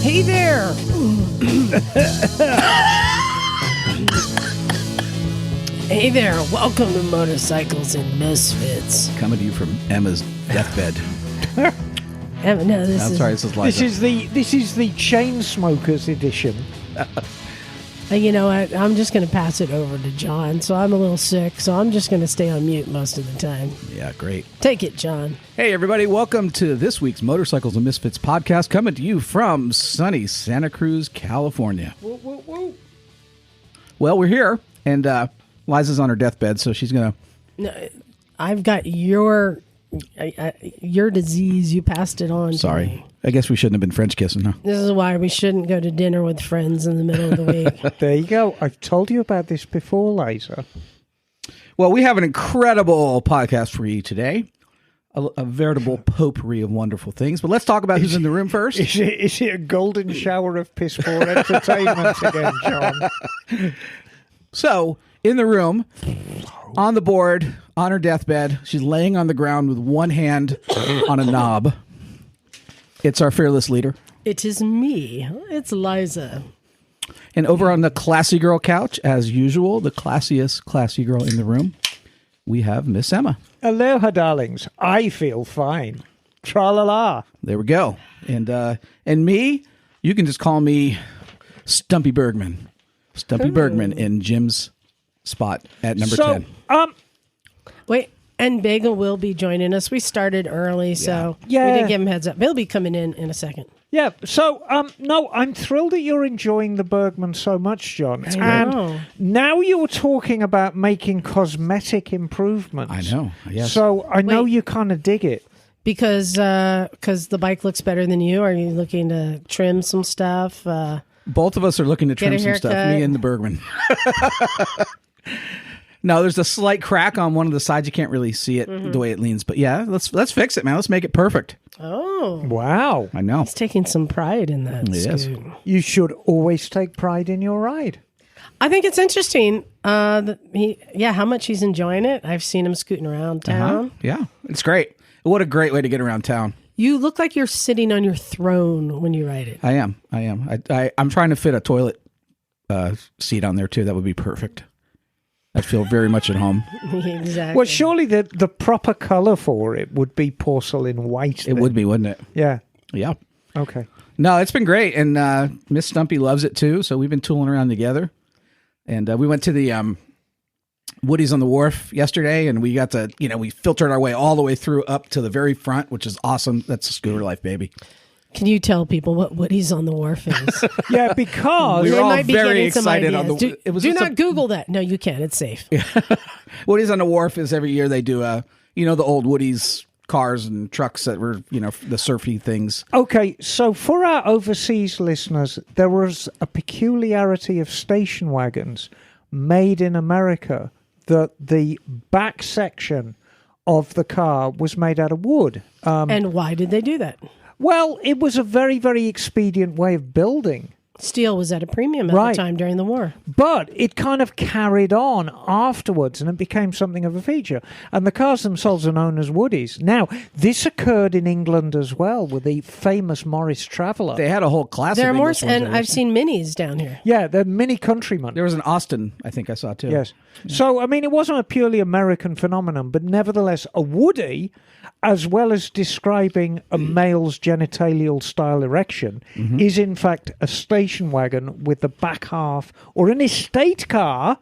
Hey there! Hey there, welcome to Motorcycles and Misfits. Coming to you from Emma's deathbed. Emma, no, this is Liza. This is the chain smokers edition. You know what? I'm just going to pass it over to John. So I'm a little sick, so I'm just going to stay on mute most of the time. Yeah, great. Take it, John. Hey, everybody. Welcome to this week's Motorcycles and Misfits podcast, coming to you from sunny Santa Cruz, California. Woo, woo, woo. Well, we're here, and Liza's on her deathbed, so she's going to... No, I've got your disease. You passed it on. Sorry. To me. I guess we shouldn't have been French kissing, huh? This is why we shouldn't go to dinner with friends in the middle of the week. There you go. I've told you about this before, Liza. Well, we have an incredible podcast for you today. A veritable potpourri of wonderful things. But let's talk about who's in the room first. Is it a golden shower of piss poor entertainment again, John? So, in the room, on the board, on her deathbed, she's laying on the ground with one hand on a knob. It's our fearless leader. It is me. It's Liza. And over on the classy girl couch, as usual, the classiest classy girl in the room, we have Miss Emma. Aloha, darlings. I feel fine. Tra-la-la. There we go. And me, you can just call me Stumpy Bergman. Stumpy Bergman in Jim's spot at number 10. Wait, and Bagel will be joining us. We started early, so Yeah. we didn't give him heads up. He'll be coming in a second. Yeah, so, no, I'm thrilled that you're enjoying the Bergman so much, John. I know. And now you're talking about making cosmetic improvements. I know, yes. So I know Wait. you kind of dig it. Because the bike looks better than you. Are you looking to trim some stuff? Both of us are looking to Get trim a some stuff. haircut. Me and the Bergman. No, there's a slight crack on one of the sides. You can't really see it the way it leans. But yeah, let's fix it, man. Let's make it perfect. Oh, Wow. I know. he's taking some pride in that. Yes. Scoot. You should always take pride in your ride. I think it's interesting. How much he's enjoying it. I've seen him scooting around town. Yeah, it's great. What a great way to get around town. You look like you're sitting on your throne when you ride it. I am. I'm trying to fit a toilet seat on there too. That would be perfect. I feel very much at home. Exactly. Well, surely the proper color for it would be porcelain white. It would be, wouldn't it? Yeah. Yeah. Okay. No, it's been great, and Miss Stumpy loves it too. So we've been tooling around together, and we went to the Woody's on the Wharf yesterday, and we got to, we filtered our way all the way through up to the very front, which is awesome. That's a scooter life, baby. Can you tell people what Woody's on the Wharf is? Yeah, because We were They all might be very getting some excited on ideas. the. Do not Google that. No, you can't. It's safe. Woody's on the Wharf is every year they do the old Woody's cars and trucks that were the surfy things. okay, so for our overseas listeners, there was a peculiarity of station wagons made in America that the back section of the car was made out of wood. And why did they do that? Well, it was a very, very expedient way of building. Steel was at a premium at Right. the time during the war. But it kind of carried on afterwards and it became something of a feature. And the cars themselves are known as Woodies. Now, this occurred in England as well with the famous Morris Traveller. They had a whole class. There are of more, English ones and there. I've seen minis down here. Yeah, they're Mini Countrymen. There was an Austin, I think I saw too. Yes. So, I mean, it wasn't a purely American phenomenon, but nevertheless, a Woody, as well as describing a male's genitalial style erection, is in fact a station wagon with the back half, or an estate car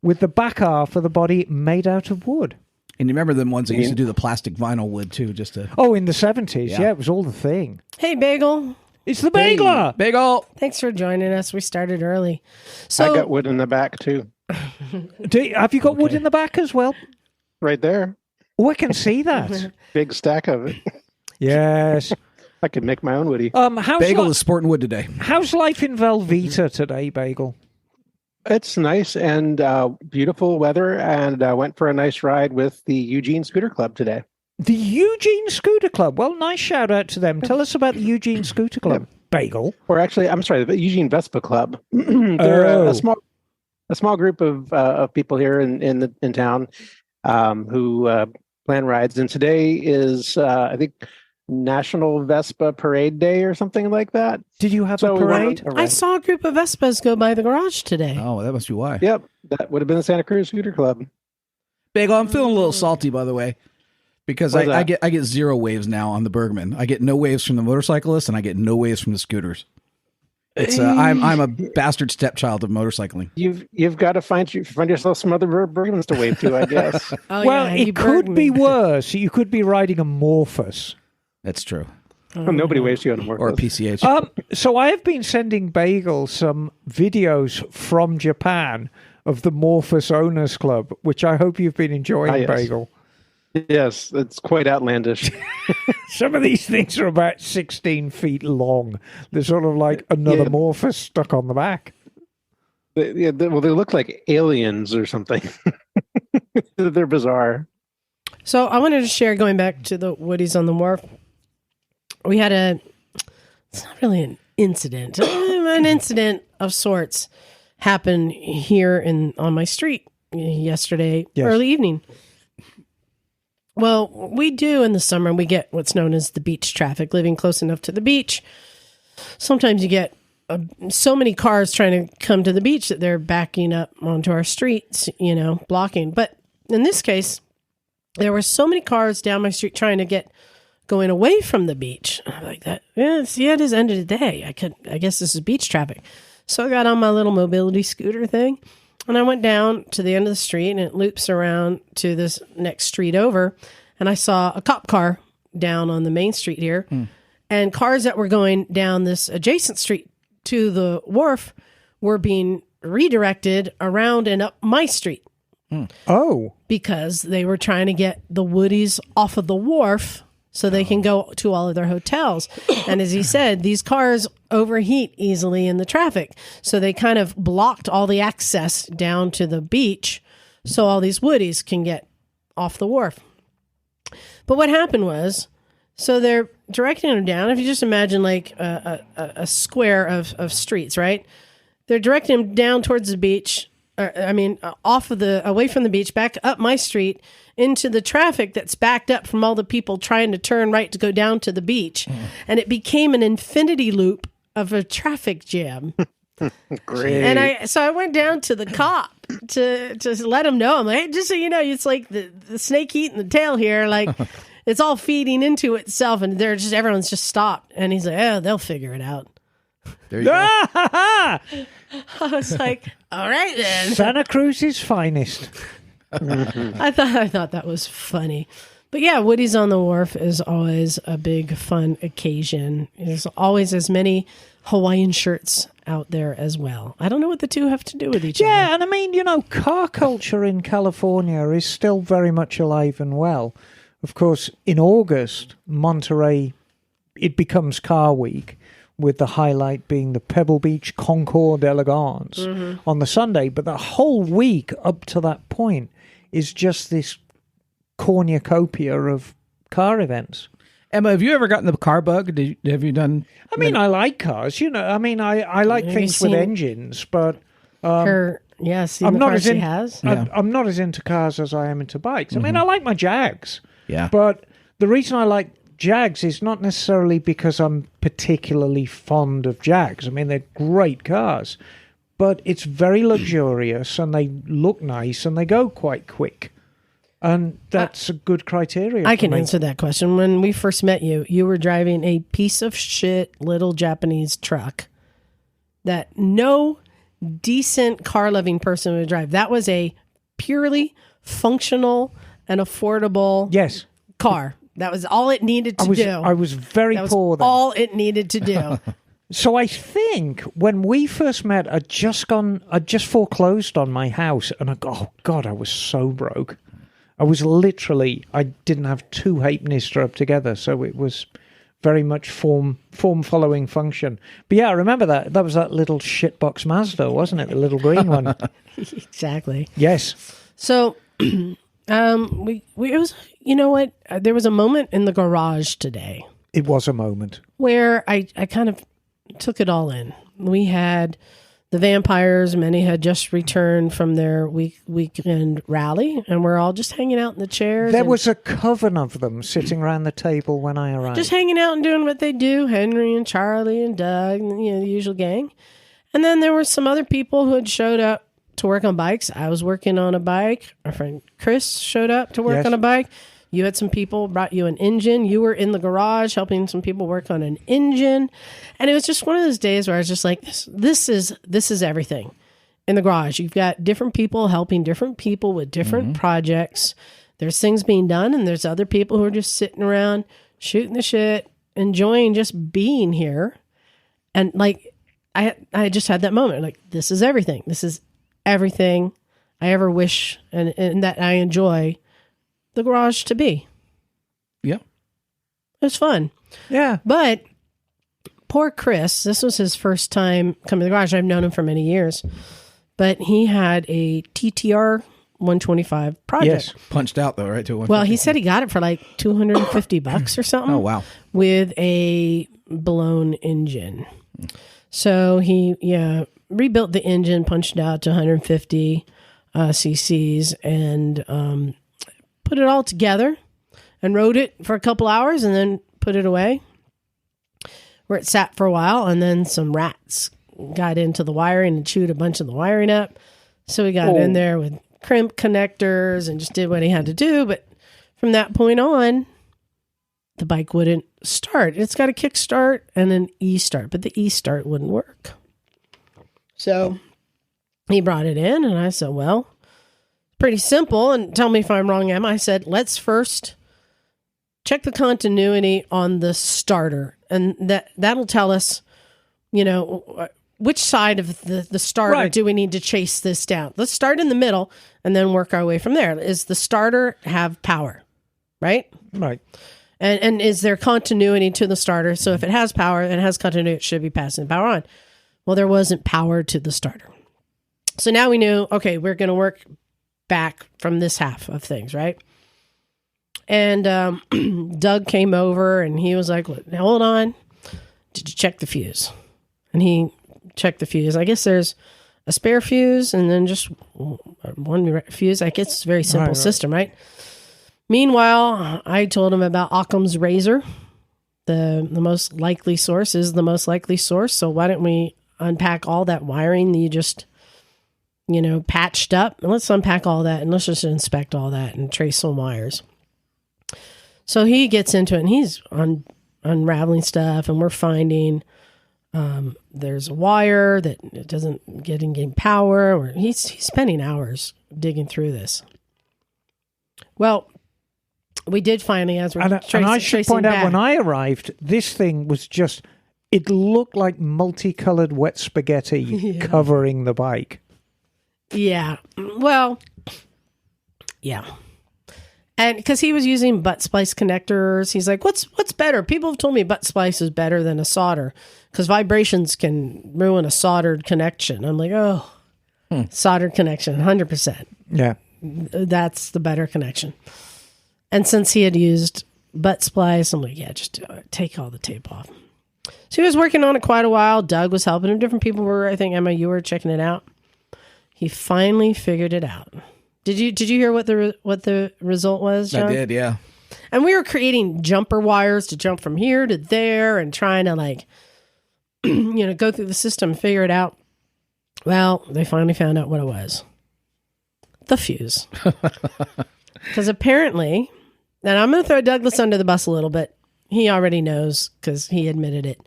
with the back half of the body made out of wood. And you remember them ones that used to do the plastic vinyl wood too, just to. Oh, in the 70s. Yeah. Yeah, it was all the thing. Hey, Bagel. It's the Bagler. Bagel. Thanks for joining us. We started early. So I got wood in the back too, Have you got wood in the back as well? right there. Oh, I can see that. Big stack of it. Yes. I could make my own woody. Bagel is sporting wood today. How's life in Velveeta today, Bagel? It's nice and beautiful weather, and I went for a nice ride with the Eugene Scooter Club today. The Eugene Scooter Club. Well, nice shout out to them. Tell us about the Eugene Scooter Club, Bagel. Or actually, I'm sorry, the Eugene Vespa Club. They're a small group of people here in town who plan rides. And today is, I think, National Vespa Parade Day or something like that. Did you have So a we went parade? on a I ride. saw a group of Vespas go by the garage today. Oh, that must be why. Yep, that would have been the Santa Cruz Scooter Club. Bagel, I'm feeling a little salty, by the way, because Why's I that? get 0 waves now on the Bergman. I get no waves from the motorcyclists, and I get no waves from the scooters. It's I'm a bastard stepchild of motorcycling. You've got to find yourself some other Bergmans to wave to, I guess. Oh, Well, yeah, you it could be Bergman. worse. You could be riding a Morphus. That's true. Nobody waves to you on a Or a Morpheus. PCH. So I have been sending Bagel some videos from Japan of the Morphus Owners Club, which I hope you've been enjoying, yes. Bagel. Yes, it's quite outlandish. Some of these things are about 16 feet long. They're sort of like another Yeah. Morphus stuck on the back. They look like aliens or something. They're bizarre. So I wanted to share, going back to the Woodies on the Wharf. We had it's not really an incident, an incident of sorts happened here on my street yesterday, Yes. early evening. Well, we do in the summer, we get what's known as the beach traffic, living close enough to the beach. Sometimes you get so many cars trying to come to the beach that they're backing up onto our streets, blocking. But in this case, there were so many cars down my street trying to going away from the beach. I'm like that. Yeah, see, it is end of the day. I guess this is beach traffic. So I got on my little mobility scooter thing, and I went down to the end of the street, and it loops around to this next street over, and I saw a cop car down on the main street here, and cars that were going down this adjacent street to the wharf were being redirected around and up my street Oh, because they were trying to get the Woodies off of the wharf so they can go to all of their hotels. And as he said, these cars overheat easily in the traffic. So they kind of blocked all the access down to the beach so all these Woodies can get off the wharf. But what happened was, so they're directing them down. If you just imagine like a square of streets, right? They're directing them down towards the beach. Away from the beach, back up my street into the traffic that's backed up from all the people trying to turn right to go down to the beach. And it became an infinity loop of a traffic jam. Great. And I went down to the cop to let him know. I'm like, hey, just so you know, it's like the snake eating the tail here. Like it's all feeding into itself, and everyone's just stopped. And he's like, oh, they'll figure it out. There you go. I was like, all right then. Santa Cruz's finest. I thought that was funny. But yeah, Woody's on the Wharf is always a big fun occasion. There's always as many Hawaiian shirts out there as well. I don't know what the two have to do with each Yeah, other. and I mean, car culture in California is still very much alive and well. Of course, in August, Monterey, it becomes Car Week, with the highlight being the Pebble Beach Concours d'Elegance on the Sunday. But the whole week up to that point is just this cornucopia of car events. Emma, have you ever gotten the car bug? Have you done? I mean, I like cars, I like Have you things with seen- engines, but I'm not as she in- has. I'm not as into cars as I am into bikes. I mean, I like my Jags. Yeah. But the reason I like Jags is not necessarily because I'm particularly fond of Jags. I mean, they're great cars, but it's very luxurious and they look nice and they go quite quick. And that's a good criteria. I for can me. answer that question. When we first met you, you were driving a piece of shit little Japanese truck that no decent car-loving person would drive. That was a purely functional and affordable Yes. car. That was all it needed to do. I was very That was poor then. all it needed to do. So I think when we first met, I'd just foreclosed on my house, and I was so broke. I didn't have two halfpennies strapped together, so it was very much form following function. But yeah, I remember that. That was that little shitbox Mazda, wasn't it? The little green one. Exactly. Yes. So, it was, you know what? There was a moment in the garage today It was a moment. where I kind of took it all in. We had The vampires, many had just returned from their weekend rally, and we're all just hanging out in the chairs. There was a coven of them sitting around the table when I arrived. Just hanging out and doing what they do. Henry and Charlie and Doug, and, the usual gang. And then there were some other people who had showed up to work on bikes. I was working on a bike. Our friend Chris showed up to work on a bike. You had some people brought you an engine. You were in the garage helping some people work on an engine. And it was just one of those days where I was just like, this is everything in the garage. You've got different people helping different people with different projects. There's things being done, and there's other people who are just sitting around shooting the shit, enjoying just being here. And like, I just had that moment, like, this is everything. This is everything I ever wish and that I enjoy the garage to be. Yeah. It was fun. Yeah. But poor Chris, this was his first time coming to the garage. I've known him for many years. But he had a TTR 125 project. Yes. Punched out though, right? Well, he said he got it for like $250 or something. Oh, wow. With a blown engine. So he, rebuilt the engine, punched it out to 150 cc's, and put it all together and rode it for a couple hours and then put it away where it sat for a while. And then some rats got into the wiring and chewed a bunch of the wiring up. So we got in there with crimp connectors and just did what he had to do. But from that point on, the bike wouldn't start. It's got a kick start and an e-start, but the e-start wouldn't work. So he brought it in and I said, well, pretty simple, and tell me if I'm wrong, Emma. I said, let's first check the continuity on the starter, and that'll tell us, which side of the starter do we need to chase this down. Let's start in the middle and then work our way from there. Is the starter have power, right? Right. And is there continuity to the starter? So if it has power and it has continuity, it should be passing power on. Well, there wasn't power to the starter. So now we knew, okay, we're going to work back from this half of things, right? And Doug came over and he was like, hold on, did you check the fuse? And he checked the fuse. I guess there's a spare fuse and then just one fuse. I guess it's a very simple system, right? Meanwhile, I told him about Occam's razor. The most likely source is the most likely source. So why don't we unpack all that wiring that you just patched up, and let's unpack all that and let's just inspect all that and trace some wires. So he gets into it and he's unraveling stuff, and we're finding there's a wire that it doesn't getting power, or he's spending hours digging through this. Well, we did finally, as we're and I should point out, when I arrived, this thing was just, it looked like multicolored wet spaghetti covering the bike. Yeah. Well, yeah. And because he was using butt splice connectors, he's like, what's better? People have told me butt splice is better than a solder because vibrations can ruin a soldered connection. I'm like, soldered connection, 100%. Yeah. That's the better connection. And since he had used butt splice, I'm like, yeah, just take all the tape off. So he was working on it quite a while. Doug was helping him. Different people were, I think, Emma, you were checking it out. He finally figured it out. Did you hear what the result was, John? I did, yeah. And we were creating jumper wires to jump from here to there and trying to go through the system and figure it out. Well, they finally found out what it was. The fuse. Because apparently, and I'm going to throw Douglas under the bus a little bit. He already knows because he admitted it.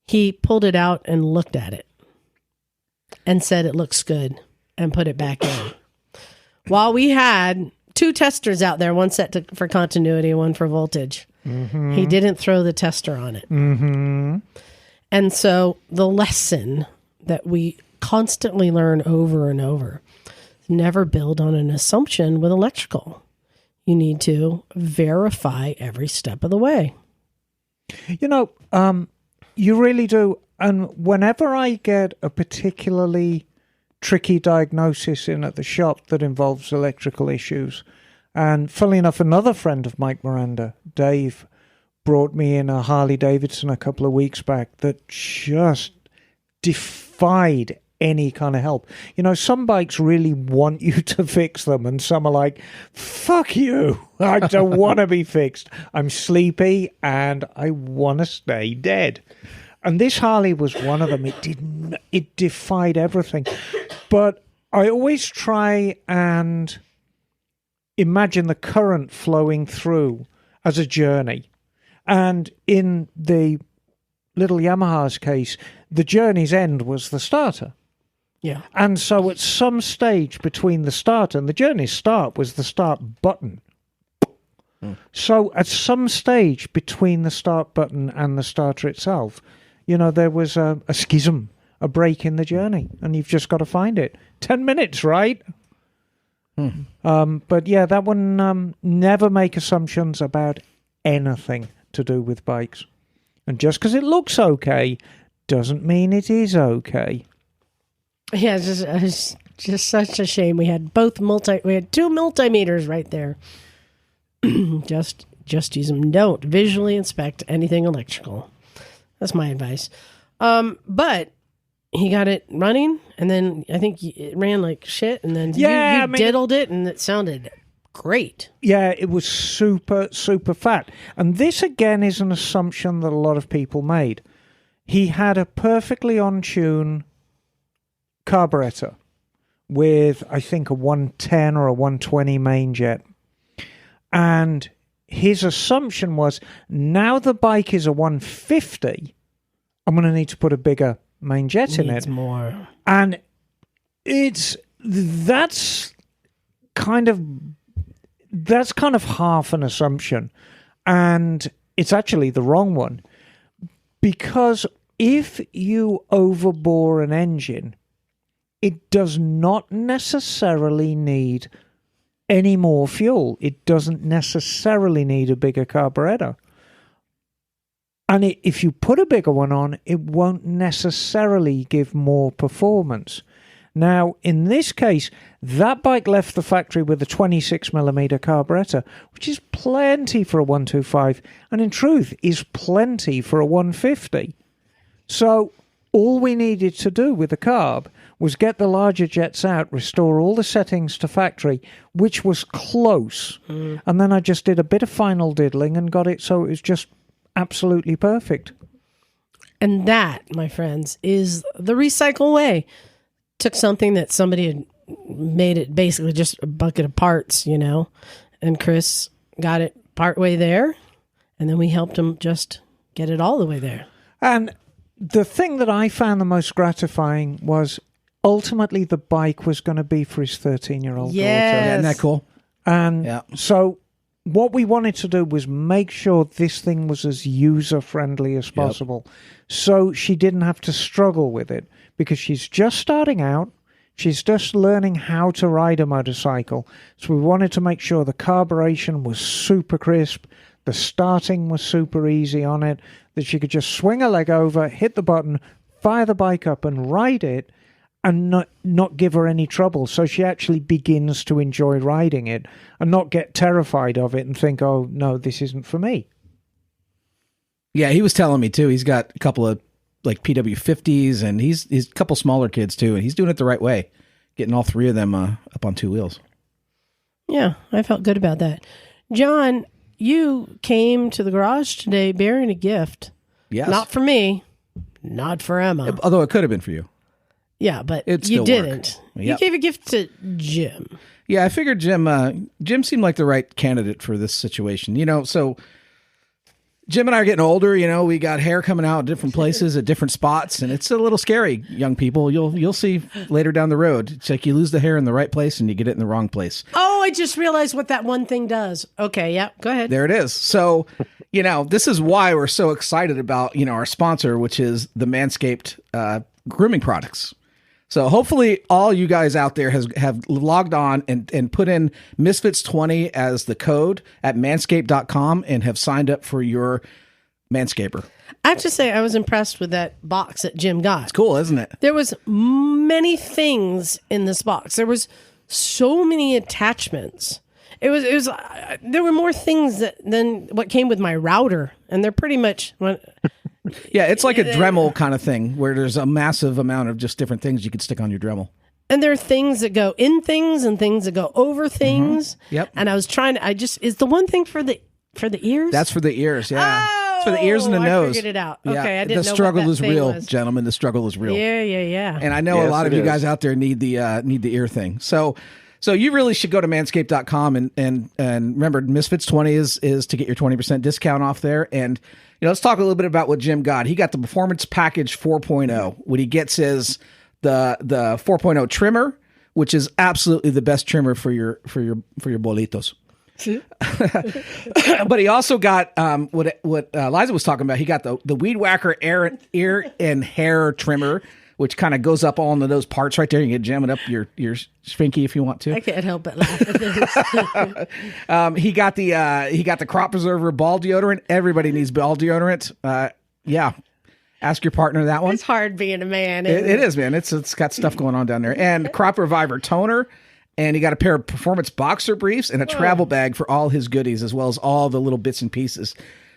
He pulled it out and looked at it and said it looks good and put it back in. While we had two testers out there, one set for continuity, one for voltage. Mm-hmm. He didn't throw the tester on it. Mm-hmm. And so the lesson that we constantly learn over and over, never build on an assumption with electrical. You need to verify every step of the way. You really do. And whenever I get a particularly tricky diagnosis in at the shop that involves electrical issues, and funnily enough, another friend of Mike Miranda, Dave, brought me in a Harley Davidson a couple of weeks back that just defied any kind of help. You know, some bikes really want you to fix them, and some are like, fuck you, I don't want to be fixed. I'm sleepy and I want to stay dead. And this Harley was one of them. It defied everything. But I always try and imagine the current flowing through as a journey. And in the little Yamaha's case, the journey's end was the starter. Yeah. And so at some stage between the start and the journey's start was the start button. So at some stage between the start button and the starter itself, you know, there was a schism, a break in the journey, and you've just got to find it. 10 minutes, right? But yeah, that one, never make assumptions about anything to do with bikes. And just because it looks okay doesn't mean it is okay. Yeah, it's just such a shame. We had two multimeters right there. just use them. Don't visually inspect anything electrical. That's my advice. But he got it running, and then I think it ran like shit, and then you diddled it, and it sounded great. Yeah, it was super, super fat. And this, again, is an assumption that a lot of people made. He had a perfectly on-tune carburetor with, I think, a 110 or a 120 main jet. And his assumption was, now the bike is a 150, I'm going to need to put a bigger main jet in it. More. And that's kind of half an assumption. And it's actually the wrong one. Because if you overbore an engine, it does not necessarily need any more fuel. It doesn't necessarily need a bigger carburetor. And if you put a bigger one on, it won't necessarily give more performance. Now, in this case, that bike left the factory with a 26mm carburetor, which is plenty for a 125, and in truth is plenty for a 150. So all we needed to do with the carb was get the larger jets out, restore all the settings to factory, which was close. And then I just did a bit of final diddling and got it so it was just absolutely perfect. And that, my friends, is the recycle way. Took something that somebody had made it basically just a bucket of parts, you know, and Chris got it part way there, and then we helped him just get it all the way there. And the thing that I found the most gratifying was ultimately the bike was going to be for his 13-year-old daughter. Yeah, isn't that cool? And so what we wanted to do was make sure this thing was as user-friendly as possible. So she didn't have to struggle with it, because she's just starting out. She's just learning how to ride a motorcycle. So we wanted to make sure the carburation was super crisp, the starting was super easy on it, that she could just swing her leg over, hit the button, fire the bike up and ride it, and not give her any trouble. So she actually begins to enjoy riding it and not get terrified of it and think, oh, no, this isn't for me. Yeah, he was telling me, too. He's got a couple of like PW50s, and he's a couple smaller kids, too, and he's doing it the right way, getting all three of them up on two wheels. Yeah, I felt good about that. John, you came to the garage today bearing a gift. Yes. Not for me, not for Emma. Although it could have been for you. Yeah, but It'd you still didn't. Yep. You gave a gift to Jim. Yeah, I figured Jim seemed like the right candidate for this situation. You know, so Jim and I are getting older. You know, we got hair coming out in different places at different spots, and it's a little scary, young people. You'll see later down the road. It's like you lose the hair in the right place and you get it in the wrong place. Oh, I just realized what that one thing does. Okay, yeah, go ahead. There it is. So, you know, this is why we're so excited about, you know, our sponsor, which is the Manscaped grooming products. So hopefully all you guys out there have logged on and put in Misfits20 as the code at manscaped.com and have signed up for your Manscaper. I have to say, I was impressed with that box that Jim got. It's cool, isn't it? There was many things in this box. There was so many attachments. It was. There were more things than what came with my router, and they're pretty much. Yeah, it's like a Dremel kind of thing where there's a massive amount of just different things you could stick on your Dremel. And there are things that go in things and things that go over things. Yep. And I was trying to, is the one thing for the ears? That's for the ears, yeah. Oh, it's for the ears and the nose. I figured it out. Yeah. Okay, I didn't the know struggle what that is thing real, was. gentlemen. The struggle is real. Yeah. And I know a Yes, lot of it you is. guys out there need the ear thing. So you really should go to manscaped.com and remember, Misfits 20 is to get your 20% discount off there. And let's talk a little bit about what Jim got. He got the Performance Package 4.0. What he gets is the 4.0 trimmer, which is absolutely the best trimmer for your bolitos. But he also got what Liza was talking about. He got the Weed Whacker ear and hair trimmer, which kind of goes up all into those parts right there. You can jam it up your sphinky if you want to. I can't help but laugh at this. He got the Crop Preserver ball deodorant. Everybody needs ball deodorant. Yeah. Ask your partner that one. It's hard being a man. It is, man. It's got stuff going on down there. And Crop Reviver toner. And he got a pair of Performance boxer briefs and a travel bag for all his goodies, as well as all the little bits and pieces.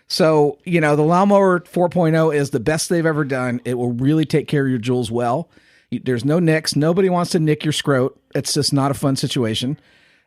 So, the Lawnmower 4.0 is the best they've ever done. It will really take care of your jewels well. There's no nicks. Nobody wants to nick your scrot. It's just not a fun situation.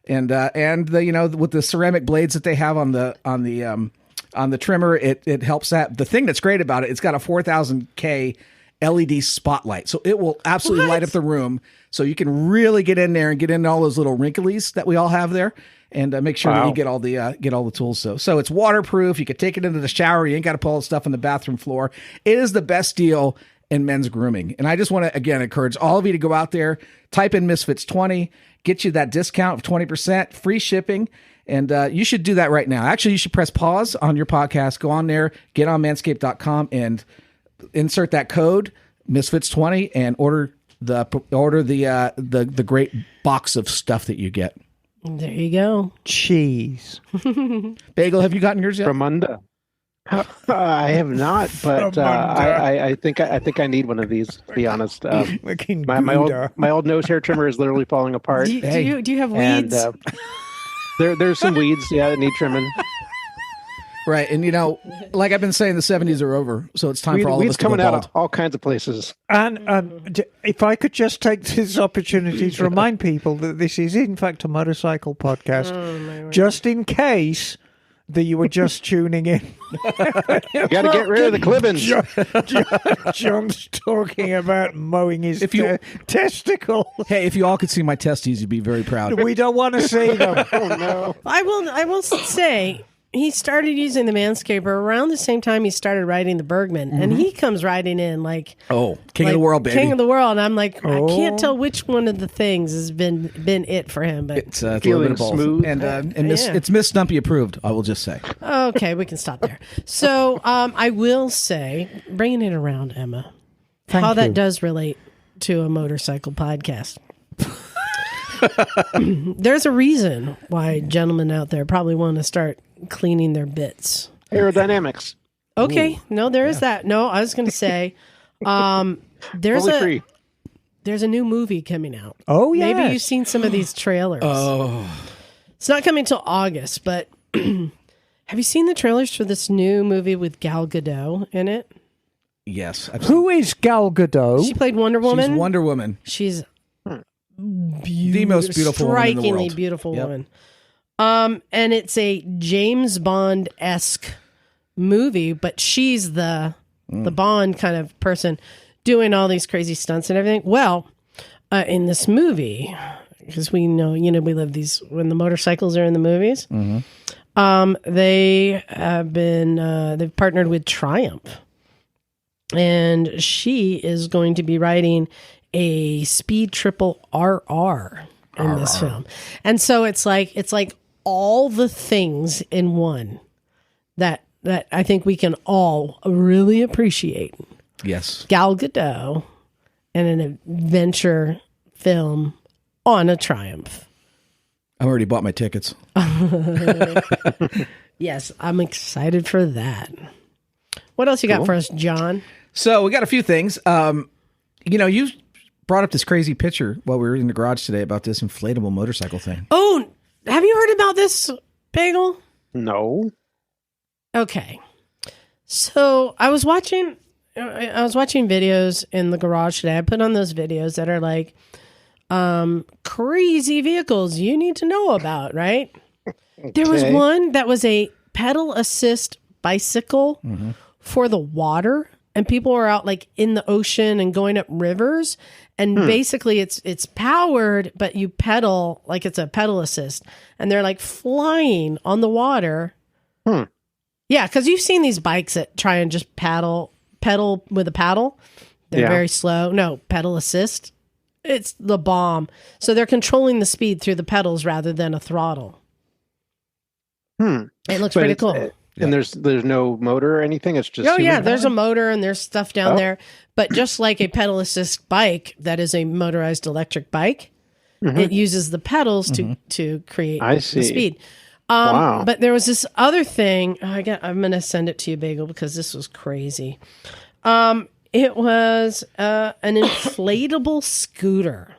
And the with the ceramic blades that they have on the trimmer, it helps that. The thing that's great about it, it's got a 4000K LED spotlight, so it will absolutely light up the room. So you can really get in there and get into all those little wrinklies that we all have there, and make sure that you get all the tools. So it's waterproof. You can take it into the shower. You ain't got to pull all the stuff on the bathroom floor. It is the best deal in men's grooming. And I just want to again encourage all of you to go out there, type in Misfits 20, get you that discount of 20%, free shipping. And you should do that right now. Actually, you should press pause on your podcast, go on there, get on manscaped.com, and insert that code Misfits20 and order the great box of stuff that you get. There you go. Cheese. Bagel, have you gotten yours yet? Ramunda. I have not, but I think I need one of these. To be honest, my old nose hair trimmer is literally falling apart. Do you have weeds? And, there's some weeds, that need trimming. Right, and like I've been saying, the 70s are over, so it's time for all of us to go coming out bald. of all kinds of places. And if I could just take this opportunity to remind people that this is in fact a motorcycle podcast, just in case that you were just tuning in. You got to get rid of the clippings. John's talking about mowing his testicles. Hey, if you all could see my testes, you'd be very proud. We don't want to see them. Oh no! I will say he started using the Manscaper around the same time he started riding the Bergman, and he comes riding in like king of the world, baby, king of the world. And I'm like, I can't tell which one of the things has been it for him, but it's a little bit of both. Smooth. And it's Miss Stumpy approved. I will just say. Okay, we can stop there. So I will say, bringing it around, Emma, how that does relate to a motorcycle podcast. There's a reason why gentlemen out there probably want to start cleaning their bits. Aerodynamics. Okay. Ooh. No, there is that. No, I was going to say, there's a new movie coming out. Oh, yeah. Maybe you've seen some of these trailers. Oh. It's not coming till August, but have you seen the trailers for this new movie with Gal Gadot in it? Yes. Who is Gal Gadot? She played Wonder Woman. She's Wonder Woman. She's the most beautiful woman in the strikingly world. beautiful Yep. woman. And it's a James Bond-esque movie, but she's the Bond kind of person doing all these crazy stunts and everything. Well, in this movie, because we know, we live these when the motorcycles are in the movies. They have been they've partnered with Triumph, and she is going to be riding a Speed Triple RR in this film, and so it's like all the things in one that I think we can all really appreciate. Yes. Gal Gadot and an adventure film on a Triumph. I already bought my tickets. Yes, I'm excited for that. What else you got for us, John? So we got a few things. You brought up this crazy picture while we were in the garage today about this inflatable motorcycle thing. Oh, have you heard about this, Bagel? No. Okay. So I was watching videos in the garage today. I put on those videos that are like crazy vehicles you need to know about, right? Okay. There was one that was a pedal assist bicycle for the water, and people were out like in the ocean and going up rivers, and basically it's powered, but you pedal like it's a pedal assist, and they're like flying on the water. Yeah, because you've seen these bikes that try and just pedal with a paddle. They're very slow. No, pedal assist. It's the bomb. So they're controlling the speed through the pedals rather than a throttle. It looks pretty cool. And there's no motor or anything? It's just... there's a motor and there's stuff down there. But just like a pedal assist bike, that is a motorized electric bike, it uses the pedals to create the speed. Wow. But there was this other thing. I'm going to send it to you, Bagel, because this was crazy. It was an inflatable scooter.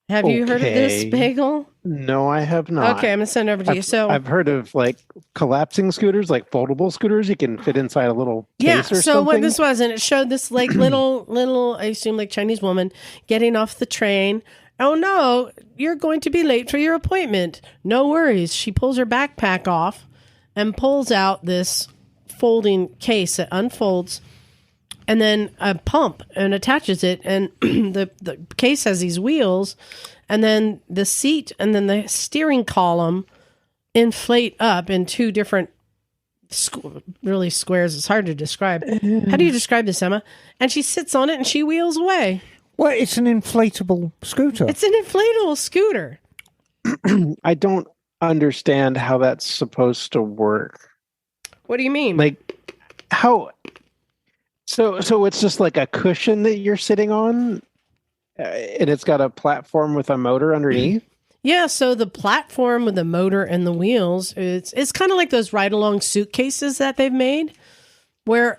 Have you heard of this, Bagel? No, I have not. Okay, I'm going to send it over to you. So I've heard of like collapsing scooters, like foldable scooters. You can fit inside a little case or so something. What this was, and it showed this like little, I assume like Chinese woman getting off the train. Oh no, you're going to be late for your appointment. No worries. She pulls her backpack off and pulls out this folding case that unfolds, and then a pump, and attaches it. And the case has these wheels, and then the seat and then the steering column inflate up in two different really squares. It's hard to describe. How do you describe this, Emma? And she sits on it and she wheels away. Well, it's an inflatable scooter. It's an inflatable scooter. I don't understand how that's supposed to work. What do you mean? Like, how... So it's just like a cushion that you're sitting on, and it's got a platform with a motor underneath? Yeah, so the platform with the motor and the wheels, it's kind of like those ride-along suitcases that they've made, where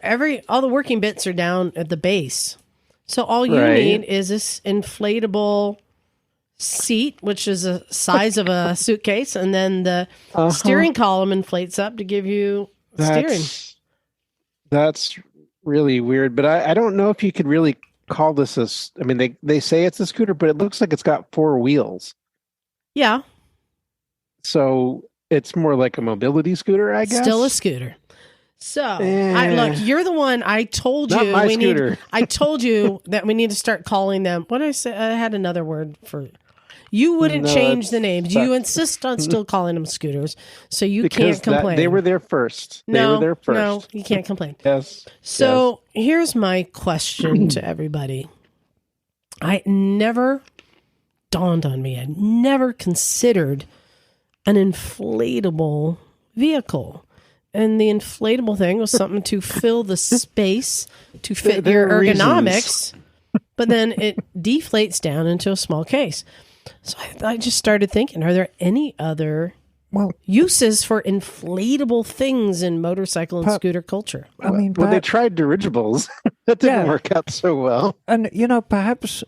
all the working bits are down at the base. So all you need is this inflatable seat, which is the size of a suitcase, and then the steering column inflates up to give you steering. That's really weird, but I don't know if you could really call this I mean, they say it's a scooter, but it looks like it's got four wheels. Yeah. So it's more like a mobility scooter, I guess. Still a scooter. So, look, you're the one. I told you I told you that we need to start calling them. What did I say? I had another word for. You wouldn't change the names. You insist on still calling them scooters, so you can't complain. They were there first. No, you can't complain. Yes. So here's my question to everybody. It never dawned on me. I never considered an inflatable vehicle. And the inflatable thing was something to fill the space to fit your ergonomics, but then it deflates down into a small case. So I just started thinking, are there any other uses for inflatable things in motorcycle and scooter culture? I mean, they tried dirigibles. That didn't work out so well. And, perhaps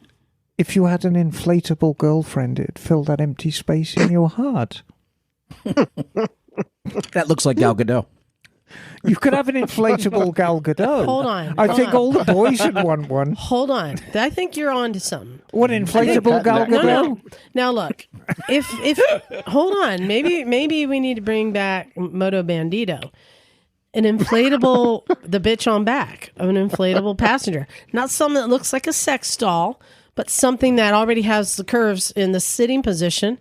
if you had an inflatable girlfriend, it'd fill that empty space in your heart. That looks like Gal Gadot. You could have an inflatable Gal Gadot. Hold on. I think all the boys would want one. Hold on. I think you're on to something. What, inflatable Gal Gadot? No. Now look, if hold on, maybe we need to bring back Moto Bandito. An inflatable, the bitch on back of an inflatable passenger. Not something that looks like a sex doll, but something that already has the curves in the sitting position.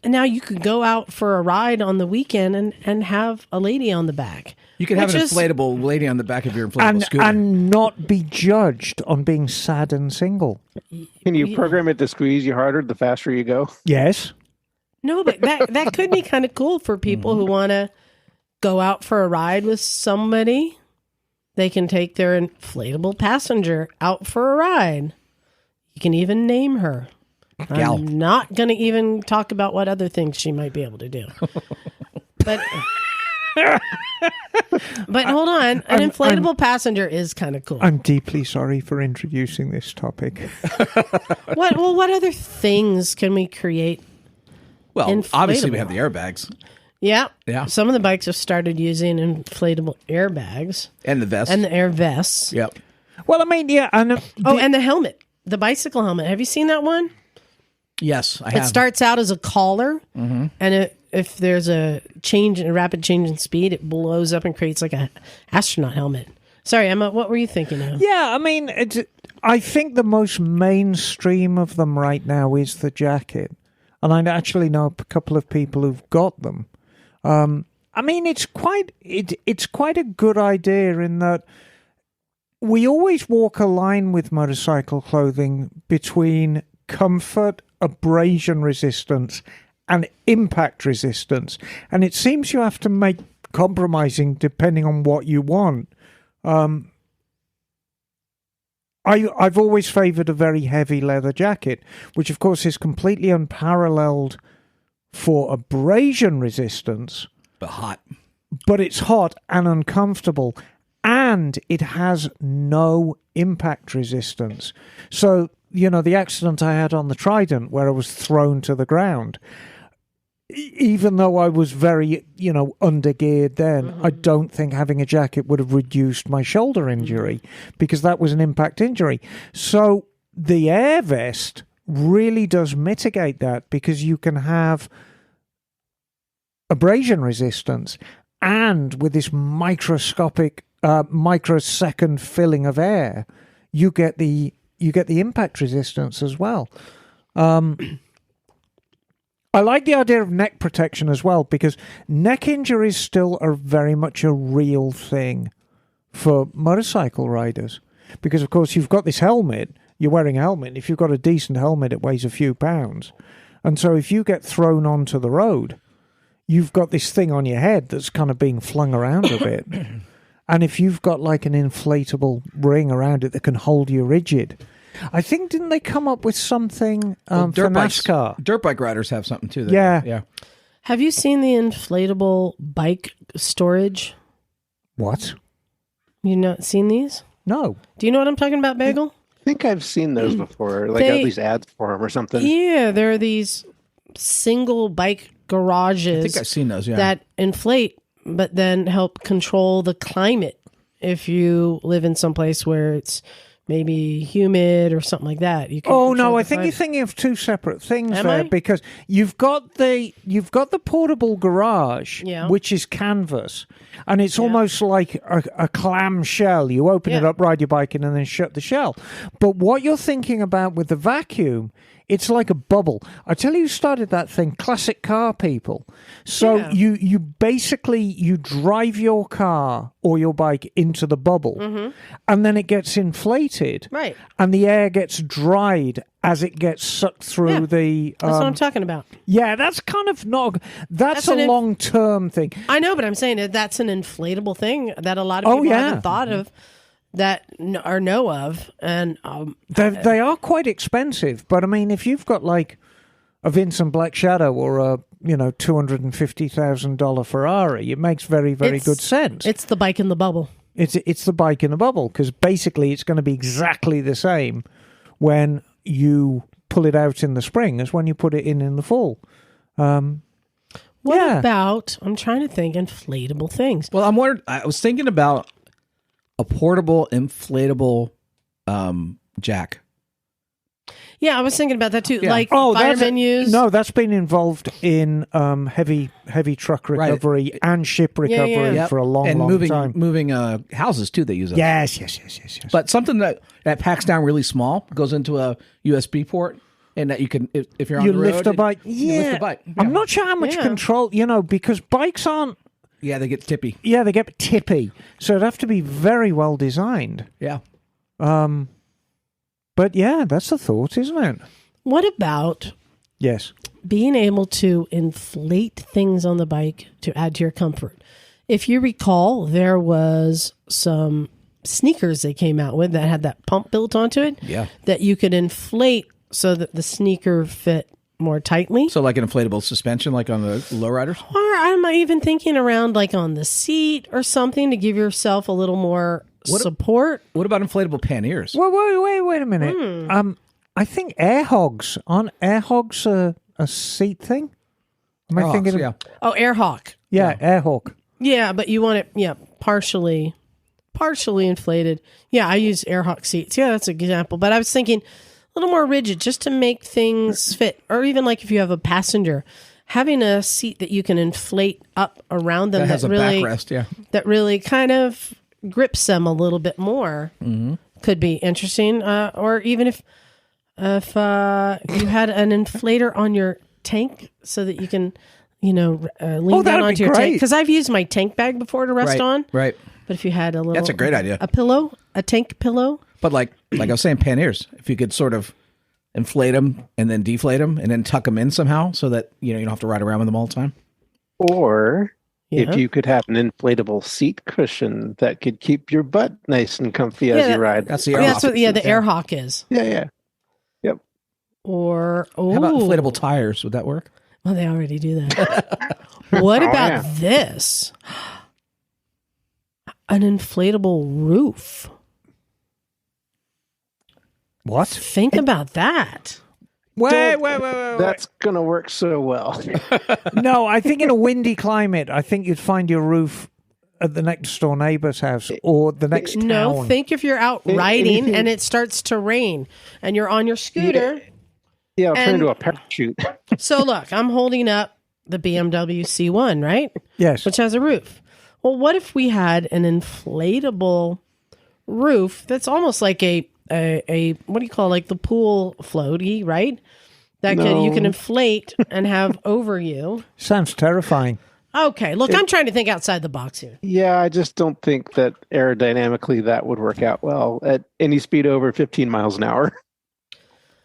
And now you could go out for a ride on the weekend and have a lady on the back. You could have an inflatable lady on the back of your inflatable scooter. And not be judged on being sad and single. Can you program it to squeeze you harder the faster you go? Yes. No, but that could be kind of cool for people who want to go out for a ride with somebody. They can take their inflatable passenger out for a ride. You can even name her. Gal. I'm not going to even talk about what other things she might be able to do. But hold on. An inflatable passenger is kind of cool. I'm deeply sorry for introducing this topic. What other things can we create? Well, obviously we have the airbags. Yeah. Yeah. Some of the bikes have started using inflatable airbags. And the vest. And the air vests. Yep. Well, I mean, yeah. And and the helmet. The bicycle helmet. Have you seen that one? Yes, I have. It starts out as a collar, and if there's a rapid change in speed, it blows up and creates like a astronaut helmet. Sorry, Emma, what were you thinking of? Yeah, I mean, I think the most mainstream of them right now is the jacket. And I actually know a couple of people who've got them. I mean, it's quite a good idea in that we always walk a line with motorcycle clothing between comfort, abrasion resistance, and impact resistance. And it seems you have to make compromising depending on what you want. I've always favoured a very heavy leather jacket, which of course is completely unparalleled for abrasion resistance. But hot. But it's hot and uncomfortable, and it has no impact resistance. So, the accident I had on the Trident where I was thrown to the ground, even though I was very, undergeared then, I don't think having a jacket would have reduced my shoulder injury because that was an impact injury. So the air vest really does mitigate that because you can have abrasion resistance and with this microscopic, microsecond filling of air, you get the impact resistance as well. I like the idea of neck protection as well because neck injuries still are very much a real thing for motorcycle riders. Because, of course, you've got this helmet, you're wearing a helmet, and if you've got a decent helmet, it weighs a few pounds. And so if you get thrown onto the road, you've got this thing on your head that's kind of being flung around a bit. And if you've got like an inflatable ring around it that can hold you rigid... I think, didn't they come up with something for NASCAR? Dirt bike riders have something too. Yeah. Have you seen the inflatable bike storage? What? You not seen these? No. Do you know what I'm talking about, Bagel? I think I've seen those before, like at least ads for them or something. Yeah, there are these single bike garages. I think I've seen those, that inflate, but then help control the climate if you live in some place where it's maybe humid or something like that. You can I think you're thinking of two separate things because you've got the portable garage, which is canvas, and it's almost like a clam shell. You open it up, ride your bike in, and then shut the shell. But what you're thinking about with the vacuum, it's like a bubble. I tell you who started that thing, classic car people. So you basically, you drive your car or your bike into the bubble, and then it gets inflated. Right. And the air gets dried as it gets sucked through the... That's what I'm talking about. Yeah, that's kind of not... That's a long-term thing. I know, but I'm saying that that's an inflatable thing that a lot of people haven't thought of. That or know of, and they are quite expensive. But I mean, if you've got like a Vincent Black Shadow or a $250,000 Ferrari, it makes very good sense. It's the bike in the bubble. It's the bike in the bubble because basically it's going to be exactly the same when you pull it out in the spring as when you put it in the fall. What about? I'm trying to think inflatable things. Well, I was thinking about a portable inflatable jack. Yeah, I was thinking about that too. Yeah. Like firemen use. No, that's been involved in heavy truck recovery and ship recovery for a long time. Moving houses too. They use it. Yes. But something that packs down really small, goes into a USB port, and that you can if you're on the road, lift a bike. You lift a bike. Yeah. I'm not sure how much control because bikes aren't. Yeah, they get tippy. Yeah, they get tippy. So it'd have to be very well designed. Yeah. But yeah, that's the thought, isn't it? What about being able to inflate things on the bike to add to your comfort? If you recall, there was some sneakers they came out with that had that pump built onto it. Yeah. That you could inflate so that the sneaker fit more tightly. So like an inflatable suspension like on the lowriders? Or I'm even thinking around like on the seat or something to give yourself a little more support. What about inflatable panniers? Well, wait a minute. I think air hogs. Aren't air hogs a seat thing? Am I thinking? Oh, air hawk. Yeah, Airhawk. Yeah, but you want it, partially inflated. Yeah, I use Airhawk seats. Yeah, that's an example. But I was thinking a little more rigid just to make things fit. Or even like if you have a passenger, having a seat that you can inflate up around them that has a really backrest, yeah. That really kind of grips them a little bit more. Could be interesting. Or even if you had an inflator on your tank so that you can, lean down onto your tank. Because I've used my tank bag before to rest on. Right. But if you had a little... That's a great idea. A tank pillow. But like I was saying, panniers, if you could sort of inflate them and then deflate them and then tuck them in somehow so that, you don't have to ride around with them all the time. Or if you could have an inflatable seat cushion that could keep your butt nice and comfy as you ride. That's the Airhawk. That's what the Airhawk is. Yeah. Yep. Or... How about inflatable tires? Would that work? Well, they already do that. What about this? An inflatable roof. What? Think about that. Wait. That's going to work so well. No, I think in a windy climate, I think you'd find your roof at the next door neighbor's house or the next town. No, think if you're out riding and it starts to rain and you're on your scooter. Yeah, I'll turn into a parachute. So look, I'm holding up the BMW C1, right? Yes. Which has a roof. Well, what if we had an inflatable roof that's almost like a what do you call, like the pool floaty, right? That you can inflate and have over you. Sounds terrifying. Okay, look, I'm trying to think outside the box here. Yeah, I just don't think that aerodynamically that would work out well at any speed over 15 miles an hour.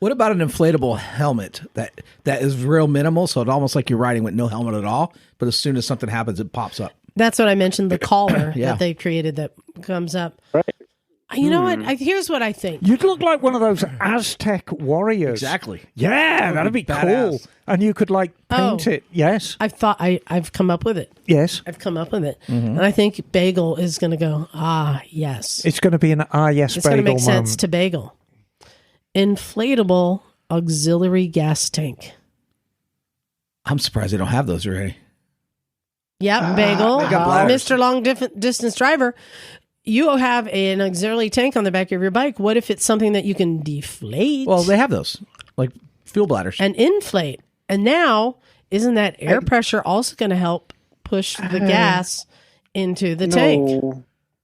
What about an inflatable helmet that is real minimal, so it's almost like you're riding with no helmet at all, but as soon as something happens, it pops up? That's what I mentioned, the collar that they created that comes up. Right. You know what? Here's what I think. You'd look like one of those Aztec warriors. Exactly. Yeah, that'd be cool. And you could paint it. Yes. I've come up with it. Yes. I've come up with it. And I think Bagel is going to go, yes. It's going to be an yes, it's Bagel going to make sense moment. to Bagel. Inflatable auxiliary gas tank. I'm surprised they don't have those already. Yep, Bagel, Mr. Long Distance Driver. You have an auxiliary tank on the back of your bike. What if it's something that you can deflate? Well, they have those, like fuel bladders. And inflate. And now, isn't that air pressure also going to help push the gas into the tank?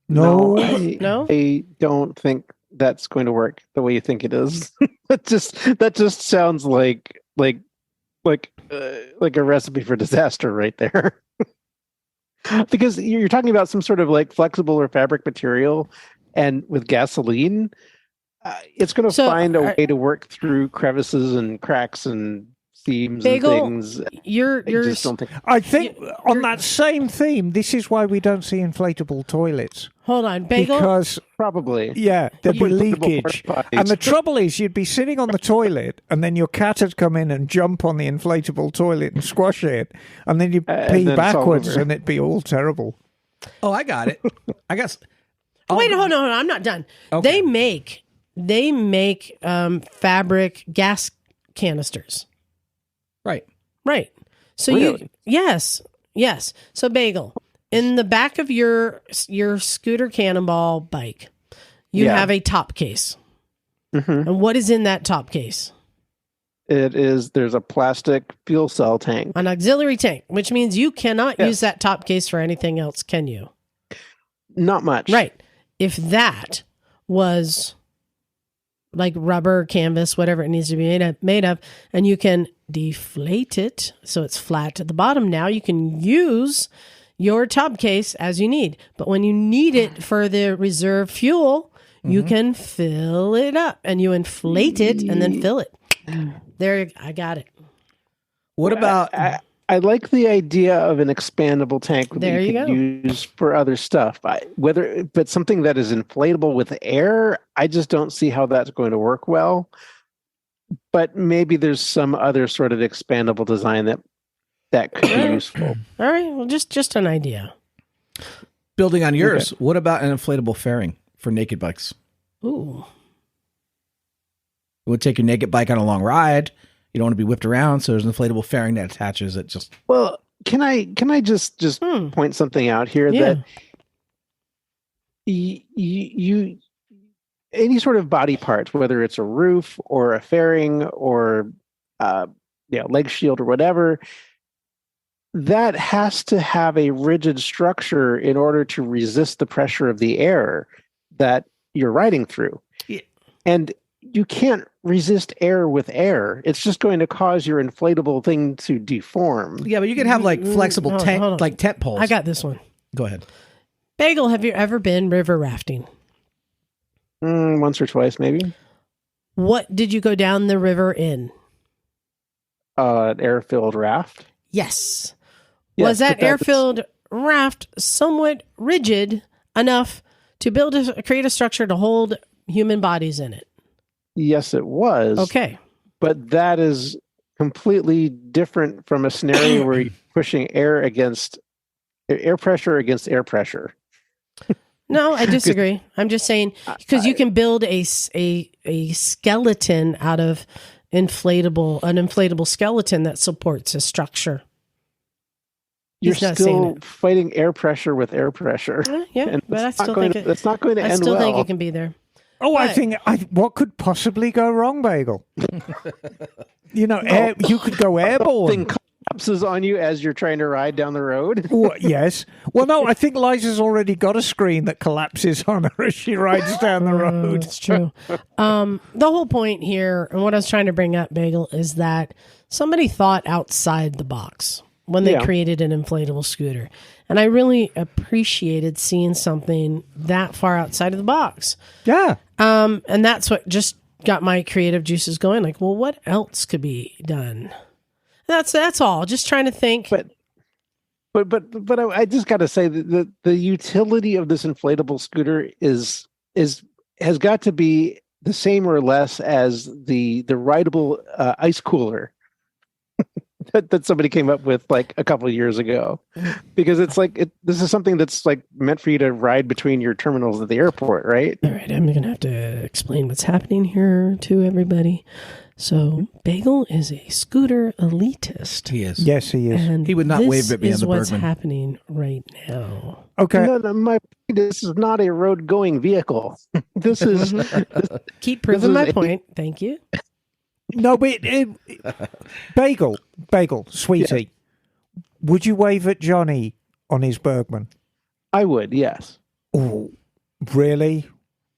No. I don't think that's going to work the way you think it is. that just sounds like a recipe for disaster right there. Because you're talking about some sort of like flexible or fabric material, and with gasoline, it's going to find a way to work through crevices and cracks and seams Bagel, and things. I think on that same theme, this is why we don't see inflatable toilets. Hold on, Bagel. Because probably, there'd be leakage. And the trouble is, you'd be sitting on the toilet, and then your cat would come in and jump on the inflatable toilet and squash it, and then you'd pee backwards, and it'd be all terrible. Oh, I got it. I guess. Wait, hold on, I'm not done. Okay. They make fabric gas canisters. Right. So really? Yes. So Bagel, in the back of your scooter cannonball bike, you have a top case. Mm-hmm. And what is in that top case? There's a plastic fuel cell tank. An auxiliary tank, which means you cannot use that top case for anything else, can you? Not much. Right. If that was like rubber, canvas, whatever it needs to be made of, and you can deflate it so it's flat at the bottom. Now you can use your top case as you need. But when you need it for the reserve fuel, you can fill it up, and you inflate it and then fill it. There, I got it. What about... I like the idea of an expandable tank that you can use for other stuff. But something that is inflatable with air, I just don't see how that's going to work well. But maybe there's some other sort of expandable design that could be useful. All right, well, just an idea. Building on yours, what about an inflatable fairing for naked bikes? Ooh. You would take your naked bike on a long ride. You don't want to be whipped around, so there's an inflatable fairing that attaches it. can I just point something out here that you any sort of body part, whether it's a roof or a fairing or leg shield or whatever, that has to have a rigid structure in order to resist the pressure of the air that you're riding through. Yeah. And you can't resist air with air. It's just going to cause your inflatable thing to deform. Yeah, but you can have like flexible tent poles. I got this one. Go ahead. Bagel, have you ever been river rafting? Once or twice, maybe. What did you go down the river in? An air-filled raft. Yes. Was that air-filled raft somewhat rigid enough to create a structure to hold human bodies in it? Yes, it was. Okay. But that is completely different from a scenario where you're pushing air pressure against air pressure. No, I disagree. I'm just saying because you can build a skeleton out of an inflatable skeleton that supports a structure. You're still fighting air pressure with air pressure. Yeah, but I still think it's not going to end well. I still think it can be there. Oh, what could possibly go wrong, Bagel? You could go airborne. Thing collapses on you as you're trying to ride down the road. Yes. Well, no, I think Liza's already got a screen that collapses on her as she rides down the road. It's true. The whole point here, and what I was trying to bring up, Bagel, is that somebody thought outside the box when they created an inflatable scooter. And I really appreciated seeing something that far outside of the box. Yeah. And that's what just got my creative juices going. Like, well, what else could be done? That's all. Just trying to think. But I just got to say that the utility of this inflatable scooter has got to be the same or less as the rideable ice cooler that somebody came up with like a couple of years ago, because it's like this is something that's like meant for you to ride between your terminals at the airport, right? All right, I'm gonna have to explain what's happening here to everybody. So Bagel is a scooter elitist. He is. Yes, he is. And he would not wave at me on the Bergman. This is what's happening right now. Okay. No, my point is, this is not a road-going vehicle. This is... Keep proving my point. Thank you. No, but Bagel, sweetie, would you wave at Johnny on his Bergman? I would, yes. Oh, really?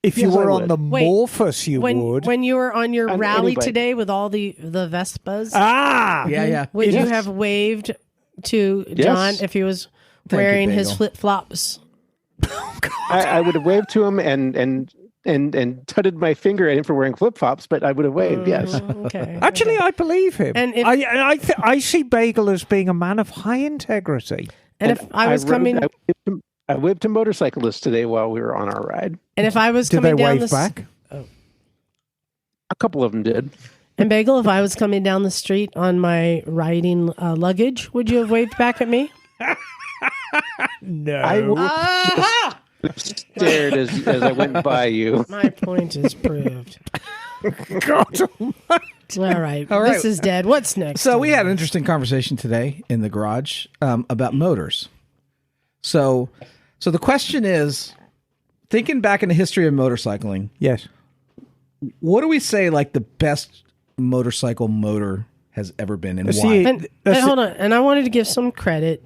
If you were on the Morphus, you would. When you were on your rally today with all the Vespas. Yeah. Would you have waved to John if he was wearing his flip-flops? Oh, God. I would have waved to him and tutted my finger at him for wearing flip-flops, but I would have waved, yes. Okay. Actually, I believe him. And if, I see Bagel as being a man of high integrity. And if I was coming... I waved to motorcyclists today while we were on our ride. And if I was did coming they down wave back? A couple of them did. And Bagel, if I was coming down the street on my riding luggage, would you have waved back at me? No. I stared as I went by you. My point is proved. God. All right. This is dead. What's next? So we had an interesting conversation today in the garage about motors. So the question is, thinking back in the history of motorcycling, yes, what do we say like the best motorcycle motor has ever been, and why? And hold on, and I wanted to give some credit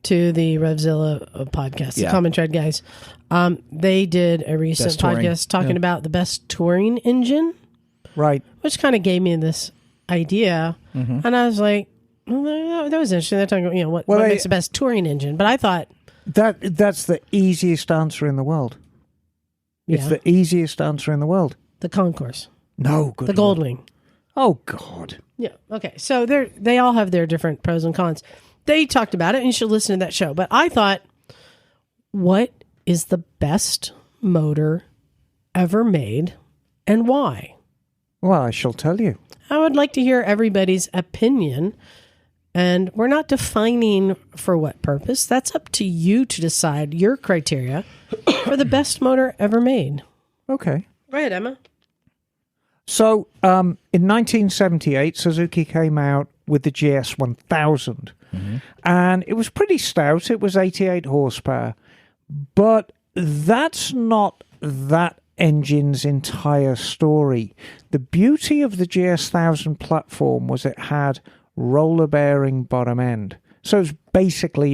to the Revzilla podcast, the Common Tread guys. They did a recent podcast talking about the best touring engine, right? Which kind of gave me this idea, and I was like, well, that was interesting. They're talking, what makes the best touring engine, but I thought. That's the easiest answer in the world. It's the easiest answer in the world. The Concourse. No, good. The Goldwing. Oh, God. Yeah. Okay. So they all have their different pros and cons. They talked about it, and you should listen to that show. But I thought, what is the best motor ever made, and why? Well, I shall tell you. I would like to hear everybody's opinion. And we're not defining for what purpose. That's up to you to decide your criteria for the best motor ever made. Okay. Go ahead, Emma. So, in 1978, Suzuki came out with the GS 1000, and it was pretty stout. It was 88 horsepower. But that's not that engine's entire story. The beauty of the GS1000 platform was it had roller bearing bottom end. So it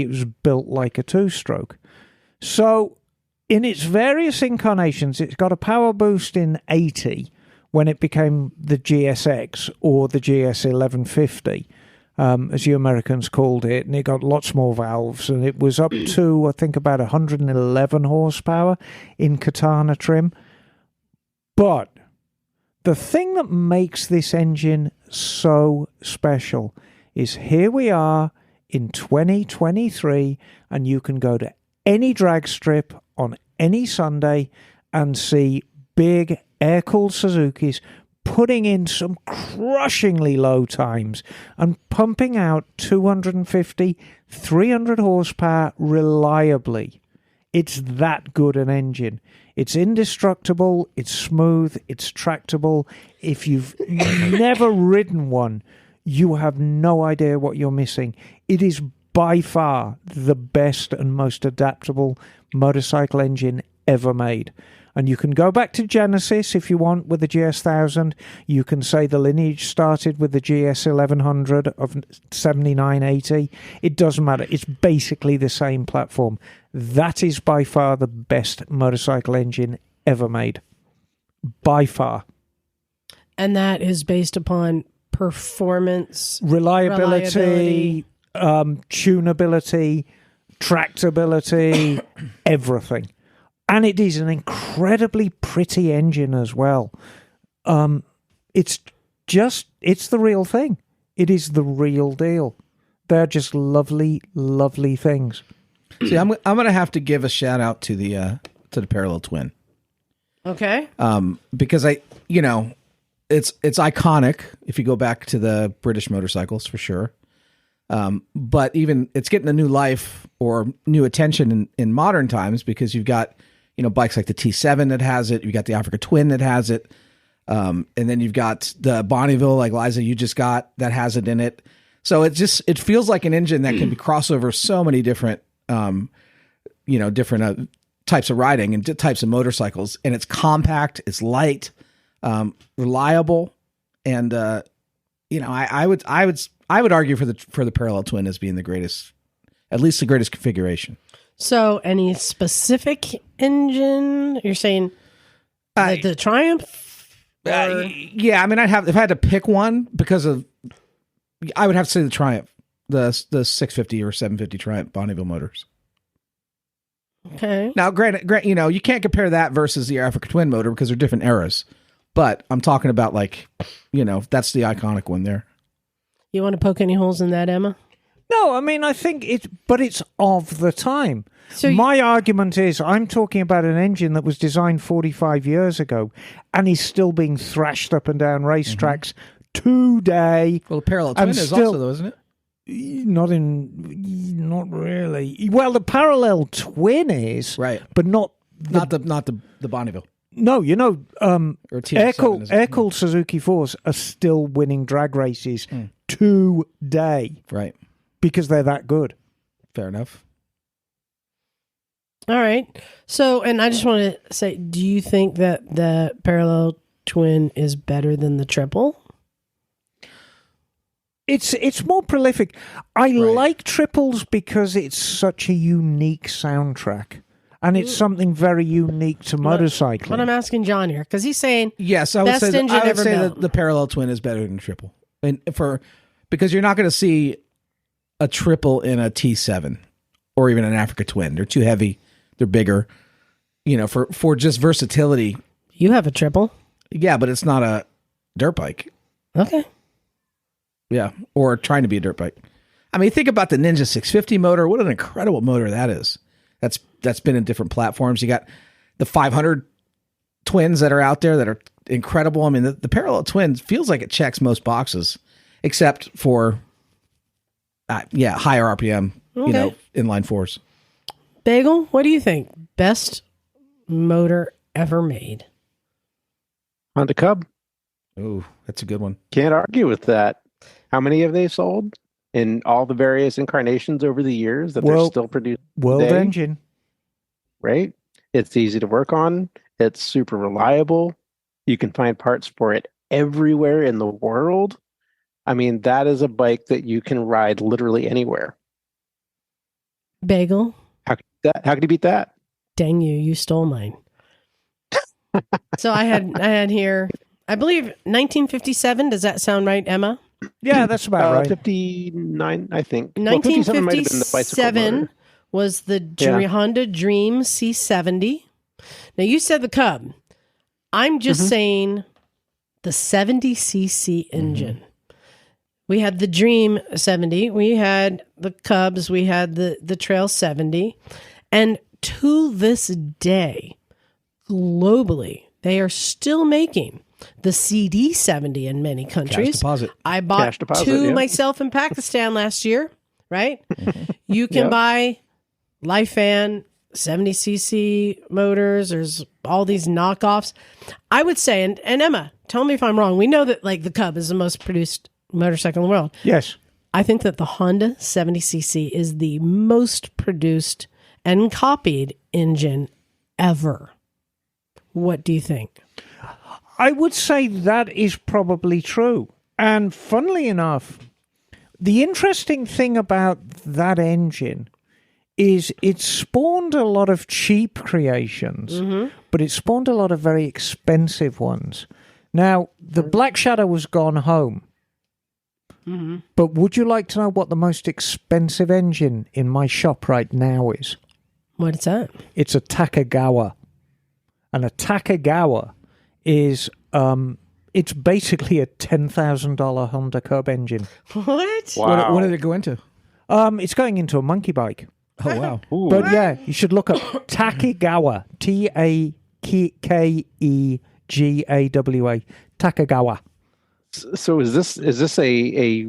was built like a two-stroke. So in its various incarnations, it's got a power boost in 80 when it became the GSX or the GS 1150, as you Americans called it, and it got lots more valves, and it was up to, I think, about 111 horsepower in Katana trim. But the thing that makes this engine so special is here we are in 2023, and you can go to any drag strip on any Sunday and see big air-cooled Suzukis putting in some crushingly low times and pumping out 250, 300 horsepower reliably. It's that good an engine. It's indestructible, it's smooth, it's tractable. If you've never ridden one, you have no idea what you're missing. It is by far the best and most adaptable motorcycle engine ever made. And you can go back to Genesis if you want with the GS1000. You can say the lineage started with the GS 1100 of 7980. It doesn't matter. It's basically the same platform. That is by far the best motorcycle engine ever made. By far. And that is based upon performance, reliability, tunability, tractability, everything. And it is an incredibly pretty engine as well. It's the real thing. It is the real deal. They're just lovely, lovely things. See, I'm going to have to give a shout out to the Parallel Twin. Okay. Because it's iconic if you go back to the British motorcycles for sure. But even it's getting a new life or new attention in modern times because you've got bikes like the T7 that has it. You've got the Africa Twin that has it. And then you've got the Bonneville, like Liza, you just got, that has it in it. So it feels like an engine that can be crossover so many different, different types of riding and types of motorcycles. And it's compact, it's light, reliable. And, I would argue for the Parallel Twin as being the greatest, at least the greatest configuration. So, any specific engine? You're saying the Triumph? Yeah, I mean, if I had to pick one I would have to say the Triumph, the 650 or 750 Triumph Bonneville motors. Okay. Now, granted, you can't compare that versus the Africa Twin motor because they're different eras. But I'm talking about that's the iconic one there. You want to poke any holes in that, Emma? No, I mean, I think it's of the time. So my argument is I'm talking about an engine that was designed 45 years ago and is still being thrashed up and down racetracks today. Well, the Parallel Twin is also, though, isn't it? Not really. Well, the Parallel Twin is, right, but not the Bonneville. No, air-cooled Suzuki 4s are still winning drag races today. Right. Because they're that good. Fair enough. All right. So, and I just want to say, do you think that the Parallel Twin is better than the Triple? It's more prolific. I like triples because it's such a unique soundtrack. And it's something very unique to motorcycling. But I'm asking John here, because he's saying yes, I would say that the Parallel Twin is better than Triple. And because you're not going to see a Triple in a T7 or even an Africa Twin. They're too heavy. They're bigger. For just versatility. You have a Triple. Yeah, but it's not a dirt bike. Okay. Yeah, or trying to be a dirt bike. I mean, think about the Ninja 650 motor. What an incredible motor that is. That's been in different platforms. You got the 500 twins that are out there that are incredible. I mean, the Parallel Twin feels like it checks most boxes, except for higher RPM, inline fours. Bagel, what do you think? Best motor ever made? Honda Cub. Oh, that's a good one. Can't argue with that. How many have they sold? in all the various incarnations over the years that they're still producing. World today, engine. right? It's easy to work on. It's super reliable. You can find parts for it everywhere in the world. I mean, that is a bike that you can ride literally anywhere. Bagel. How could you beat that? Dang you stole mine. So I had here, I believe 1957. Does that sound right, Emma? Yeah, that's about right. 59, I think. 1957 was the Honda Dream C70. Now, you said the Cub. I'm just saying the 70cc engine. We had the Dream 70. We had the Cubs. We had the Trail 70. And to this day, globally, they are still making the CD 70 in many countries. Cash deposit. I bought two myself in Pakistan last year, right? You can buy Lifan 70cc motors. There's all these knockoffs. I would say, and Emma, tell me if I'm wrong. We know that like the Cub is the most produced motorcycle in the world. Yes. I think that the Honda 70cc is the most produced and copied engine ever. What do you think? I would say that is probably true. And funnily enough, the interesting thing about that engine is it spawned a lot of cheap creations, but it spawned a lot of very expensive ones. Now, the Black Shadow has gone home. But would you like to know what the most expensive engine in my shop right now is? What is that? It's a Takagawa. And a Takagawa is, it's basically a $10,000 Honda Cub engine. What? Wow. What did it go into? It's going into a monkey bike. Oh, wow. Ooh. But yeah, you should look up Takagawa. Takagawa. Takagawa. So is this a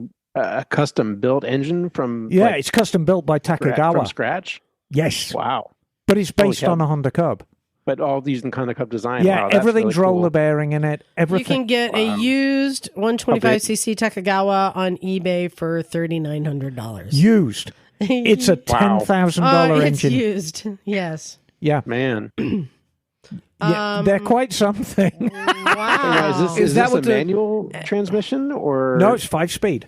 custom built engine from? Yeah, it's custom built by Takagawa. From scratch? Yes. Wow. But it's based on a Honda Cub. But all using kind of Cub design. Yeah, wow, that's everything's really roller cool. bearing in it. Everything. You can get a used 125cc Takagawa on eBay for $3,900. Used. It's a $10,000 engine. It's used. Yes. Yeah. Man. Yeah, they're quite something. Wow. Is that this what a manual transmission or No, it's 5-speed.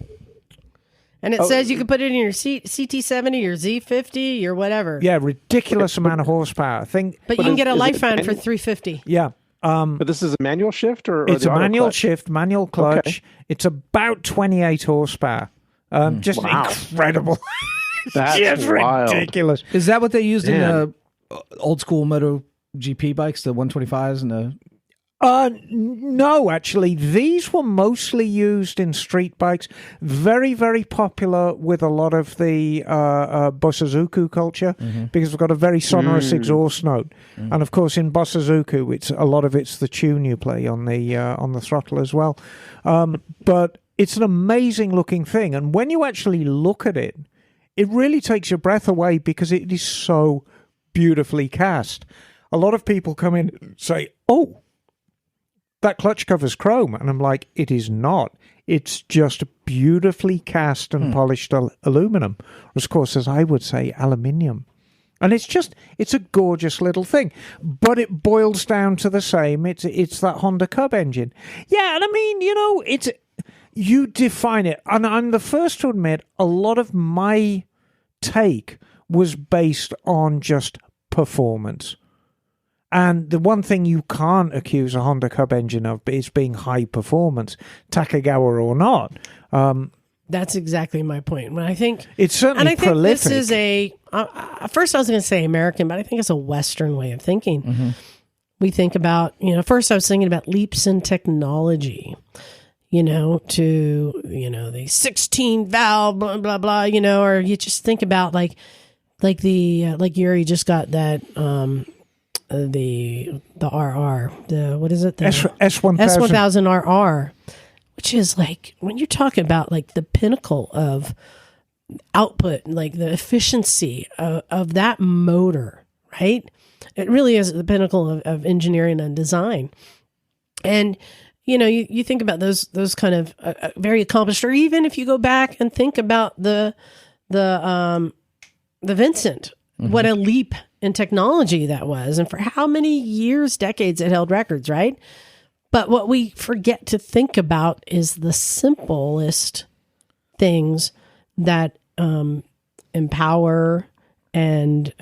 And it says you can put it in your CT70, your Z50, your whatever. Yeah, ridiculous amount of horsepower. But you can get a is it Lifan for $350. Yeah. But this is a manual shift or It's the a auto manual clutch? shift, manual clutch. Okay. It's about 28 horsepower. Just Wow. incredible. That's It's wild. ridiculous. Is that what they used in Man. the old school Moto GP bikes, the 125s and the... No, actually, these were mostly used in street bikes. Very, very popular with a lot of the Bosazuku culture because we've got a very sonorous exhaust note. And of course, in Bosazuku, it's the tune you play on the throttle as well. But it's an amazing looking thing, and when you actually look at it, it really takes your breath away because it is so beautifully cast. A lot of people come in and say, "Oh, that clutch cover's chrome," and I'm like, it is not. It's just beautifully cast and polished aluminum, or of course, as I would say, aluminium. And it's a gorgeous little thing, but it boils down to the same. It's that Honda Cub engine. Yeah, and I mean, you define it, and I'm the first to admit a lot of my take was based on just performance. And the one thing you can't accuse a Honda Cub engine of is being high performance, Takagawa or not. That's exactly my point. When I think It's certainly and I think prolific. this is a first I was going to say American, but I think it's a Western way of thinking. We think about first I was thinking about leaps in technology, to the 16 valve blah blah blah, or you just think about like Yuri just got that. The RR, what is it? The S1000. S1000 RR, which is like when you're talking about like the pinnacle of output, like the efficiency of that motor, right? It really is the pinnacle of engineering and design. And you think about those kind of very accomplished, or even if you go back and think about the Vincent, what a leap in technology that was, and for how many years, decades it held records, right? But what we forget to think about is the simplest things that empower and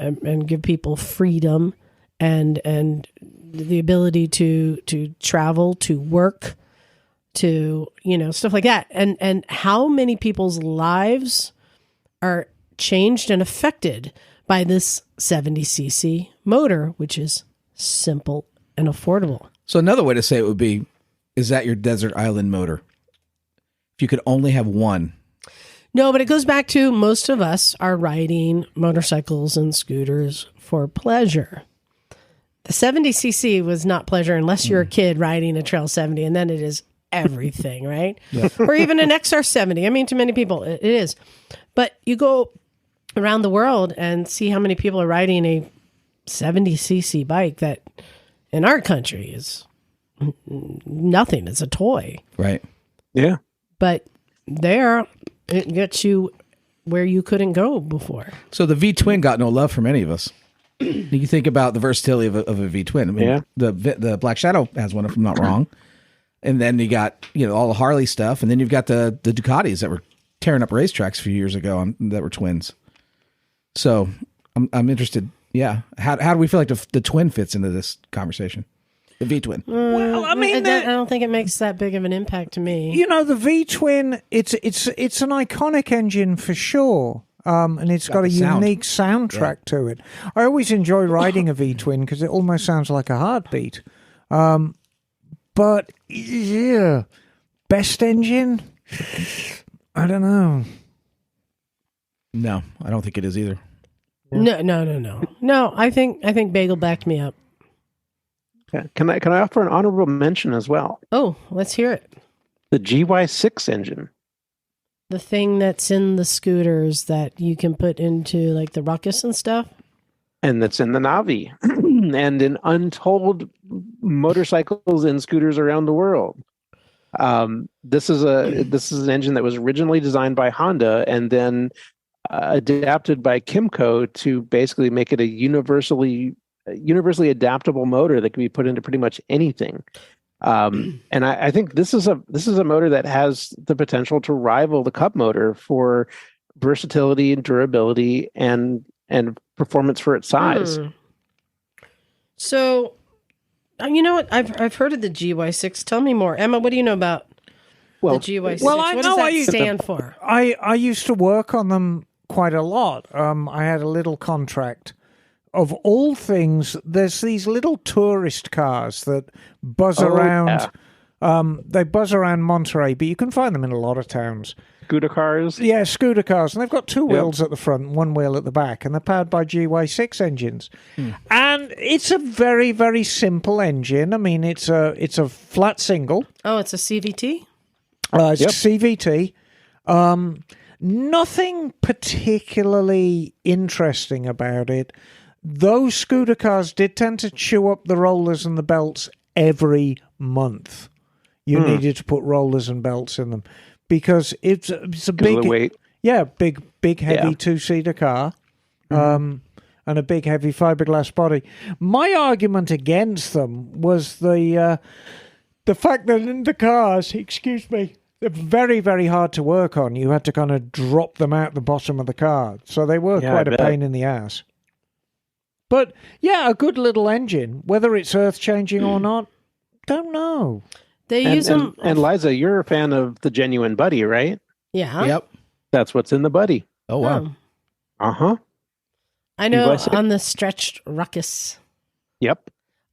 give people freedom and the ability to travel, to work, to stuff like that, and how many people's lives are changed and affected by this 70cc motor, which is simple and affordable. So another way to say it would be, is that your desert island motor? If you could only have one. No, but it goes back to most of us are riding motorcycles and scooters for pleasure. The 70cc was not pleasure unless you're a kid riding a Trail 70, and then it is everything, right? Yeah. Or even an XR70. I mean, to many people, it is. But you go around the world and see how many people are riding a 70cc bike that in our country is nothing. It's a toy. Right. Yeah. But there, it gets you where you couldn't go before. So the V-twin got no love from any of us. You think about the versatility of a V-twin. I mean, the Black Shadow has one, if I'm not wrong. And then you got all the Harley stuff, and then you've got the Ducatis that were tearing up racetracks a few years ago that were twins. So I'm interested. Yeah, how do we feel like the twin fits into this conversation? The V-twin. Well, I mean, I don't think it makes that big of an impact to me. The V-twin, it's an iconic engine for sure. And it's got a unique soundtrack to it. I always enjoy riding a V-twin because it almost sounds like a heartbeat. But yeah, best engine? I don't know. No, I don't think it is either. Yeah. No, I think Bagel backed me up. Okay. Can I offer an honorable mention as well? Oh, let's hear it. The GY6 engine. The thing that's in the scooters that you can put into like the Ruckus and stuff? And that's in the Navi and in untold motorcycles and scooters around the world. This is an engine that was originally designed by Honda and then adapted by Kymco to basically make it a universally adaptable motor that can be put into pretty much anything. And I think this is a motor that has the potential to rival the Cup motor for versatility and durability and performance for its size. So, you know what? I've heard of the GY6. Tell me more, Emma. What do you know about the GY6? Well, what does that stand for? I used to work on them quite a lot. I had a little contract. Of all things, there's these little tourist cars that buzz around. Yeah. They buzz around Monterey, but you can find them in a lot of towns. Scooter cars? Yeah, scooter cars. And they've got two wheels at the front and one wheel at the back, and they're powered by GY6 engines. And it's a very, very simple engine. I mean, it's a flat single. Oh, it's a CVT? It's CVT. Nothing particularly interesting about it. Those scooter cars did tend to chew up the rollers and the belts every month. You needed to put rollers and belts in them because it's a big weight. Yeah, big heavy two-seater car, and a big heavy fiberglass body. My argument against them was the fact that in the cars, they're very, very hard to work on. You had to kind of drop them out the bottom of the car, so they were quite a pain in the ass. But, yeah, a good little engine. Whether it's earth-changing or not, don't know. They use them... And Liza, you're a fan of the Genuine Buddy, right? Yeah. Yep. That's what's in the Buddy. Oh, wow. Uh-huh. I know on the stretched Ruckus. Yep.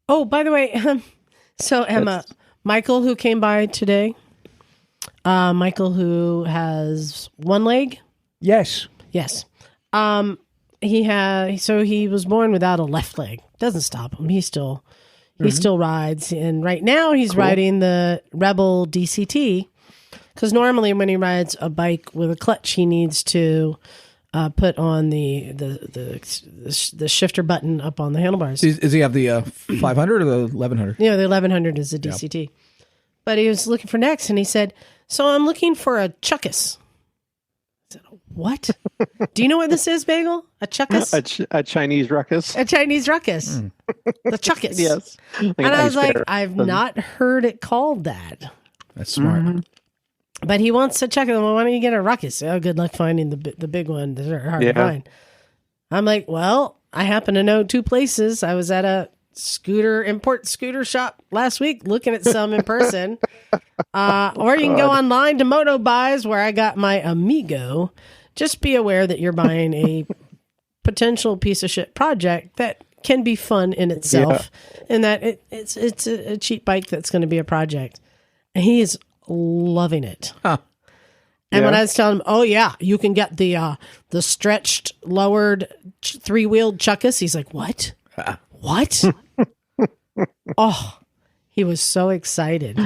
Oh, by the way, so Emma, Michael, who came by today, Michael, who has one leg? Yes. He was born without a left leg. Doesn't stop him. He still rides, and right now he's riding the Rebel DCT because normally when he rides a bike with a clutch, he needs to put on the shifter button up on the handlebars. Does he have the 500 or the 1100? Yeah, the 1100 is a DCT. but he was looking for next, and he said, "So I'm looking for a chuckus." I said, "What? Do you know what this is, Bagel? A chuckus? A Chinese ruckus? A Chinese ruckus? The chuckus?" Yes. And I was like, "I've not heard it called that." That's smart. Mm-hmm. But he wants to check it. Well, why don't you get a ruckus? Oh, good luck finding the big one. They're hard to find. I'm like, well, I happen to know two places. I was at a import scooter shop last week looking at some in person. Or you can go online to Moto Buys, where I got my Amigo. Just be aware that you're buying a potential piece of shit project that can be fun in itself, and that it's a cheap bike that's going to be a project. And he is loving it. Huh. And when I was telling him, "Oh yeah, you can get the stretched, lowered, 3-wheeled chuckus," he's like, "What? What?" Oh, he was so excited.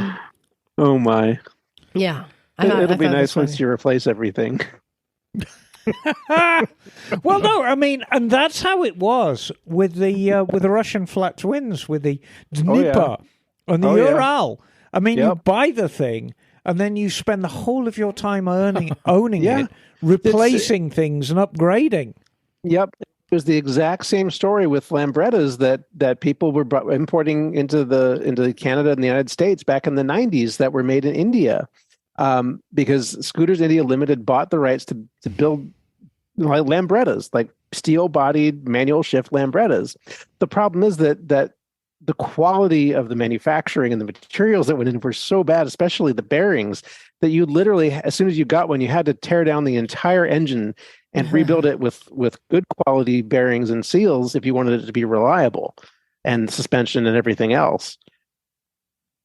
Oh my! Yeah, it'll be nice once you replace everything. Well, no, I mean, and that's how it was with the Russian flat twins, with the Dnieper and the Ural. I mean, you buy the thing, and then you spend the whole of your time owning it, replacing things and upgrading. Yep. It was the exact same story with Lambrettas that people were importing into Canada and the United States back in the 90s that were made in India, because Scooters India Limited bought the rights to build Lambrettas, like steel-bodied manual shift Lambrettas. The problem is that the quality of the manufacturing and the materials that went in were so bad, especially the bearings, that you literally, as soon as you got one, you had to tear down the entire engine and rebuild it with good quality bearings and seals if you wanted it to be reliable, and suspension and everything else.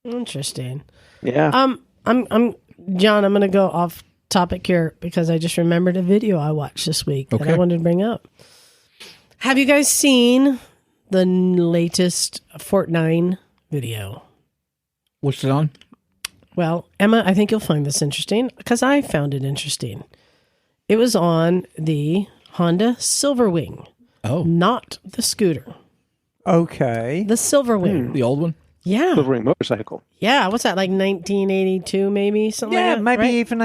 Interesting. Yeah. I'm John, I'm going to go off topic here because I just remembered a video I watched this week that I wanted to bring up. Have you guys seen the latest Fortnite video? What's it on? Well, Emma, I think you'll find this interesting because I found it interesting. It was on the Honda Silverwing. Oh. Not the scooter. Okay. The Silverwing. The old one? Yeah. Silverwing motorcycle. Yeah. What's that, like 1982 maybe? Something like that? Yeah, maybe right? even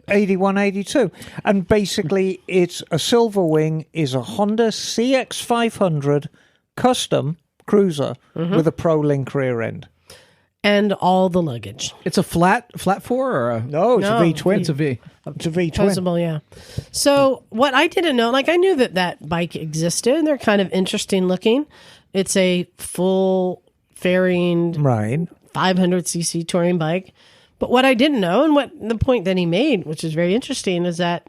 81, 82. And basically, it's a Silverwing is a Honda CX500 custom cruiser with a ProLink rear end. And all the luggage. It's a flat four or a... No, it's a V-twin. It's a V. It's a V-twin. Possible, yeah. So what I didn't know, like I knew that bike existed, and they're kind of interesting looking. It's a full fairing 500cc touring bike. But what I didn't know, and what the point that he made, which is very interesting, is that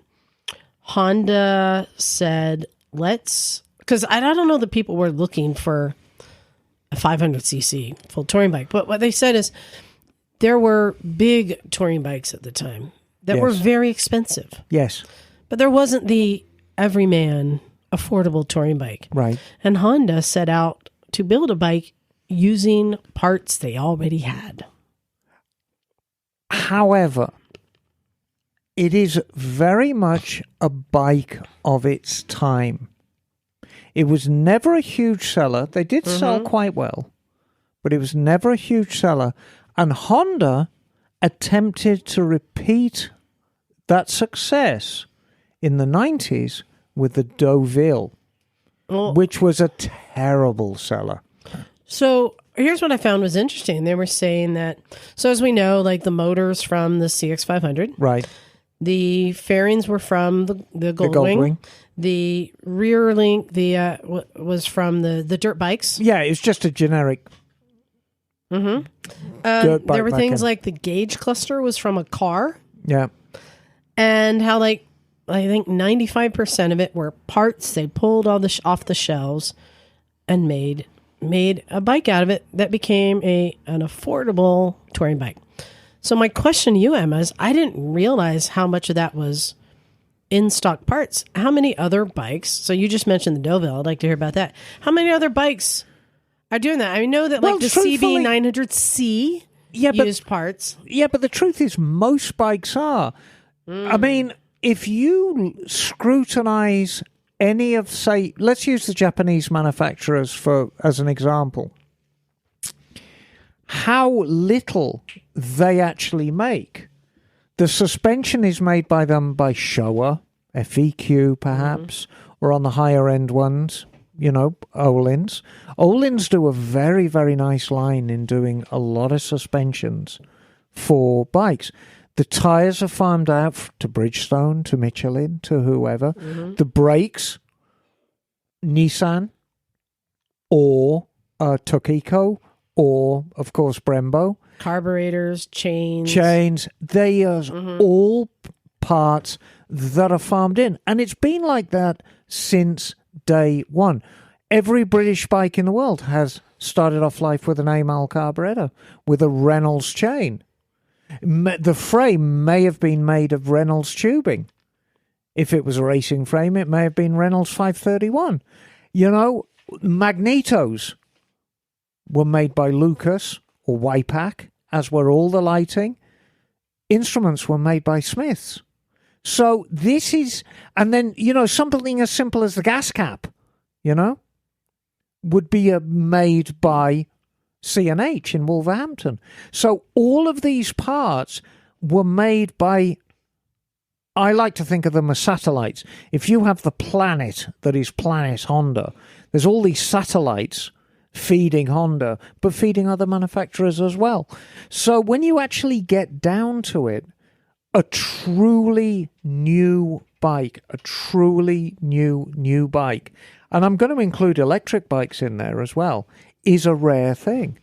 Honda said, because I don't know that people were looking for a 500cc full touring bike. But what they said is there were big touring bikes at the time that were very expensive. Yes. But there wasn't the everyman affordable touring bike. Right. And Honda set out to build a bike using parts they already had. However, it is very much a bike of its time. It was never a huge seller. They did sell quite well, but it was never a huge seller. And Honda attempted to repeat that success in the 90s with the Deauville, which was a terrible seller. So here's what I found was interesting. They were saying that, so as we know, like the motors from the CX500. Right. The fairings were from the Goldwing. The rear link was from the dirt bikes. Yeah, it's just a generic dirt bike. There were things like the gauge cluster was from a car. Yeah. And how I think 95% of it were parts they pulled off the shelves and made a bike out of it that became an affordable touring bike. So my question to you, Emma, is I didn't realize how much of that was in stock parts. How many other bikes? So you just mentioned the Deauville. I'd like to hear about that. How many other bikes are doing that? I know that the CB900C used parts. Yeah, but the truth is most bikes are. I mean, if you scrutinize any of, say, let's use the Japanese manufacturers as an example. how little they actually make. The suspension is made by them by Showa, FEQ perhaps, or on the higher end ones, Öhlins. Öhlins do a very, very nice line in doing a lot of suspensions for bikes. The tyres are farmed out to Bridgestone, to Michelin, to whoever. The brakes, Nissan, or Tokiko, or, of course, Brembo. Carburetors, chains. They are all parts that are farmed in. And it's been like that since day one. Every British bike in the world has started off life with an Amal carburetor, with a Reynolds chain. The frame may have been made of Reynolds tubing. If it was a racing frame, it may have been Reynolds 531. Magnetos were made by Lucas or Wipac, as were all the lighting. Instruments were made by Smiths. So this is, and then, something as simple as the gas cap, would be made by C&H in Wolverhampton. So all of these parts were made by, I like to think of them as satellites. If you have the planet that is Planet Honda, there's all these satellites feeding Honda, but feeding other manufacturers as well. So when you actually get down to it, a truly new bike, and I'm going to include electric bikes in there as well, is a rare thing.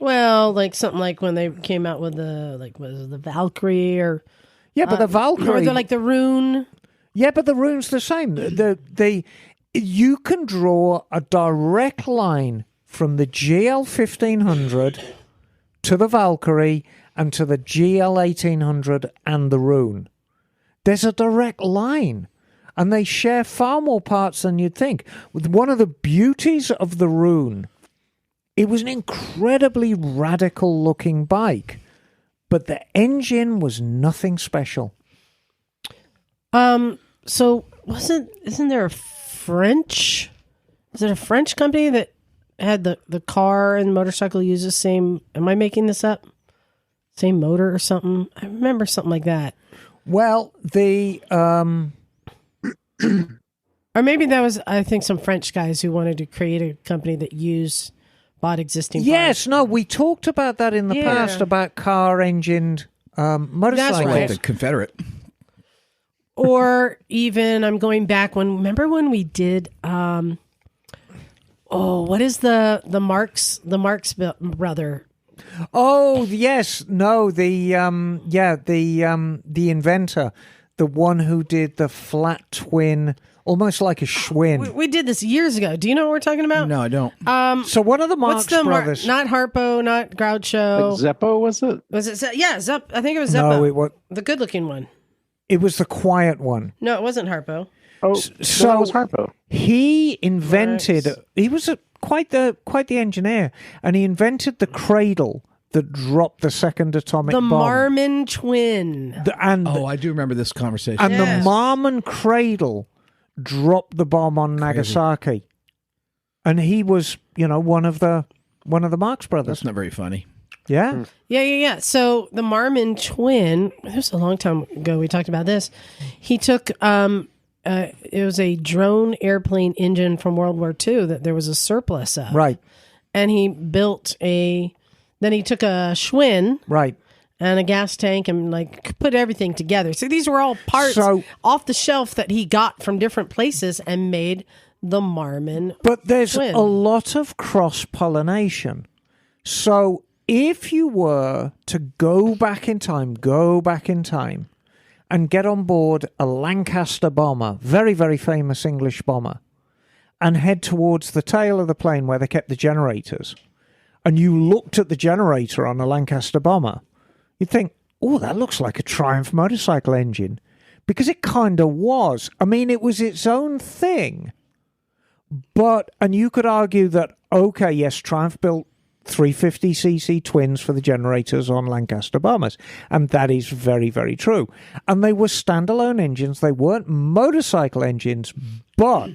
Well, like something like when they came out with the Valkyrie or... Yeah, but the Valkyrie... Or like the Rune. Yeah, but the Rune's the same. You can draw a direct line from the GL 1500 to the Valkyrie and to the GL 1800 and the Rune. There's a direct line, and they share far more parts than you'd think. One of the beauties of the Rune, it was an incredibly radical-looking bike, but the engine was nothing special. So isn't there a French? Is it a French company that had the car and motorcycle use the same? Am I making this up? Same motor or something? I remember something like that. Well, or maybe that was, I think, some French guys who wanted to create a company that bought existing Yes, parts. no, we talked about that in the past, about car-engined motorcycles. That's right. The Confederate. Or even, I'm going back remember when we did, what is the Marx brother? Oh, yes. No, the inventor, the one who did the flat twin, almost like a Schwinn. We did this years ago. Do you know what we're talking about? No, I don't. So one of the Marx brothers. Not Harpo, not Groucho. Like Zeppo, was it? Was it? Yeah, Zepp. I think it was Zeppo. No, the good-looking one. It was the quiet one. No, it wasn't Harpo. Oh, so it was Harpo. He invented. He was quite the engineer, and he invented the cradle that dropped the second atomic bomb. The Marmon twin. I do remember this conversation. And the Marmon cradle dropped the bomb on Nagasaki, and he was, one of the Marx brothers. That's not very funny. Yeah. Yeah. So the Marmon twin, it was a long time ago we talked about this. He took, it was a drone airplane engine from World War II that there was a surplus of. Right. And he then he took a Schwinn. Right. And a gas tank and put everything together. So these were all parts off the shelf that he got from different places and made the Marmon But there's twin. a lot of cross-pollination. So if you were to go back in time and get on board a Lancaster bomber, very, very famous English bomber, and head towards the tail of the plane where they kept the generators, and you looked at the generator on a Lancaster bomber, you'd think, oh, that looks like a Triumph motorcycle engine. Because it kind of was. I mean, it was its own thing. And you could argue that, okay, yes, Triumph built 350cc twins for the generators on Lancaster bombers. And that is very, very true. And they were standalone engines. They weren't motorcycle engines. But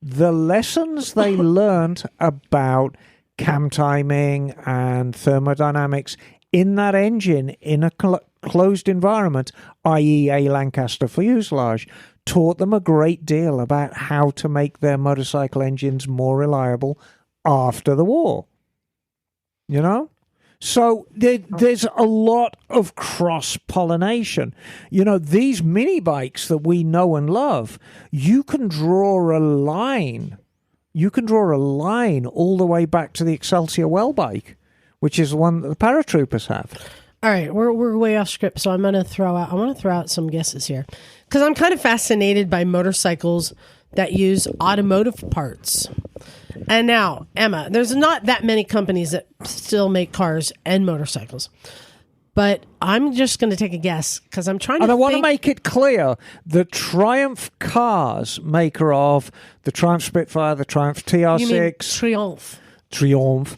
the lessons they learned about cam timing and thermodynamics in that engine in a closed environment, i.e. a Lancaster fuselage, taught them a great deal about how to make their motorcycle engines more reliable after the war. You know? So there's a lot of cross-pollination. You know, these mini bikes that we know and love, you can draw a line. You can draw a line all the way back to the Excelsior Well bike, which is the one that the paratroopers have. All right, we're way off script, so I want to throw out some guesses here, because I'm kind of fascinated by motorcycles that use automotive parts. And now, Emma, there's not that many companies that still make cars and motorcycles. But I'm just going to take a guess because I'm trying to. And I want to make it clear: the Triumph cars, maker of the Triumph Spitfire, the Triumph TR6, you mean Triumph,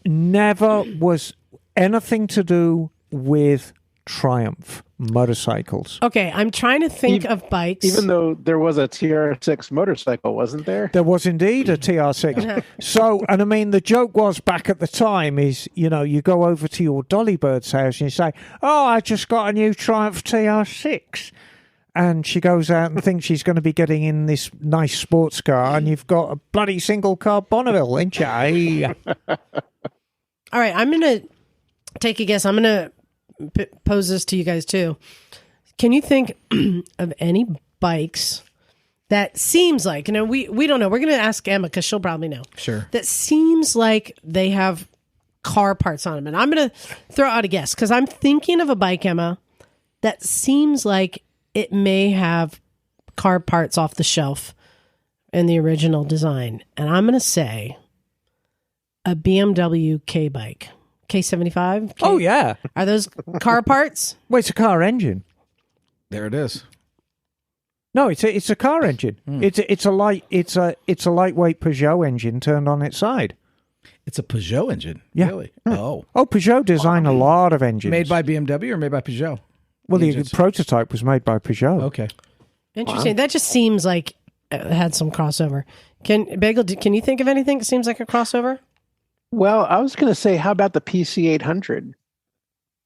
never was anything to do with Triumph motorcycles. Okay, I'm trying to think of bikes. Even though there was a TR6 motorcycle, wasn't there? There was indeed a TR6. So, and I mean, the joke was back at the time is, you know, you go over to your Dolly Bird's house and you say, oh, I just got a new Triumph TR6. And she goes out and thinks she's going to be getting in this nice sports car, and you've got a bloody single car Bonneville, ain't you? All right, I'm going to take a guess. I'm going to pose this to you guys too. Can you think of any bikes that seems like, you know, we don't know. We're going to ask Emma because she'll probably know. Sure. That seems like they have car parts on them. And I'm going to throw out a guess because I'm thinking of a bike, Emma, that seems like it may have car parts off the shelf in the original design. And I'm going to say a BMW K bike. K75? Oh, yeah. Are those car parts? Well, it's a car engine. There it is. No, it's a car engine. It's a lightweight Peugeot engine turned on its side. It's a Peugeot engine. Yeah. Really? Oh. Peugeot designed a lot of engines. Made by BMW or made by Peugeot? Well, the prototype was made by Peugeot. Okay. Interesting. Wow. That just seems like it had some crossover. Bagel, can you think of anything that seems like a crossover? Well, I was going to say, how about the PC800?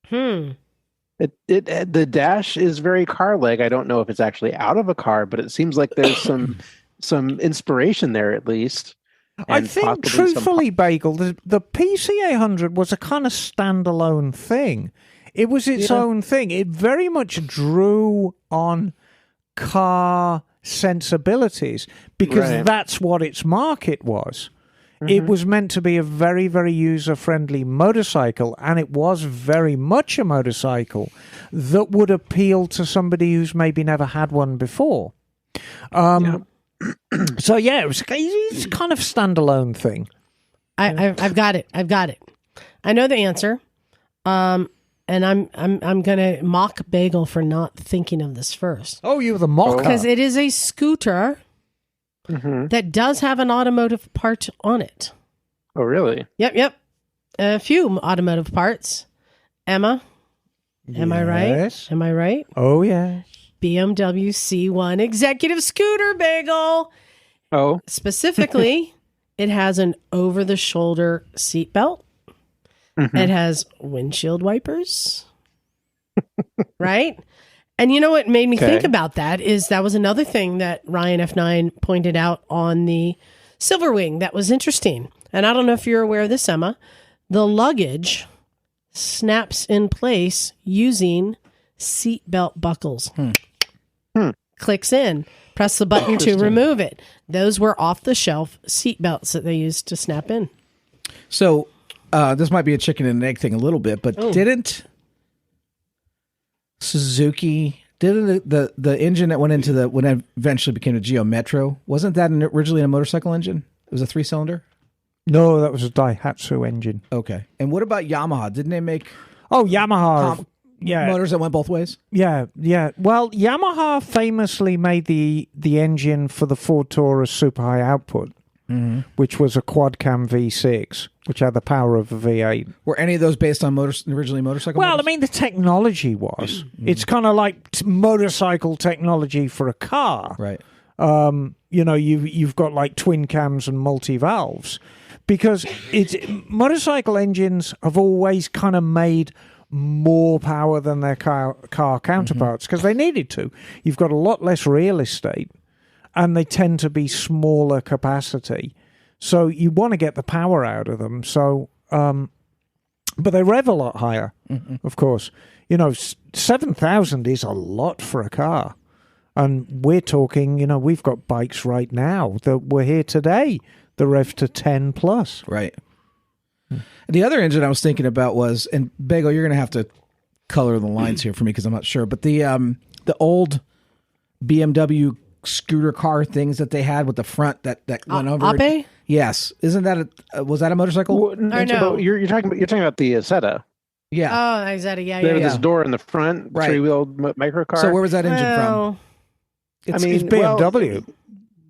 The dash is very car-like. I don't know if it's actually out of a car, but it seems like there's some inspiration there at least. I think, truthfully, Bagel, the PC800 was a kind of standalone thing. It was its own thing. It very much drew on car sensibilities because that's what its market was. It was meant to be a very, very user-friendly motorcycle, and it was very much a motorcycle that would appeal to somebody who's maybe never had one before. So, yeah, it's kind of standalone thing. I've got it. I know the answer, and I'm going to mock Bagel for not thinking of this first. Oh, you're the mocker. Because it is a scooter that does have an automotive part on it. Oh, really? Yep. A few automotive parts. Emma, am I right? Oh, yes. BMW C1 executive scooter, Bagel. Oh. Specifically, it has an over-the-shoulder seat belt. It has windshield wipers. Right? And you know what made me think about that is that was another thing that Ryan F9 pointed out on the Silverwing that was interesting. And I don't know if you're aware of this, Emma. The luggage snaps in place using seatbelt buckles. Clicks in. Press the button to remove it. Those were off-the-shelf seatbelts that they used to snap in. So this might be a chicken and egg thing a little bit, but didn't Suzuki, the engine that went into when it eventually became a Geo Metro, wasn't that originally a motorcycle engine? It was a 3-cylinder? No, that was a Daihatsu engine. Okay. And what about Yamaha? Didn't they make Yamaha motors that went both ways? Yeah. Well, Yamaha famously made the engine for the Ford Taurus super high output, which was a quad cam V6, which had the power of a V8. Were any of those based on originally motorcycle motors? I mean, the technology was. It's kind of like motorcycle technology for a car. Right. You know, you've got like twin cams and multi-valves. because motorcycle engines have always kind of made more power than their car counterparts because they needed to. You've got a lot less real estate, and they tend to be smaller capacity. So you want to get the power out of them. So, but they rev a lot higher, of course. 7,000 is a lot for a car. And we're talking, we've got bikes right now that were here today, the rev to 10 plus. Right. The other engine I was thinking about was, and Bagel, you're going to have to color the lines here for me because I'm not sure, but the old BMW scooter car things that they had with the front that went over. Ape? Yes. Isn't that was that a motorcycle? Well, no. You're talking about the Zeta. Yeah. Oh, Zeta. Yeah. There was this door in the front, right. three-wheeled microcar. So where was that engine from? It's BMW.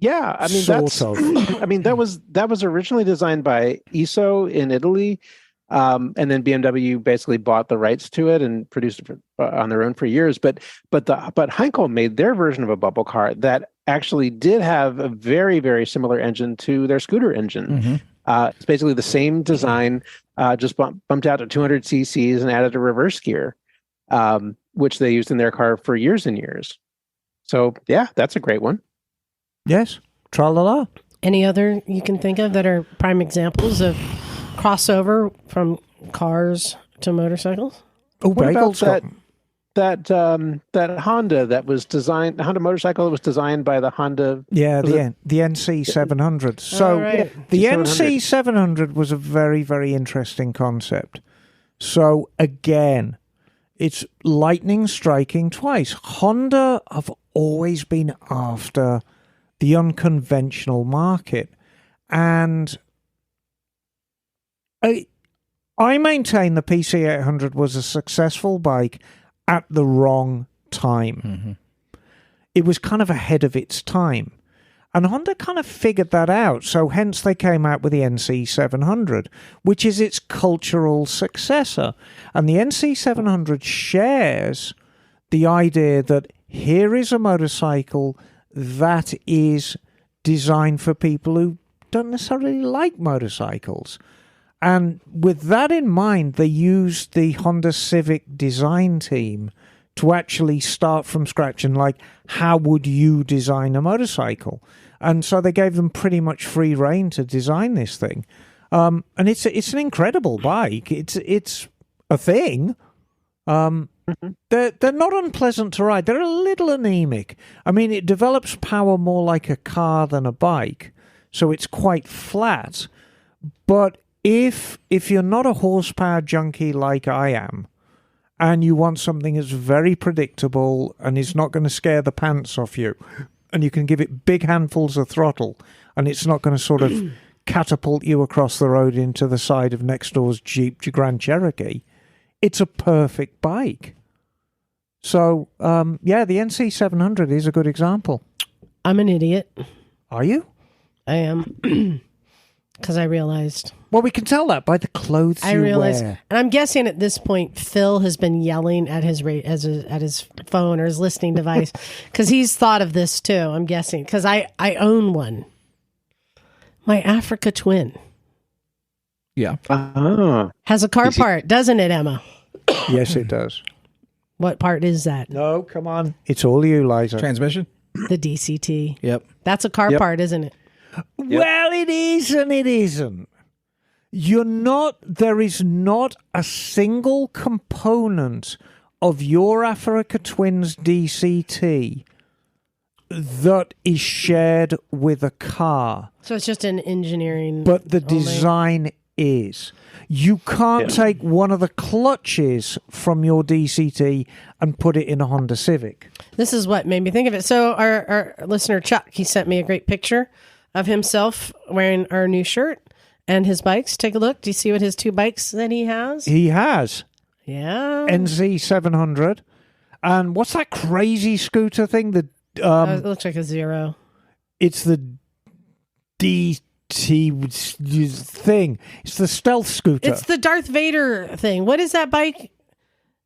Yeah, I mean that was originally designed by ISO in Italy, and then BMW basically bought the rights to it and produced it on their own for years. But Heinkel made their version of a bubble car that actually did have a very, very similar engine to their scooter engine. It's basically the same design, just bumped out to 200 cc's and added a reverse gear, which they used in their car for years and years. So yeah, that's a great one. Yes, tra-la-la. Any other you can think of that are prime examples of crossover from cars to motorcycles? Oh, what Bagel's about that Honda that was designed, the Honda motorcycle that was designed by the Honda? Yeah, the NC 700. So right. the NC 700 was a very, very interesting concept. So again, it's lightning striking twice. Honda have always been after the unconventional market. And I maintain the PC800 was a successful bike at the wrong time. It was kind of ahead of its time. And Honda kind of figured that out. So hence they came out with the NC700, which is its cultural successor. And the NC700 shares the idea that here is a motorcycle that is designed for people who don't necessarily like motorcycles. And with that in mind, they used the Honda Civic design team to actually start from scratch and how would you design a motorcycle? And so they gave them pretty much free rein to design this thing. And it's an incredible bike. It's a thing. They're not unpleasant to ride. They're a little anemic. I mean, it develops power more like a car than a bike, so it's quite flat. But if you're not a horsepower junkie like I am, and you want something that's very predictable and is not going to scare the pants off you, and you can give it big handfuls of throttle, and it's not going to sort of catapult you across the road into the side of next door's Jeep Grand Cherokee, it's a perfect bike. So, the NC700 is a good example. I'm an idiot. Are you? I am. Because I realized. Well, we can tell that by the clothes you wear. And I'm guessing at this point, Phil has been yelling at his at his phone or his listening device because he's thought of this too. I'm guessing because I own one. My Africa Twin. Yeah. Has a car part, doesn't it, Emma? Yes, it does. What part is that? No, come on. It's all you, Liza. Transmission? The DCT. Yep. That's a car part, isn't it? Yep. Well, it is and it isn't. There is not a single component of your Africa Twins DCT that is shared with a car. So it's just an engineering. But the design is. You can't take one of the clutches from your DCT and put it in a Honda Civic. This is what made me think of it. So our listener, Chuck, he sent me a great picture of himself wearing our new shirt and his bikes. Take a look. Do you see what his two bikes that he has? He has. Yeah. NZ 700. And what's that crazy scooter thing? It looks like a Zero. It's the DT thing. It's the stealth scooter. It's the Darth Vader thing. What is that bike?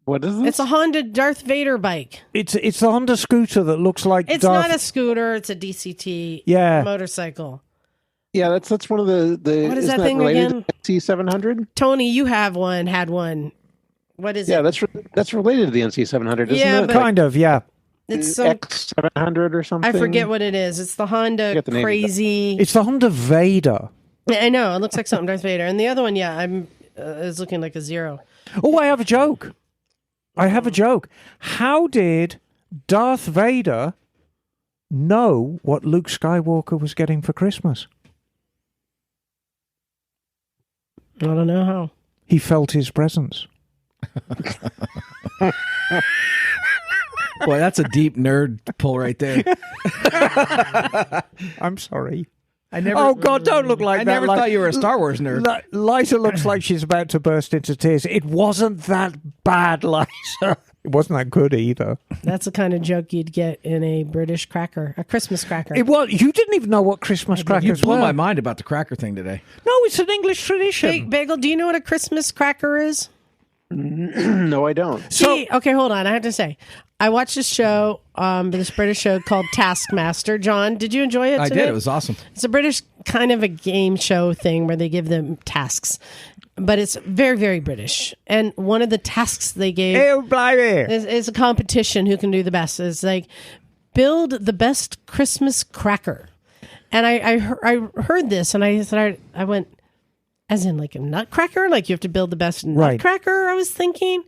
What is this? It's a Honda Darth Vader bike. It's the Honda scooter that looks like It's not a scooter. It's a DCT motorcycle. Yeah, that's one of the. What is isn't that thing related again? to NC700. Tony, you had one. What is it? Yeah, that's related to the NC700, isn't Yeah, it? but Kind of, yeah. it's some. X700 or something. I forget what it is. It's the Honda Forget the name of it. Crazy. It's the Honda Vader. I know it looks like something Darth Vader, and the other one, yeah, I'm is looking like a zero. Oh, I have a joke. How did Darth Vader know what Luke Skywalker was getting for Christmas? I don't know how. He felt his presence. Boy, that's a deep nerd pull right there. I'm sorry. I never. Oh, God, don't look like I that. never thought you were a Star Wars nerd. Liza looks like she's about to burst into tears. It wasn't that bad, Liza. It wasn't that good either. That's the kind of joke you'd get in a British cracker, a Christmas cracker. It was. You didn't even know what Christmas crackers You blew were. my mind about the cracker thing today. No, it's an English tradition. Bagel, do you know what a Christmas cracker is? No, I don't. See, okay, hold on. I have to say, I watched this show, this British show called Taskmaster. John, did you enjoy it today? I did. It was awesome. It's a British kind of a game show thing where they give them tasks, but it's very, very British. And one of the tasks they gave is a competition who can do the best. It's like build the best Christmas cracker. And I heard this, and I went, as in like a nutcracker, like you have to build the best nutcracker. I was thinking,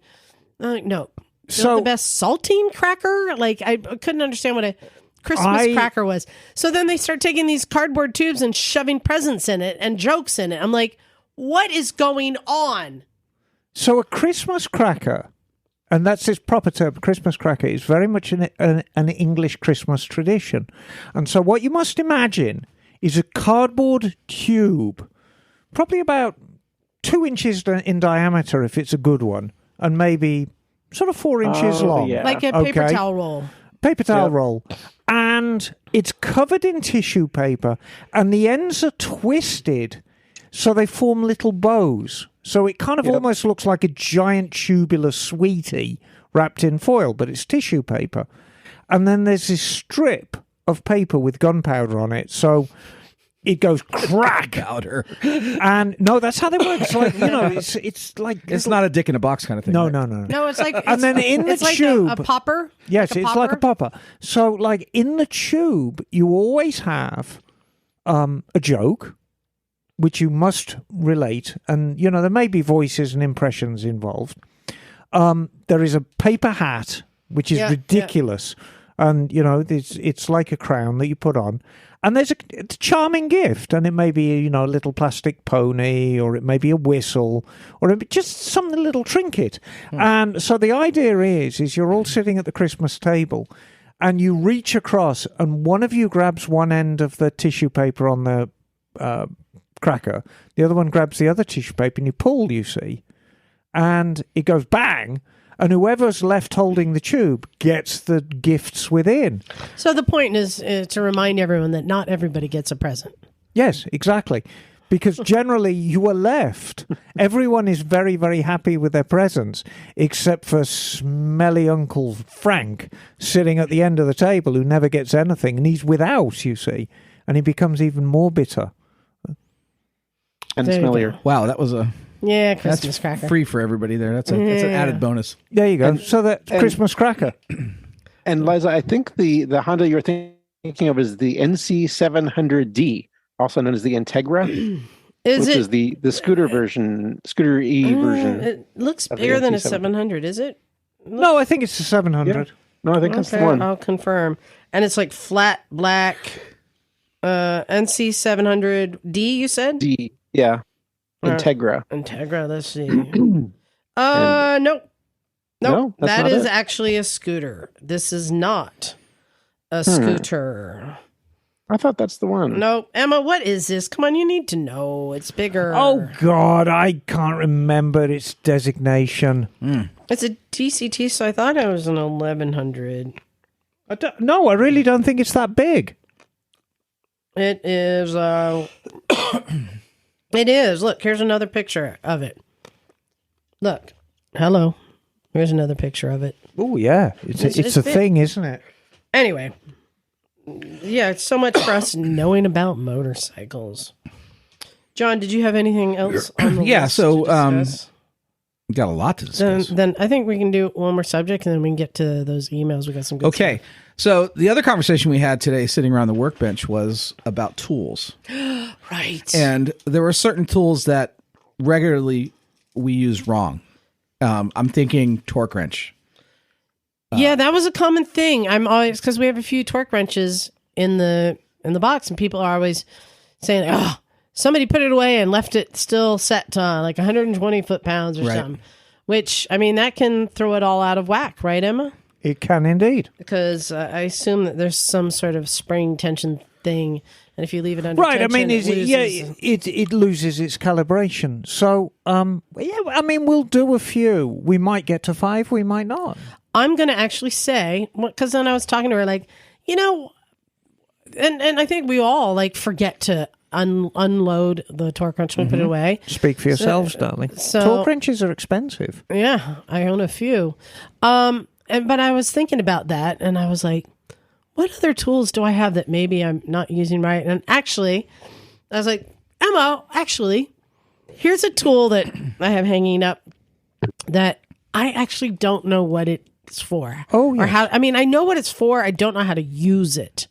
no, build the best saltine cracker. Like I couldn't understand what a Christmas cracker was. So then they start taking these cardboard tubes and shoving presents in it and jokes in it. I'm like, what is going on? So a Christmas cracker, and that's its proper term, Christmas cracker, is very much an English Christmas tradition. And so what you must imagine is a cardboard tube, probably about 2 inches in diameter if it's a good one, and maybe sort of 4 inches long. Yeah. Like a paper towel roll. Paper towel roll. And it's covered in tissue paper, and the ends are twisted so they form little bows. So it kind of almost looks like a giant tubular sweetie wrapped in foil, but it's tissue paper. And then there's this strip of paper with gunpowder on it. So it goes crack. Powder. And no, that's how they work. It's like, it's like... It's not a dick in a box kind of thing. No, right? no. No, it's like... And then in the tube... Like a popper? Yes, it's like a popper. So, like, in the tube, you always have a joke, which you must relate. And, there may be voices and impressions involved. There is a paper hat, which is ridiculous. Yeah. And, it's like a crown that you put on. And there's a charming gift, and it may be, a little plastic pony, or it may be a whistle, or it may just some little trinket. And so the idea is you're all sitting at the Christmas table, and you reach across, and one of you grabs one end of the tissue paper on the cracker, the other one grabs the other tissue paper, and you pull, you see, and it goes bang. And whoever's left holding the tube gets the gifts within. So the point is to remind everyone that not everybody gets a present. Yes, exactly. Because generally you are left. Everyone is very, very happy with their presents, except for smelly Uncle Frank sitting at the end of the table who never gets anything. And he's without, you see. And he becomes even more bitter. And smellier. Wow, that was a... Yeah, Christmas that's cracker. Free for everybody there. That's an added bonus. There you go. So that's Christmas cracker. And Liza, I think the Honda you're thinking of is the NC700D, also known as the Integra, which is the scooter version, Scooter E version. It looks bigger than a 700, is it? No, I think it's a 700. Yeah. No, I think that's the one. I'll confirm. And it's like flat black NC700D, you said? D, yeah. Integra. Integra, let's see. Nope. No, that is actually a scooter. This is not a scooter. I thought that's the one. No, Emma, what is this? Come on, you need to know. It's bigger. Oh, God, I can't remember its designation. It's a DCT, so I thought it was an 1100. No, I really don't think it's that big. It is... It is. Look, here's another picture of it. Look. Hello. Here's another picture of it. Oh, yeah. It's a big. thing, isn't it? Anyway, yeah, it's so much for us knowing about motorcycles. John, did you have anything else on the list? So we got a lot to discuss. Then I think we can do one more subject, and then we can get to those emails. We got some good stuff. So the other conversation we had today sitting around the workbench was about tools. Right. And there were certain tools that regularly we use wrong. I'm thinking torque wrench. Yeah, that was a common thing. I'm always, because we have a few torque wrenches in the box, and people are always saying, "Oh, somebody put it away and left it still set to like 120 foot-pounds or something." Which, I mean, that can throw it all out of whack, right, Emma? It can indeed. Because I assume that there's some sort of spring tension thing, and if you leave it under right, tension, I mean, it loses its calibration. So, I mean, we'll do a few. We might get to 5, we might not. I'm going to actually say, because then I was talking to her, like, you know, and I think we all like forget to unload the torque wrench and put it away. Speak for yourselves, darling. Torque wrenches are expensive. Yeah, I own a few. But I was thinking about that, and I was like, what other tools do I have that maybe I'm not using right? And actually, I was like, Emma, actually, here's a tool that I have hanging up that I actually don't know what it's for. Oh, yes. Or how, I mean, I know what it's for. I don't know how to use it.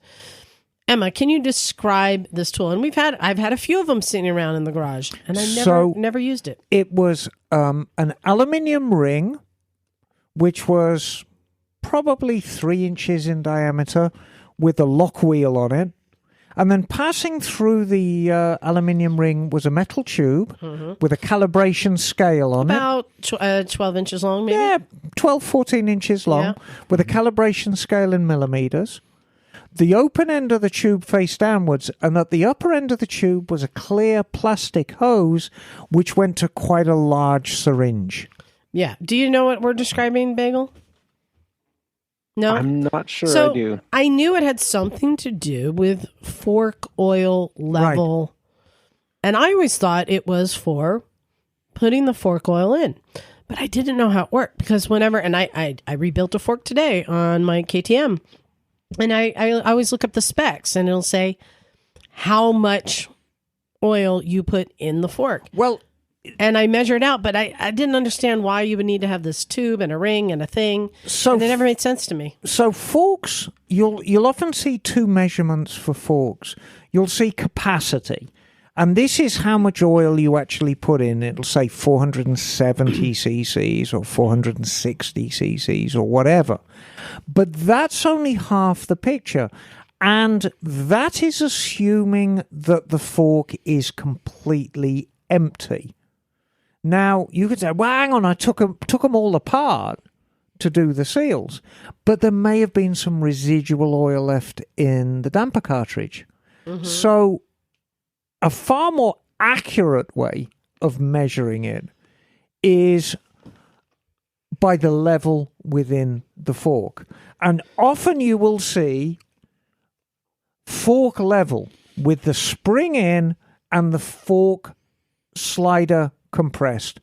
Emma, can you describe this tool? And I've had a few of them sitting around in the garage, and I never used it. It was an aluminium ring, which was probably 3 inches in diameter, with a lock wheel on it. And then passing through the aluminium ring was a metal tube with a calibration scale on About 12 inches long, maybe? Yeah, 12, 14 inches long, with a calibration scale in millimeters. The open end of the tube faced downwards, and at the upper end of the tube was a clear plastic hose, which went to quite a large syringe. Yeah. Do you know what we're describing, Bagel? No? I'm not sure so I do. I knew it had something to do with fork oil level. Right. And I always thought it was for putting the fork oil in. But I didn't know how it worked, because whenever, and I rebuilt a fork today on my KTM, and I always look up the specs, and it'll say how much oil you put in the fork. Well, and I measured out, but I didn't understand why you would need to have this tube and a ring and a thing. So and it never made sense to me. So forks, you'll often see 2 measurements for forks. You'll see capacity. And this is how much oil you actually put in. It'll say 470 cc's or 460 cc's or whatever. But that's only half the picture. And that is assuming that the fork is completely empty. Now, you could say, well, hang on, I took them all apart to do the seals. But there may have been some residual oil left in the damper cartridge. Mm-hmm. So a far more accurate way of measuring it is by the level within the fork. And often you will see fork level with the spring in and the fork slider compressed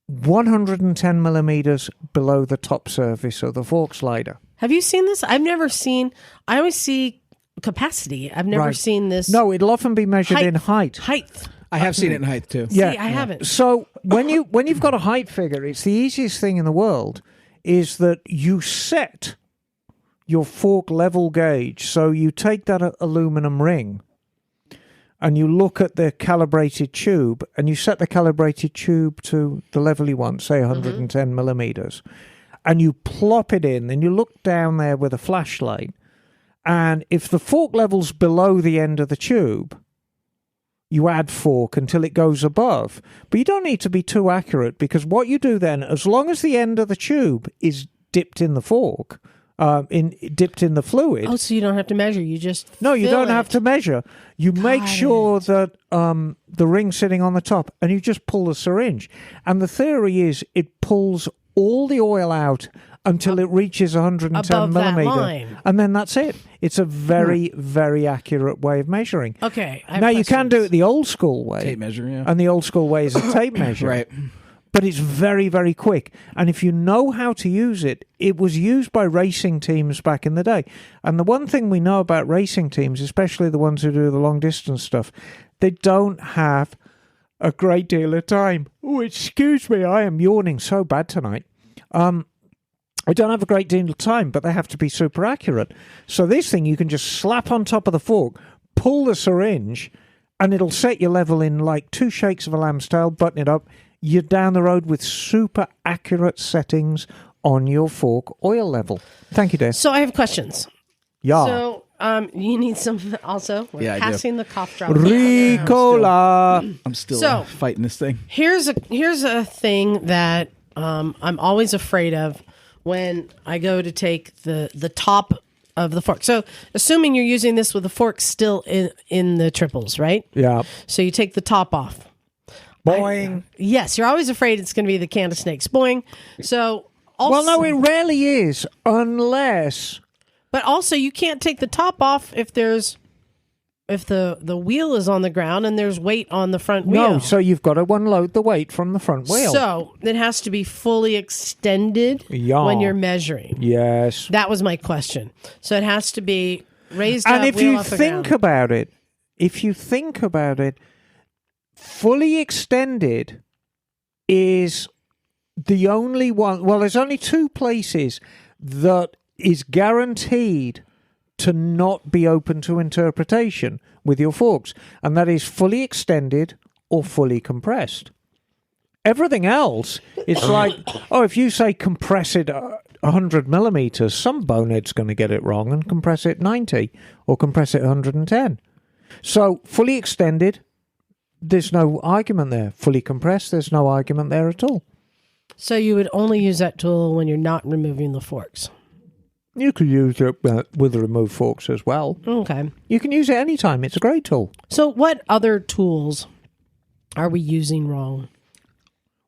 110 millimeters below the top surface of the fork slider. Have you seen this? I've never seen. I always see capacity. I've never seen this. No, it'll often be measured in height. I have seen it in height too. Yeah, I haven't. So when you've got a height figure, it's the easiest thing in the world is that you set your fork level gauge. So you take that aluminum ring and you look at the calibrated tube, and you set the calibrated tube to the level you want, say 110 millimeters, and you plop it in, and you look down there with a flashlight, and if the fork level's below the end of the tube, you add fork until it goes above. But you don't need to be too accurate, because what you do then, as long as the end of the tube is dipped in the fork, dipped in the fluid. Oh, so you don't have to measure. You just No, you don't have to measure. You make sure that the ring's sitting on the top, and you just pull the syringe. And the theory is it pulls all the oil out until it reaches 110 millimeter. And then that's it. It's a very, very accurate way of measuring. Okay. Now, you can do it the old school way. Tape measure, yeah. And the old school way is a tape measure. Right. but it's very, very quick. And if you know how to use it, it was used by racing teams back in the day. And the one thing we know about racing teams, especially the ones who do the long distance stuff, they don't have a great deal of time. Oh, excuse me, I am yawning so bad tonight. I don't have a great deal of time, but they have to be super accurate. So this thing you can just slap on top of the fork, pull the syringe, and it'll set your level in like 2 shakes of a lamb's tail, button it up. You're down the road with super accurate settings on your fork oil level. Thank you, Dave. So I have questions. Yeah. So you need some also. We're passing the cough drop. Ricola. I'm still fighting this thing. Here's a thing that I'm always afraid of when I go to take the top of the fork. So assuming you're using this with the fork still in the triples, right? Yeah. So you take the top off. Boing. Yes, you're always afraid it's going to be the can of snakes. Boing. So also, Well, no, it rarely is, unless... But also, you can't take the top off if the wheel is on the ground and there's weight on the front wheel. No, so you've got to unload the weight from the front wheel. So it has to be fully extended when you're measuring. Yes. That was my question. So it has to be raised and up, if wheel you off the think ground. about it, fully extended is the only one. Well, there's only 2 places that is guaranteed to not be open to interpretation with your forks, and that is fully extended or fully compressed. Everything else, it's like, if you say compress it 100 millimeters, some bonehead's going to get it wrong and compress it 90 or compress it 110. So fully extended, there's no argument there. Fully compressed, there's no argument there at all. So you would only use that tool when you're not removing the forks. You could use it with the removed forks as well. Okay. You can use it anytime. It's a great tool. So what other tools are we using wrong?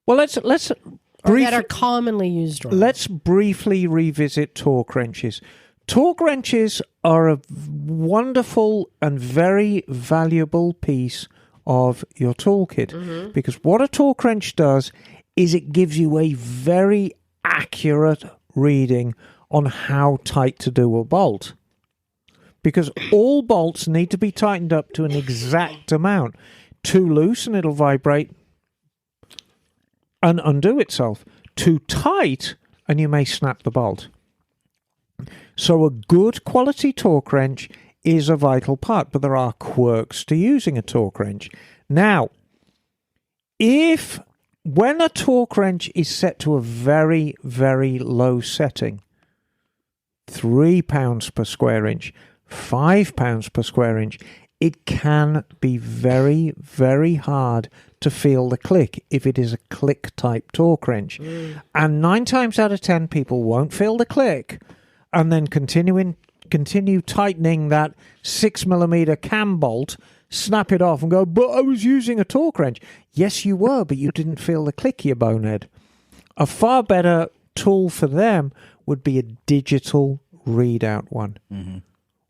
Well, let's that are commonly used wrong. Let's briefly revisit torque wrenches. Torque wrenches are a wonderful and very valuable piece of your toolkit, because what a torque wrench does is it gives you a very accurate reading on how tight to do a bolt. Because all bolts need to be tightened up to an exact amount. Too loose and it'll vibrate and undo itself. Too tight and you may snap the bolt. So a good quality torque wrench is a vital part, but there are quirks to using a torque wrench. Now, when a torque wrench is set to a very, very low setting, 3 pounds per square inch, 5 pounds per square inch, it can be very, very hard to feel the click if it is a click type torque wrench. And 9 times out of 10 people won't feel the click and then continue tightening that 6mm cam bolt, snap it off and go, but I was using a torque wrench. Yes, you were, but you didn't feel the click, you bonehead. A far better tool for them would be a digital readout one.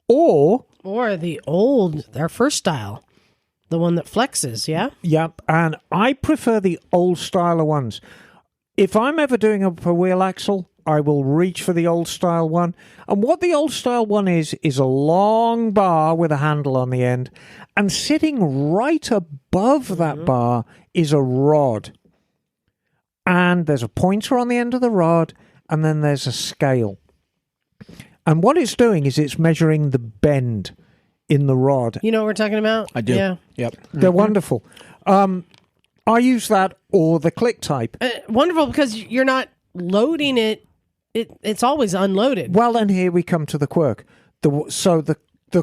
Or their first style, the one that flexes, yeah? Yep, and I prefer the old style of ones. If I'm ever doing a wheel axle, I will reach for the old style one. And what the old style one is a long bar with a handle on the end, and sitting right above that bar is a rod. And there's a pointer on the end of the rod, and then there's a scale. And what it's doing is it's measuring the bend in the rod. You know what we're talking about? I do. Yeah. Yep. They're wonderful. I use that or the click type. Wonderful, because you're not loading it. It's always unloaded. Well, and here we come to the quirk. The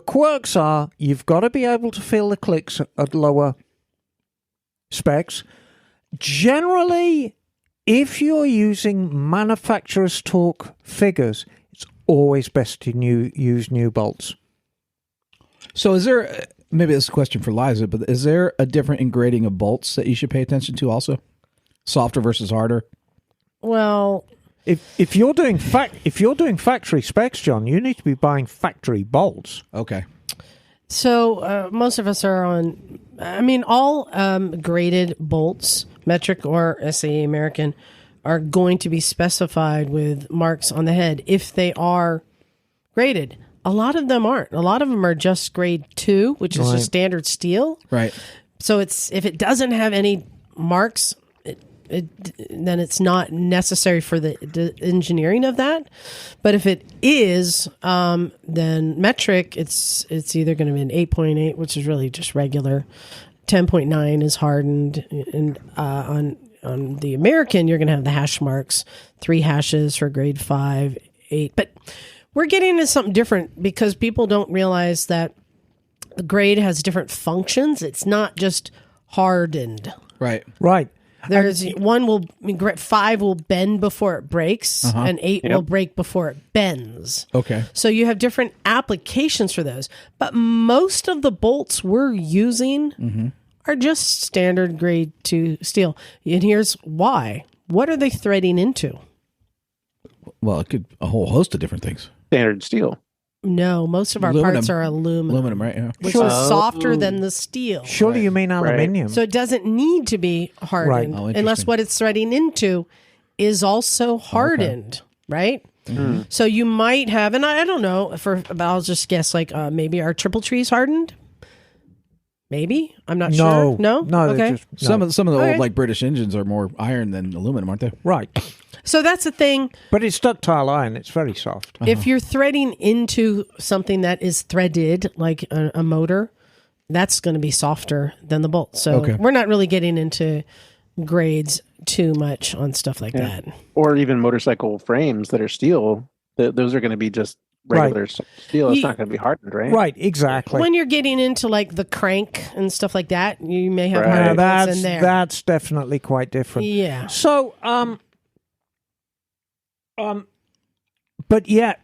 quirks are you've got to be able to feel the clicks at lower specs. Generally, if you're using manufacturer's torque figures, it's always best to use new bolts. So is there, maybe this is a question for Liza, but is there a different engrading of bolts that you should pay attention to also? Softer versus harder? Well, if you're doing factory specs, John, you need to be buying factory bolts. Okay. So most of us are on I mean, all graded bolts, metric or SAE American, are going to be specified with marks on the head if they are graded. A lot of them aren't. A lot of them are just grade 2, which is just standard steel. Right. So if it doesn't have any marks, then it's not necessary for the engineering of that. But if it is, then metric, it's either going to be an 8.8, which is really just regular. 10.9 is hardened, and on the American, you're going to have the hash marks, 3 hashes for grade 5, 8. But we're getting into something different because people don't realize that the grade has different functions. It's not just hardened. Right. Right. There's 5 will bend before it breaks, and 8 will break before it bends. Okay. So you have different applications for those. But most of the bolts we're using are just standard grade 2 steel. And here's why. What are they threading into? Well, it could a whole host of different things. Standard steel. No, most of our parts are aluminum. Aluminum, right? Yeah. Which is softer than the steel. Surely you mean aluminium. So it doesn't need to be hardened unless what it's threading into is also hardened, right? Mm-hmm. So you might have, and I don't know, but I'll just guess like maybe our triple trees hardened. Maybe I'm not sure. No, okay. Some of the old like British engines are more iron than aluminum, aren't they? Right. So that's the thing. But it's ductile iron. It's very soft. If you're threading into something that is threaded, like a motor, that's going to be softer than the bolt. So we're not really getting into grades too much on stuff like that. Or even motorcycle frames that are steel. Those are going to be just regular steel. It's not going to be hardened, right? Right, exactly. When you're getting into like the crank and stuff like that, you may have hardened bolts in there. That's definitely quite different. Yeah. So, but yeah,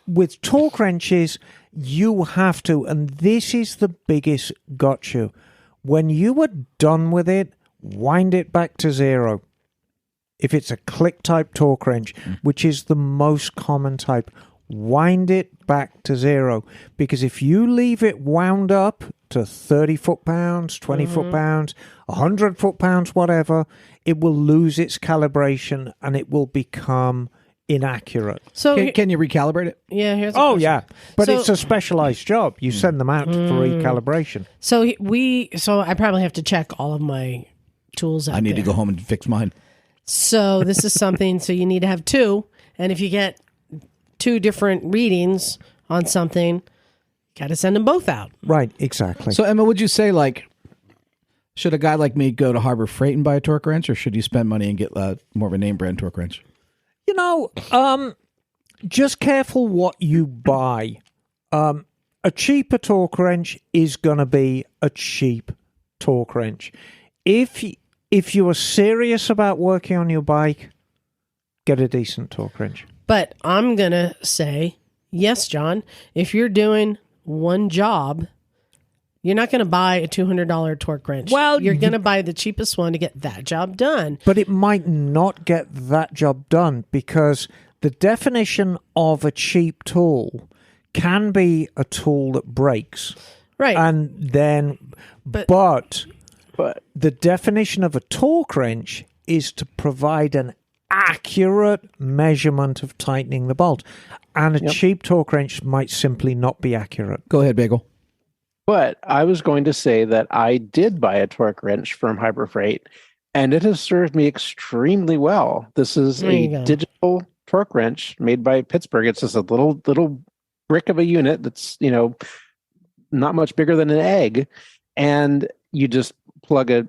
with torque wrenches, you have to, and this is the biggest gotcha. When you are done with it, wind it back to 0. If it's a click type torque wrench, which is the most common type, wind it back to 0. Because if you leave it wound up to 30 foot-pounds, 20 foot-pounds, 100 foot-pounds, whatever, it will lose its calibration and it will become inaccurate. So can you recalibrate it? Yeah, here's a question. Yeah, but it's a specialized job. You send them out for recalibration. So I probably have to check all of my tools out I need to go home and fix mine. So this is something, so you need to have 2, and if you get 2 different readings on something, got to send them both out. Right, exactly. So Emma, would you say like, should a guy like me go to Harbor Freight and buy a torque wrench, or should you spend money and get more of a name brand torque wrench? You know, just careful what you buy. A cheaper torque wrench is going to be a cheap torque wrench. If you are serious about working on your bike, get a decent torque wrench. But I'm going to say, yes, John, if you're doing one job, you're not going to buy a $200 torque wrench. Well, you're going to buy the cheapest one to get that job done. But it might not get that job done because the definition of a cheap tool can be a tool that breaks. Right. And then, but the definition of a torque wrench is to provide an accurate measurement of tightening the bolt. And a cheap torque wrench might simply not be accurate. Go ahead, Bagel. But I was going to say that I did buy a torque wrench from Harbor Freight, and it has served me extremely well. This is a digital torque wrench made by Pittsburgh. It's just a little brick of a unit that's, not much bigger than an egg. And you just plug a,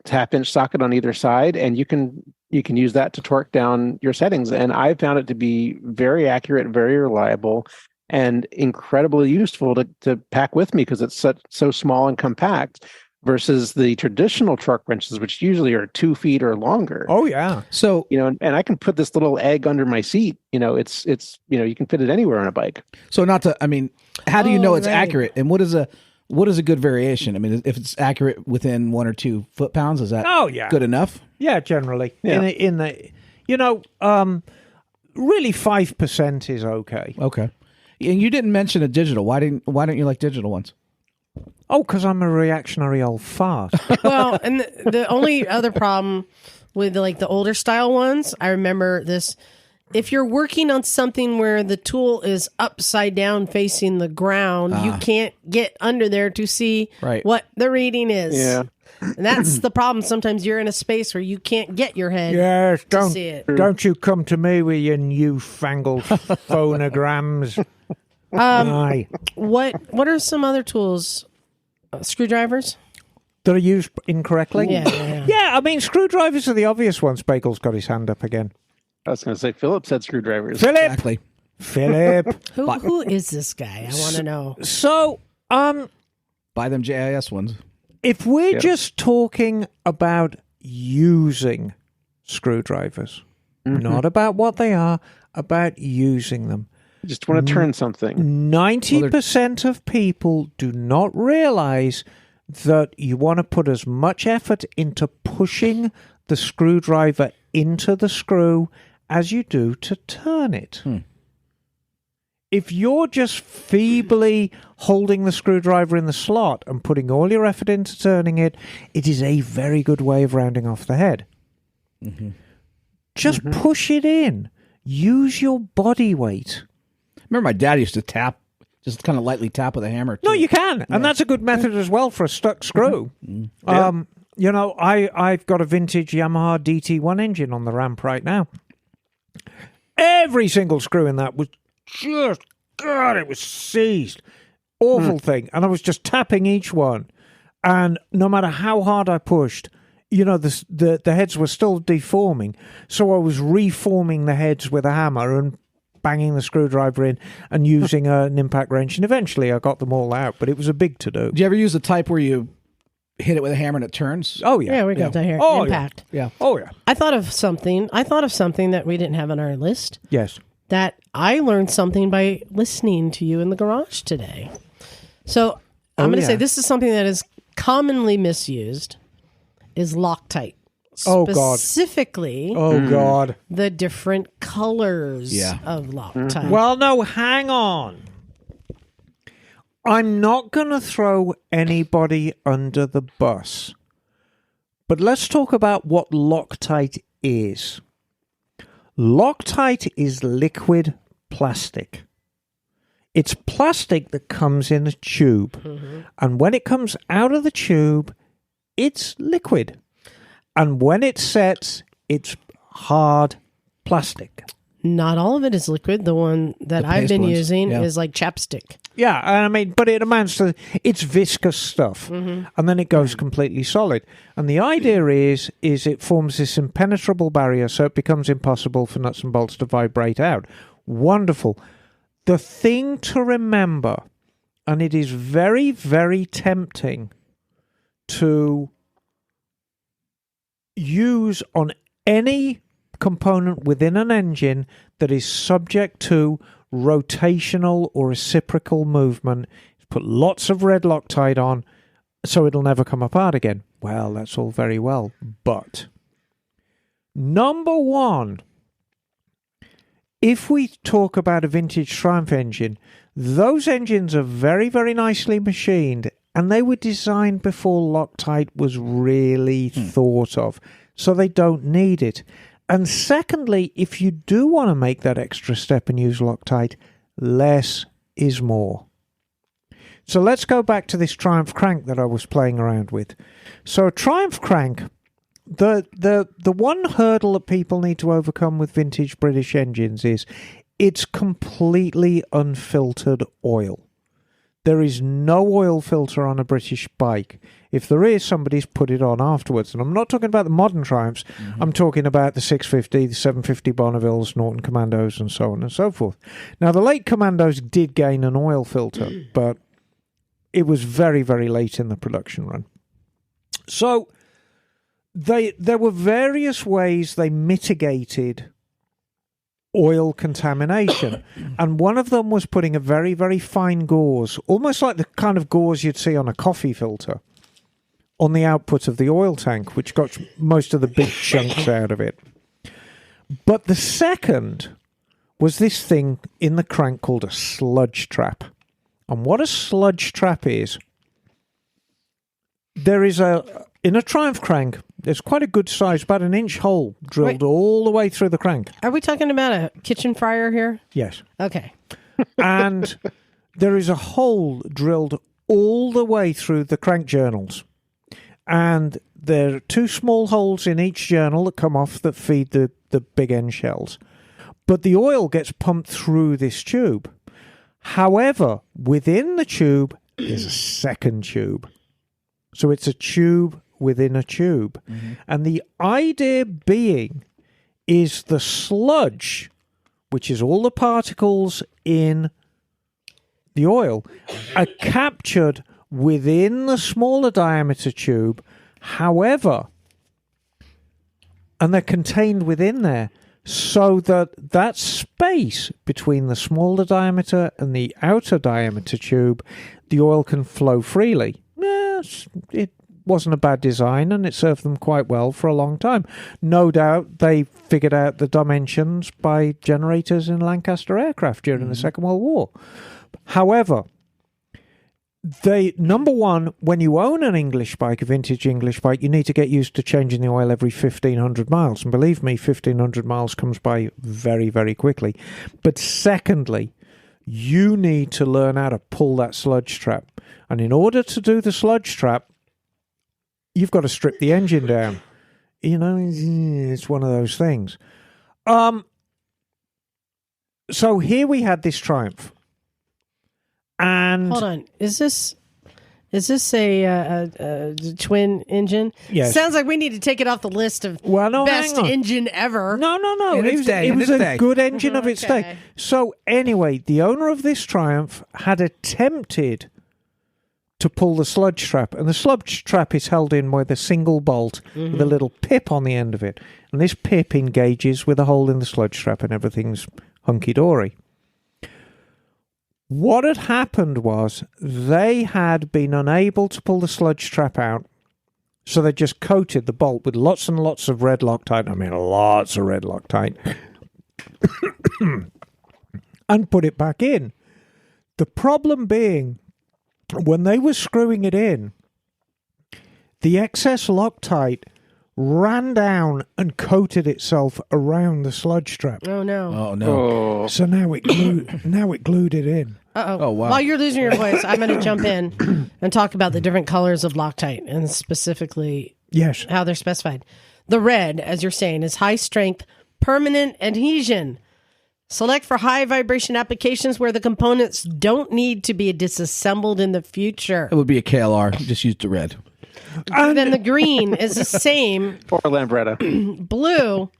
half-inch socket on either side, and you can use that to torque down your settings. And I found it to be very accurate, very reliable, and incredibly useful to pack with me because it's so small and compact versus the traditional torque wrenches, which usually are 2 feet or longer. Oh yeah. So, and I can put this little egg under my seat. It's you can fit it anywhere on a bike. So how do you know it's accurate? And what is a good variation? I mean, if it's accurate within 1 or 2 foot-pounds, is that good enough? Yeah, generally. Yeah. Really 5% is okay. Okay. And you didn't mention a digital. Why don't you like digital ones? Oh, because I'm a reactionary old fart. Well, and the only other problem with like the older style ones, I remember this. If you're working on something where the tool is upside down facing the ground, you can't get under there to see what the reading is. Yeah. And that's the problem. Sometimes you're in a space where you can't get your head to see it. Don't you come to me with your newfangled phonograms. Aye. What are some other tools? Screwdrivers? That are used incorrectly? Yeah. Yeah, I mean, screwdrivers are the obvious ones. Bagel's got his hand up again. I was going to say, Philip said screwdrivers. Philip! Exactly. Philip! Who is this guy? I want to know. So, Buy them JIS ones. if we're just talking about using screwdrivers, not about what they are, about using them, Just want to turn something. 90% of people do not realize that you want to put as much effort into pushing the screwdriver into the screw as you do to turn it. If you're just feebly holding the screwdriver in the slot and putting all your effort into turning it, it is a very good way of rounding off the head. Just push it in. Use your body weight. Remember my dad used to tap, just kind of lightly tap with a hammer. Too. No, you can. And that's a good method as well for a stuck screw. You know, I've got a vintage Yamaha DT1 engine on the ramp right now. Every single screw in that was just, God, it was seized. Awful thing. And I was just tapping each one. And no matter how hard I pushed, you know, the heads were still deforming. So I was reforming the heads with a hammer and banging the screwdriver in and using an impact wrench. And eventually I got them all out, but it was a big to-do. Do you ever use the type where you hit it with a hammer and it turns? Oh, yeah. Yeah, we got that here. Oh, Impact. Yeah. Oh, yeah. I thought of something that we didn't have on our list. Yes. That I learned something by listening to you in the garage today. So I'm going to say this is something that is commonly misused, is Loctite. Oh, God. Specifically, Oh, God. the different colors of Loctite. Well, no, hang on. I'm not going to throw anybody under the bus. But let's talk about what Loctite is. Loctite is liquid plastic. It's plastic that comes in a tube. And when it comes out of the tube, it's liquid. And when it sets, it's hard plastic. Not all of it is liquid. The one that I've been ones, using is like chapstick. Yeah, I mean, but it amounts to, it's viscous stuff. And then it goes completely solid. And the idea is it forms this impenetrable barrier, so it becomes impossible for nuts and bolts to vibrate out. Wonderful. The thing to remember, and it is very, very tempting to use on any component within an engine that is subject to rotational or reciprocal movement. Put lots of red Loctite on so it'll never come apart again. Well, that's all very well, but number one, if we talk about a vintage Triumph engine, those engines are very, very nicely machined, and they were designed before Loctite was really thought of, so they don't need it. And secondly, if you do want to make that extra step and use Loctite, less is more. So let's go back to this Triumph crank that I was playing around with. So a Triumph crank, the one hurdle that people need to overcome with vintage British engines is it's completely unfiltered oil. There is no oil filter on a British bike. If there is, somebody's put it on afterwards. And I'm not talking about the modern Triumphs. I'm talking about the 650, the 750 Bonnevilles, Norton Commandos, and so on and so forth. Now, the late Commandos did gain an oil filter, but it was very, very late in the production run. So there were various ways they mitigated oil contamination, and one of them was putting a very, very fine gauze, almost like the kind of gauze you'd see on a coffee filter, on the output of the oil tank, which got most of the big chunks out of it. But the second was this thing in the crank called a sludge trap. And what a sludge trap is, there is in a Triumph crank, there's quite a good size, about an inch hole drilled all the way through the crank. Are we talking about a kitchen fryer here? Yes. Okay. And there is a hole drilled all the way through the crank journals. And there are 2 small holes in each journal that come off that feed the big end shells. But the oil gets pumped through this tube. However, within the tube is a second tube. So it's a tube within a tube. Mm-hmm. And the idea being is the sludge, which is all the particles in the oil, are captured within the smaller diameter tube. However, and they're contained within there, so that space between the smaller diameter and the outer diameter tube, the oil can flow freely. Yes, it wasn't a bad design, and it served them quite well for a long time. No doubt they figured out the dimensions by generators in Lancaster aircraft during the Second World War. However, number one, when you own an English bike, a vintage English bike, you need to get used to changing the oil every 1,500 miles. And believe me, 1,500 miles comes by very, very quickly. But secondly, you need to learn how to pull that sludge trap. And in order to do the sludge trap, you've got to strip the engine down. You know, it's one of those things. So here we had this Triumph. And hold on, is this a twin engine? Yes. Sounds like we need to take it off the list of best engine ever. No. It was a good engine of its day. So anyway, the owner of this Triumph had attempted to pull the sludge trap, and the sludge trap is held in with a single bolt with a little pip on the end of it, and this pip engages with a hole in the sludge trap, and everything's hunky-dory. What had happened was they had been unable to pull the sludge trap out, so they just coated the bolt with lots and lots of red Loctite. I mean, lots of red Loctite. And put it back in. The problem being, when they were screwing it in, the excess Loctite ran down and coated itself around the sludge trap. Oh no! Oh no! So now it glued it in. Oh wow! While you're losing your voice, I'm going to jump in and talk about the different colors of Loctite and specifically how they're specified. The red, as you're saying, is high strength, permanent adhesion. Select for high vibration applications where the components don't need to be disassembled in the future. It would be a KLR. Just use the red. And then the green is the same. Or Lambretta. Blue,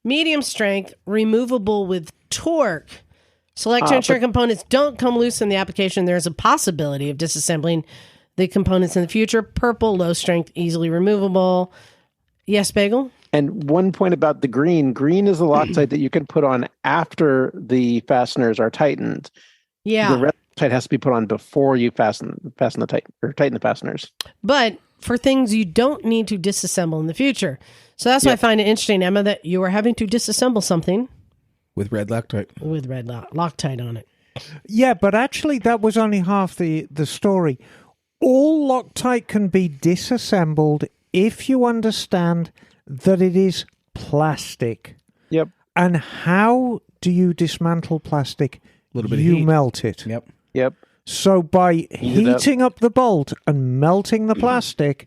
medium strength, removable with torque. Select to ensure components don't come loose in the application. There's a possibility of disassembling the components in the future. Purple, low strength, easily removable. Yes, Bagel? And one point about the green. Green is a Loctite that you can put on after the fasteners are tightened. Yeah. The red Loctite has to be put on before you tighten the fasteners. But for things you don't need to disassemble in the future. So that's why I find it interesting, Emma, that you are having to disassemble something with red Loctite. With red Loctite on it. Yeah, but actually that was only half the story. All Loctite can be disassembled if you understand that it is plastic. Yep. And how do you dismantle plastic? A little bit of heat. You melt it. Yep. So by heating up the bolt and melting the plastic,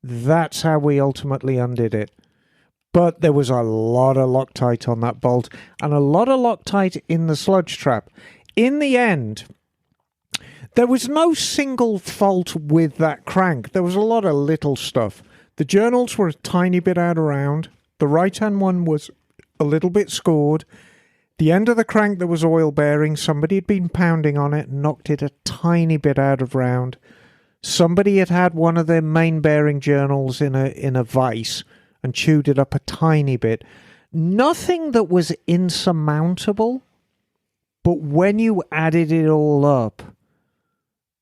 that's how we ultimately undid it. But there was a lot of Loctite on that bolt and a lot of Loctite in the sludge trap. In the end, there was no single fault with that crank. There was a lot of little stuff. The journals were a tiny bit out of round. The right-hand one was a little bit scored. The end of the crank that was oil bearing, somebody had been pounding on it and knocked it a tiny bit out of round. Somebody had had one of their main bearing journals in a vise and chewed it up a tiny bit. Nothing that was insurmountable, but when you added it all up,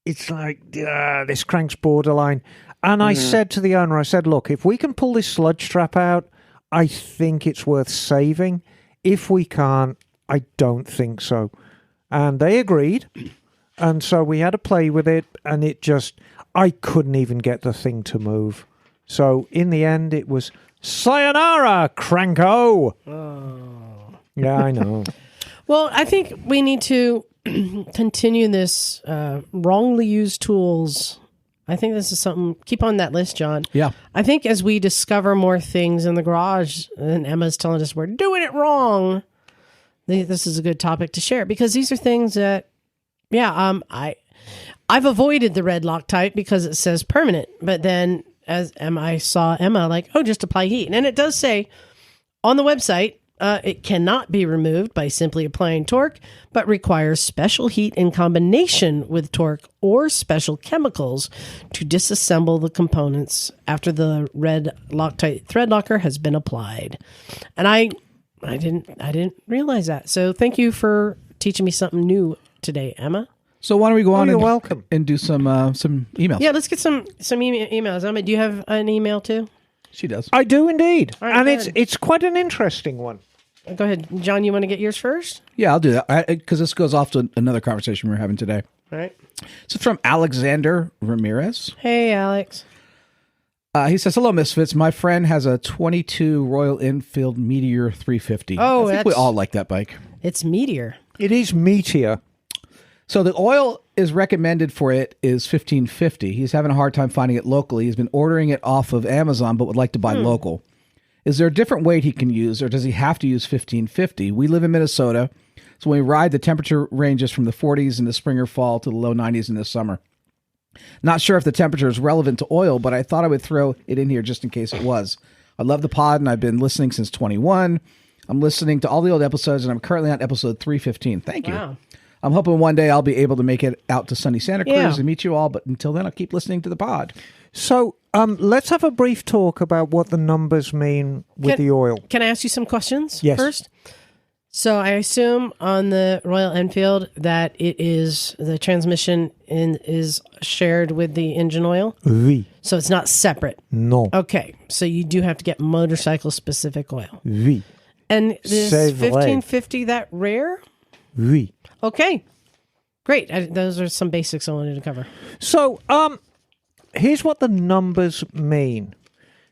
it's like, this crank's borderline. And I said to the owner, I said, look, if we can pull this sludge trap out, I think it's worth saving. If we can't, I don't think so. And they agreed. And so we had to play with it. And it just, I couldn't even get the thing to move. So in the end, it was sayonara, cranko. Oh. Yeah, I know. Well, I think we need to continue this wrongly used tools. I think this is something, keep on that list, John. Yeah. I think as we discover more things in the garage, and Emma's telling us we're doing it wrong, this is a good topic to share, because these are things that, I've avoided the red Loctite because it says permanent, but then I saw Emma like, just apply heat. And it does say on the website, it cannot be removed by simply applying torque, but requires special heat in combination with torque or special chemicals to disassemble the components after the red Loctite thread locker has been applied. And I didn't realize that. So thank you for teaching me something new today, Emma. So why don't we go on you're welcome. And do some emails? Yeah, let's get some emails. Emma, do you have an email too? She does. I do indeed. All right, and it's quite an interesting one. Go ahead. John, you want to get yours first? Yeah, I'll do that, because this goes off to another conversation we were having today. All right. So it's from Alexander Ramirez. Hey, Alex. He says, hello, Misfits. My friend has a 22 Royal Enfield Meteor 350. Oh, I think we all like that bike. It's Meteor. It is Meteor. So the oil is recommended for it is $15.50. He's having a hard time finding it locally. He's been ordering it off of Amazon, but would like to buy local. Is there a different weight he can use, or does he have to use $15.50? We live in Minnesota, so when we ride, the temperature ranges from the 40s in the spring or fall to the low 90s in the summer. Not sure if the temperature is relevant to oil, but I thought I would throw it in here just in case it was. I love the pod, and I've been listening since 21. I'm listening to all the old episodes, and I'm currently on episode 315. Thank you. Wow. I'm hoping one day I'll be able to make it out to sunny Santa Cruz Yeah. and meet you all, but until then, I'll keep listening to the pod. So let's have a brief talk about what the numbers mean with the oil. Can I ask you some questions Yes. first? So I assume on the Royal Enfield that it is the transmission is shared with the engine oil. Oui. So it's not separate. No. Okay. So you do have to get motorcycle specific oil. Oui. And is C'est vrai. 1550 that rare? Oui. Okay. Great. Those are some basics I wanted to cover. So, here's what the numbers mean.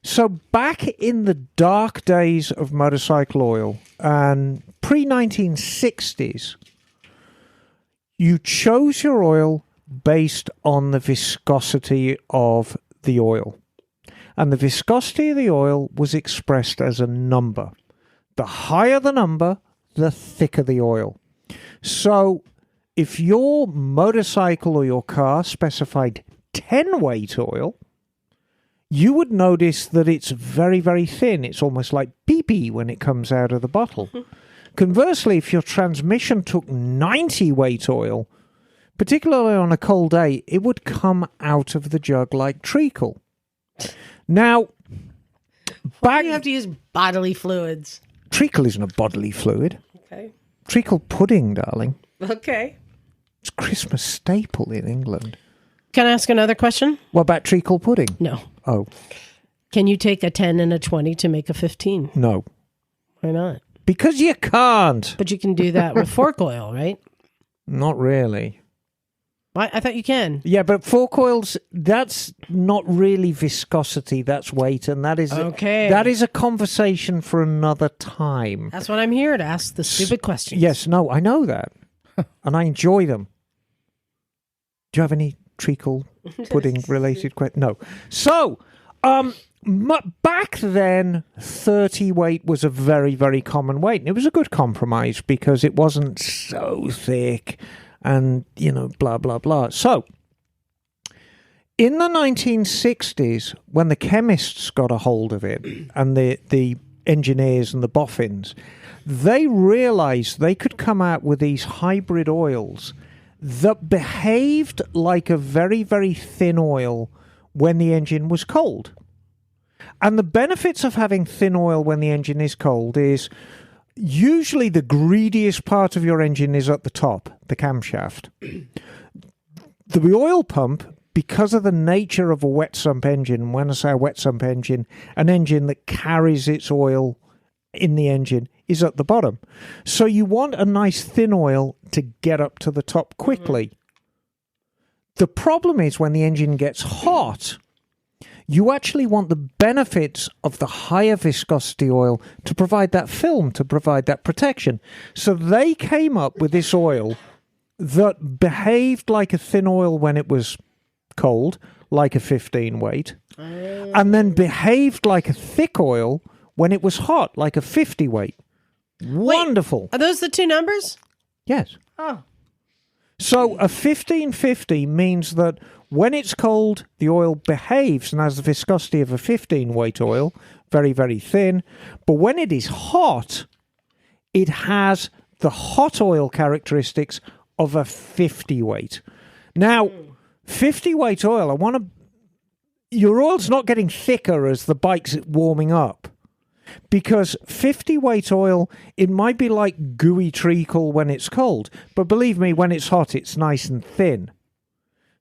So back in the dark days of motorcycle oil and pre-1960s, you chose your oil based on the viscosity of the oil. And the viscosity of the oil was expressed as a number. The higher the number, the thicker the oil. So if your motorcycle or your car specified 10 weight oil, you would notice that it's very, very thin. It's almost like pee-pee when it comes out of the bottle. Conversely, if your transmission took 90 weight oil, particularly on a cold day, it would come out of the jug like treacle. Now, You have to use bodily fluids. Treacle isn't a bodily fluid. Okay. Treacle pudding, darling. Okay. It's a Christmas staple in England. Can I ask another question? What about treacle pudding? No. Oh, Can you take a 10 and a 20 to make a 15? no. Why not? Because you can't. But you can do that with fork oil, right? Not really. I thought you can. Yeah, but fork oils, that's not really viscosity, that's weight, and that is Okay. that is a conversation for another time. That's what I'm here to ask the stupid questions. Yes, no, I know that. And I enjoy them. Do you have any treacle pudding related questions? No. So, back then, 30 weight was a very, very common weight. And it was a good compromise because it wasn't so thick and, blah, blah, blah. So, in the 1960s, when the chemists got a hold of it and the engineers and the boffins, they realized they could come out with these hybrid oils that behaved like a very, very thin oil when the engine was cold. And the benefits of having thin oil when the engine is cold is usually the greediest part of your engine is at the top, the camshaft. The oil pump, because of the nature of a wet sump engine, when I say a wet sump engine, an engine that carries its oil in the engine, is at the bottom. So you want a nice thin oil to get up to the top quickly. The problem is when the engine gets hot, you actually want the benefits of the higher viscosity oil to provide that film, to provide that protection. So they came up with this oil that behaved like a thin oil when it was cold, like a 15 weight, and then behaved like a thick oil when it was hot, like a 50 weight. Wonderful. Wait, are those the two numbers? Yes. Oh. So a 1550 means that when it's cold, the oil behaves and has the viscosity of a 15 weight oil, very, very thin. But when it is hot, it has the hot oil characteristics of a 50 weight. Now, 50 weight oil, your oil's not getting thicker as the bike's warming up. Because 50 weight oil, it might be like gooey treacle when it's cold. But believe me, when it's hot, it's nice and thin.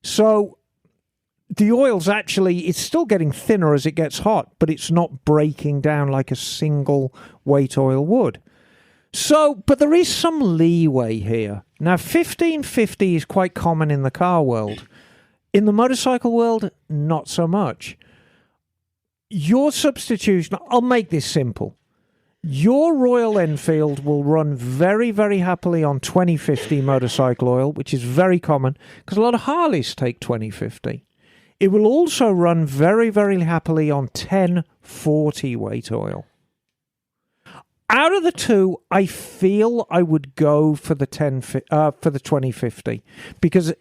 So the oil's it's still getting thinner as it gets hot, but it's not breaking down like a single weight oil would. So, but there is some leeway here. Now, 1550 is quite common in the car world. In the motorcycle world, not so much. Your substitution, I'll make this simple. Your Royal Enfield will run very, very happily on 2050 motorcycle oil, which is very common because a lot of Harleys take 2050. It will also run very, very happily on 1040 weight oil. Out of the two, I feel I would go for the 2050 because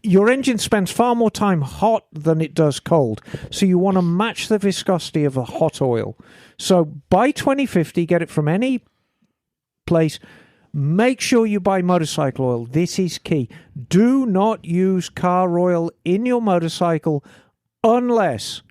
your engine spends far more time hot than it does cold. So you want to match the viscosity of a hot oil. So buy 2050, get it from any place. Make sure you buy motorcycle oil. This is key. Do not use car oil in your motorcycle unless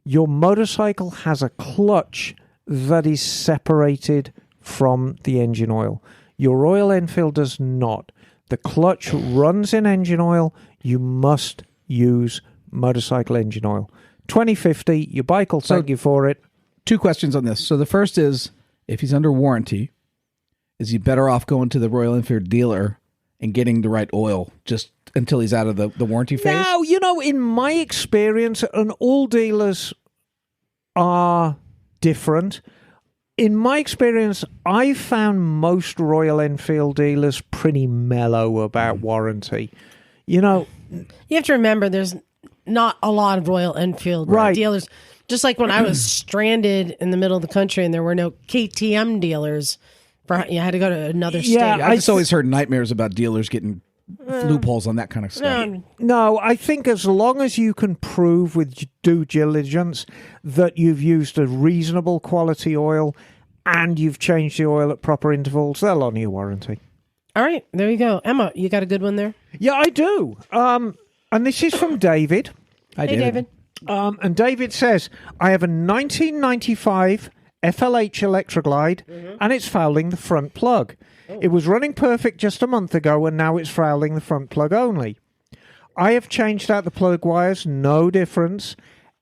your motorcycle has a clutch that is separated from the engine oil. Your Royal Enfield does not. The clutch runs in engine oil. You must use motorcycle engine oil. 2050, your bike will thank you for it. Two questions on this. So the first is, if he's under warranty, is he better off going to the Royal Enfield dealer and getting the right oil just until he's out of the warranty phase? Now, in my experience, and all dealers are different. In my experience, I've found most Royal Enfield dealers pretty mellow about warranty. You have to remember there's not a lot of Royal Enfield dealers. Just like when I was stranded in the middle of the country and there were no KTM dealers, you had to go to another state. I just always heard nightmares about dealers getting loopholes on that kind of stuff. No, I think as long as you can prove with due diligence that you've used a reasonable quality oil and you've changed the oil at proper intervals, they'll honour your warranty. All right, there you go. Emma, you got a good one there? Yeah, I do. And this is from David. Hi, David. And David says, I have a 1995 FLH Electroglide and it's fouling the front plug. It was running perfect just a month ago and now it's fouling the front plug only. I have changed out the plug wires, no difference.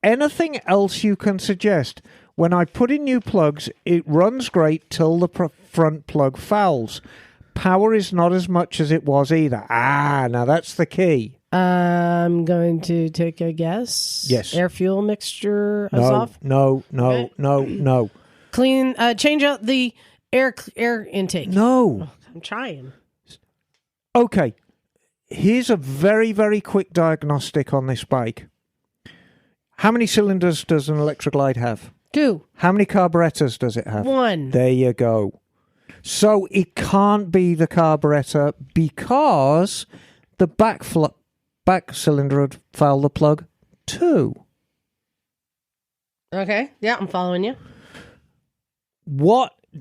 Anything else you can suggest? When I put in new plugs, it runs great till the front plug fouls. Power is not as much as it was either. Now that's the key. I'm going to take a guess. Yes. Air fuel mixture is off? No. Clean, change out the air intake. No. I'm trying. Okay. Here's a very, very quick diagnostic on this bike. How many cylinders does an Electroglide have? 2. How many carburetors does it have? 1. There you go. So it can't be the carburetor because the back cylinder would foul the plug too. Okay. Yeah, I'm following you.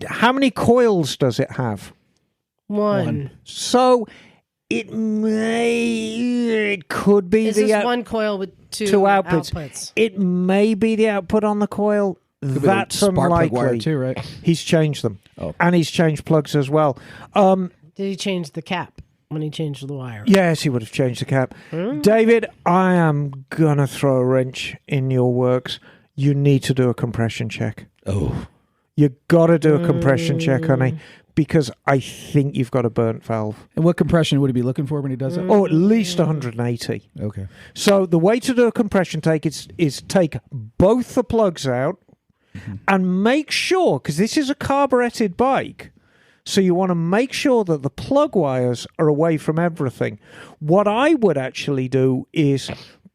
How many coils does it have? 1. So it could be Is this one coil with two outputs? It may be the output on the coil. That's unlikely. Wire too, right? He's changed them. Oh. And he's changed plugs as well. Did he change the cap when he changed the wire? Yes, he would have changed the cap. David, I am going to throw a wrench in your works. You need to do a compression check. Oh. You got to do a compression check, honey, because I think you've got a burnt valve. And what compression would he be looking for when he does it? Oh, at least 180. Okay. So the way to do a compression take is take both the plugs out and make sure, because this is a carburetted bike, so you want to make sure that the plug wires are away from everything. What I would actually do is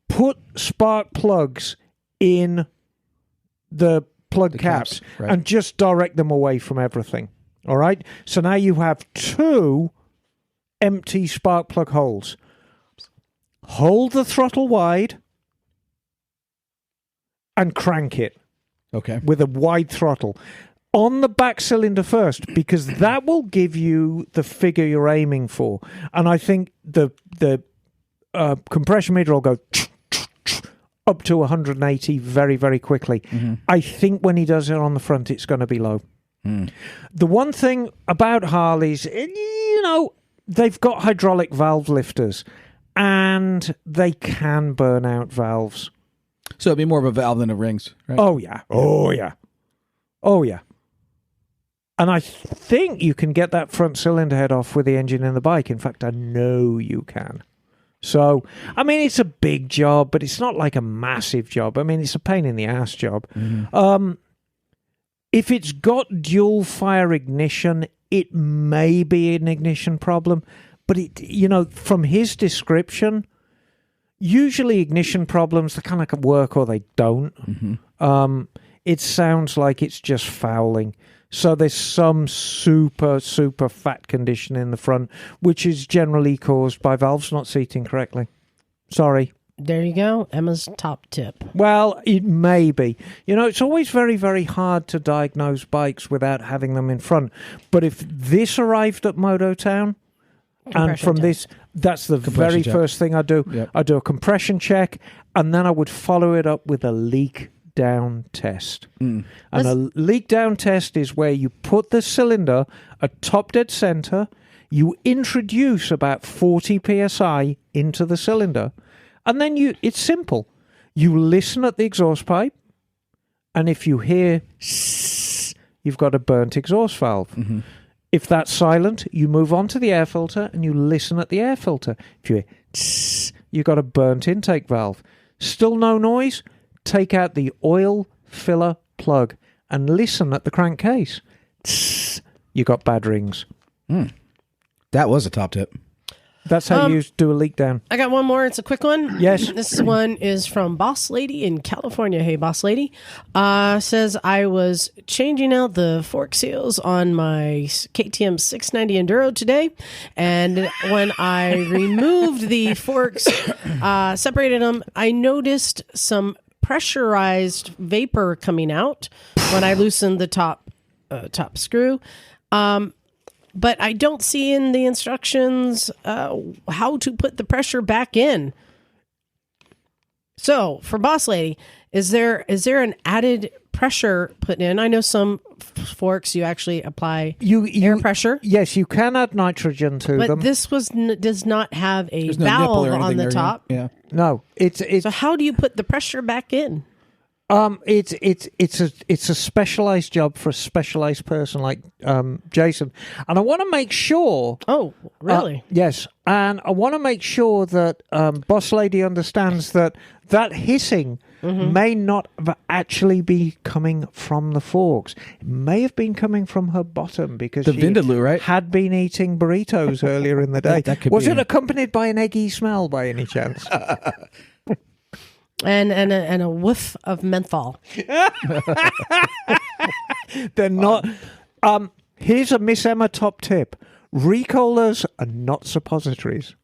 put spark plugs in the plug caps right. and just direct them away from everything. All right? So now you have 2 empty spark plug holes. Hold the throttle wide and crank it. Okay. With a wide throttle. On the back cylinder first, because that will give you the figure you're aiming for. And I think the compression meter will go up to 180 very, very quickly. I think when he does it on the front, it's going to be low. The one thing about Harleys, they've got hydraulic valve lifters, and they can burn out valves. So it'd be more of a valve than a rings, right? Oh, yeah. Oh, yeah. Oh, yeah. And I think you can get that front cylinder head off with the engine in the bike. In fact, I know you can. So, I mean, it's a big job, but it's not like a massive job. I mean, it's a pain in the ass job. If it's got dual fire ignition, it may be an ignition problem. But, from his description, usually ignition problems, they kind of work or they don't. It sounds like it's just fouling. So there's some super, super fat condition in the front, which is generally caused by valves not seating correctly. Sorry. There you go. Emma's top tip. Well, it may be. It's always very, very hard to diagnose bikes without having them in front. But if this arrived at Mototown, and from this, that's the very first thing I do. Yep. I do a compression check, and then I would follow it up with a leak down test. And a leak down test is where you put the cylinder at top dead center, you introduce about 40 psi into the cylinder, and then it's simple. You listen at the exhaust pipe, and if you hear you've got a burnt exhaust valve. If that's silent, you move on to the air filter and you listen at the air filter. If you hear you've got a burnt intake valve. Still no noise? Take out the oil filler plug and listen at the crankcase. You got bad rings. That was a top tip. That's how you do a leak down. I got one more. It's a quick one. Yes. This one is from Boss Lady in California. Hey, Boss Lady. Says, I was changing out the fork seals on my KTM 690 Enduro today. And when I removed the forks, separated them, I noticed some pressurized vapor coming out when I loosened the top screw. But I don't see in the instructions how to put the pressure back in. So, for Boss Lady, is there an added pressure put in? I know some forks you actually apply air pressure. Yes, you can add nitrogen to them. But this does not have a There's no valve nipple or on the there, top. Yeah. No, it's So how do you put the pressure back in? It's a specialized job for a specialized person like Jason, and I want to make sure. Oh, really? Yes, and I want to make sure that Boss Lady understands that hissing may not have actually be coming from the forks. It may have been coming from her bottom because the she Vindaloo, right? had been eating burritos earlier in the day. Was it accompanied by an eggy smell by any chance? And a whiff of menthol. They're not. Here's a Miss Emma top tip: recollers are not suppositories.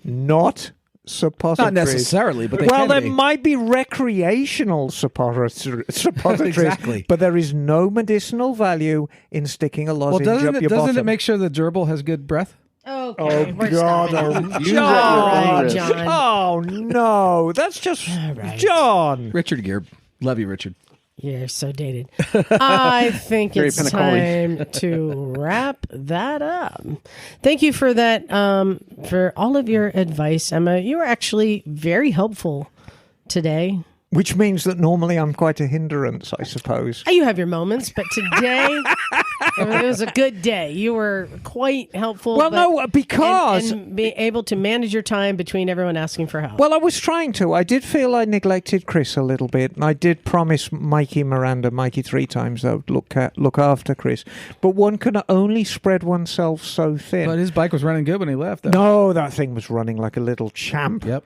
Not suppositories. Not necessarily, but there might be recreational suppositories. Exactly. But there is no medicinal value in sticking a lozenge up your bottom. Doesn't it make sure the gerbil has good breath? Okay, oh God! John. Oh no, that's just John. Richard Gere, love you, Richard. You're so dated. I think it's time to wrap that up. Thank you for that. For all of your advice, Emma. You were actually very helpful today. Which means that normally I'm quite a hindrance, I suppose. You have your moments, but today it was a good day. You were quite helpful. Well, no, because... And be able to manage your time between everyone asking for help. Well, I was trying to. I did feel I neglected Chris a little bit, and I did promise Mikey 3 times that I would look after Chris. But one can only spread oneself so thin. But his bike was running good when he left, though. No, that thing was running like a little champ. Yep.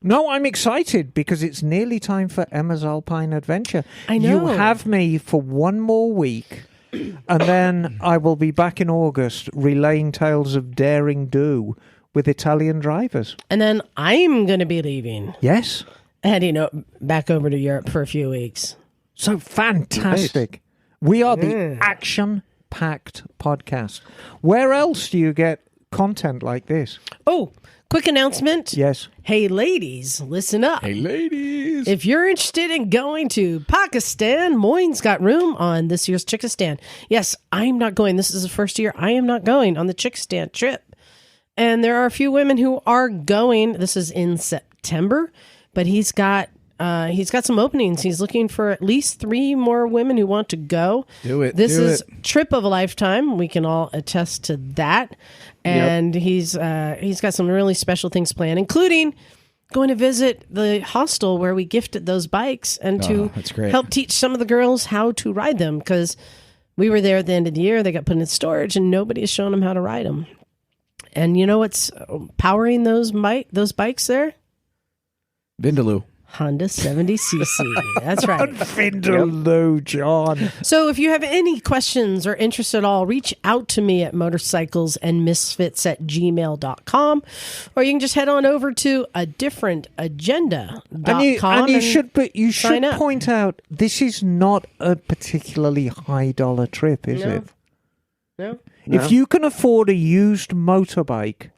No, I'm excited because it's nearly time for Emma's Alpine Adventure. I know. You have me for one more week, and then I will be back in August relaying tales of daring do with Italian drivers. And then I'm going to be leaving. Yes. Heading back over to Europe for a few weeks. So fantastic. We are the action-packed podcast. Where else do you get content like this? Oh, quick announcement. Yes. Hey, ladies, listen up. Hey, ladies. If you're interested in going to Pakistan, Moyne's got room on this year's Chickistan. Yes, I'm not going. This is the first year I am not going on the Chickistan trip. And there are a few women who are going. This is in September, but he's got some openings. He's looking for at least 3 more women who want to go. Do it. This is trip of a lifetime. We can all attest to that. And he's got some really special things planned, including going to visit the hostel where we gifted those bikes and to help teach some of the girls how to ride them, because we were there at the end of the year. They got put in storage and nobody has shown them how to ride them. And you know what's powering those bikes there? Vindaloo. Honda 70cc. That's right. Vindaloo, John. So if you have any questions or interest at all, reach out to me at motorcyclesandmisfits@gmail.com, or you can just head on over to a different agenda.com. And you should up. point out, this is not a particularly high dollar trip, is it? No. If you can afford a used motorbike,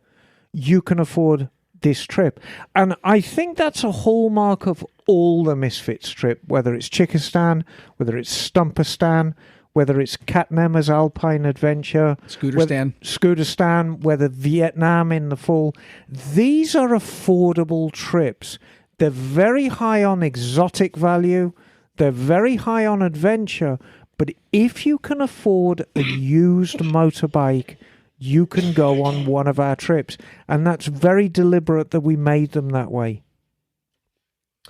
you can afford this trip. And I think that's a hallmark of all the Misfits trip, whether it's Chickistan, whether it's Stumperstan, whether it's Katnema's Alpine Adventure, Scooterstan, whether Vietnam in the fall. These are affordable trips. They're very high on exotic value. They're very high on adventure. But if you can afford a used motorbike, you can go on one of our trips. And that's very deliberate that we made them that way.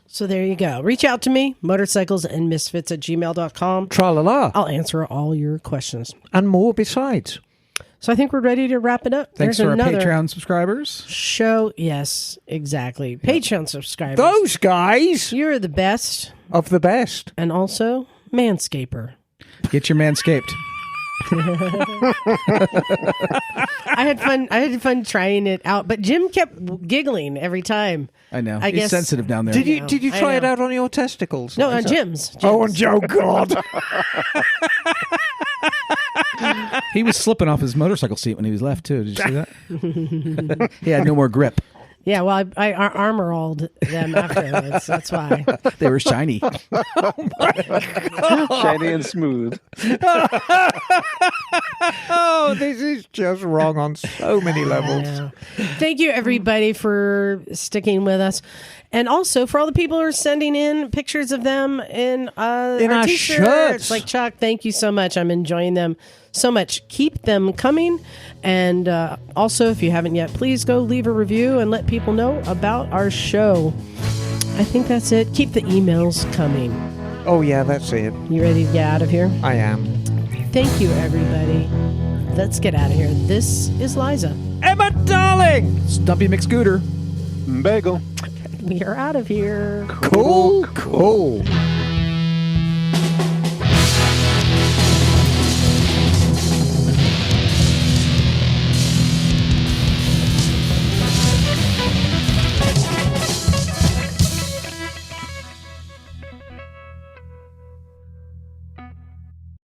So there you go. Reach out to me, motorcyclesandmisfits@gmail.com. Tra-la-la. I'll answer all your questions. And more besides. So I think we're ready to wrap it up. Thanks to our Patreon subscribers. Show, yes, exactly. Patreon subscribers. Those guys! You're the best. Of the best. And also, Manscaper. Get your manscaped. I had fun trying it out, but Jim kept giggling every time. I know. He's guess, sensitive down there. Did you try it out on your testicles? No, on Jim's. Oh, on Joe God. He was slipping off his motorcycle seat when he was left too. Did you see that? He had no more grip. Yeah, well, I armor-alled them afterwards. That's why. They were shiny. Oh, my God. Shiny and smooth. Oh, this is just wrong on so many levels. Thank you, everybody, for sticking with us. And also for all the people who are sending in pictures of them in our t-shirts. Like Chuck, thank you so much. I'm enjoying them so much. Keep them coming. And also, if you haven't yet, please go leave a review and let people know about our show. I think that's it. Keep the emails coming. Oh, yeah, that's it. You ready to get out of here? I am. Thank you, everybody. Let's get out of here. This is Liza. Emma, darling! Stumpy McScooter. Bagel. We are out of here. Cool.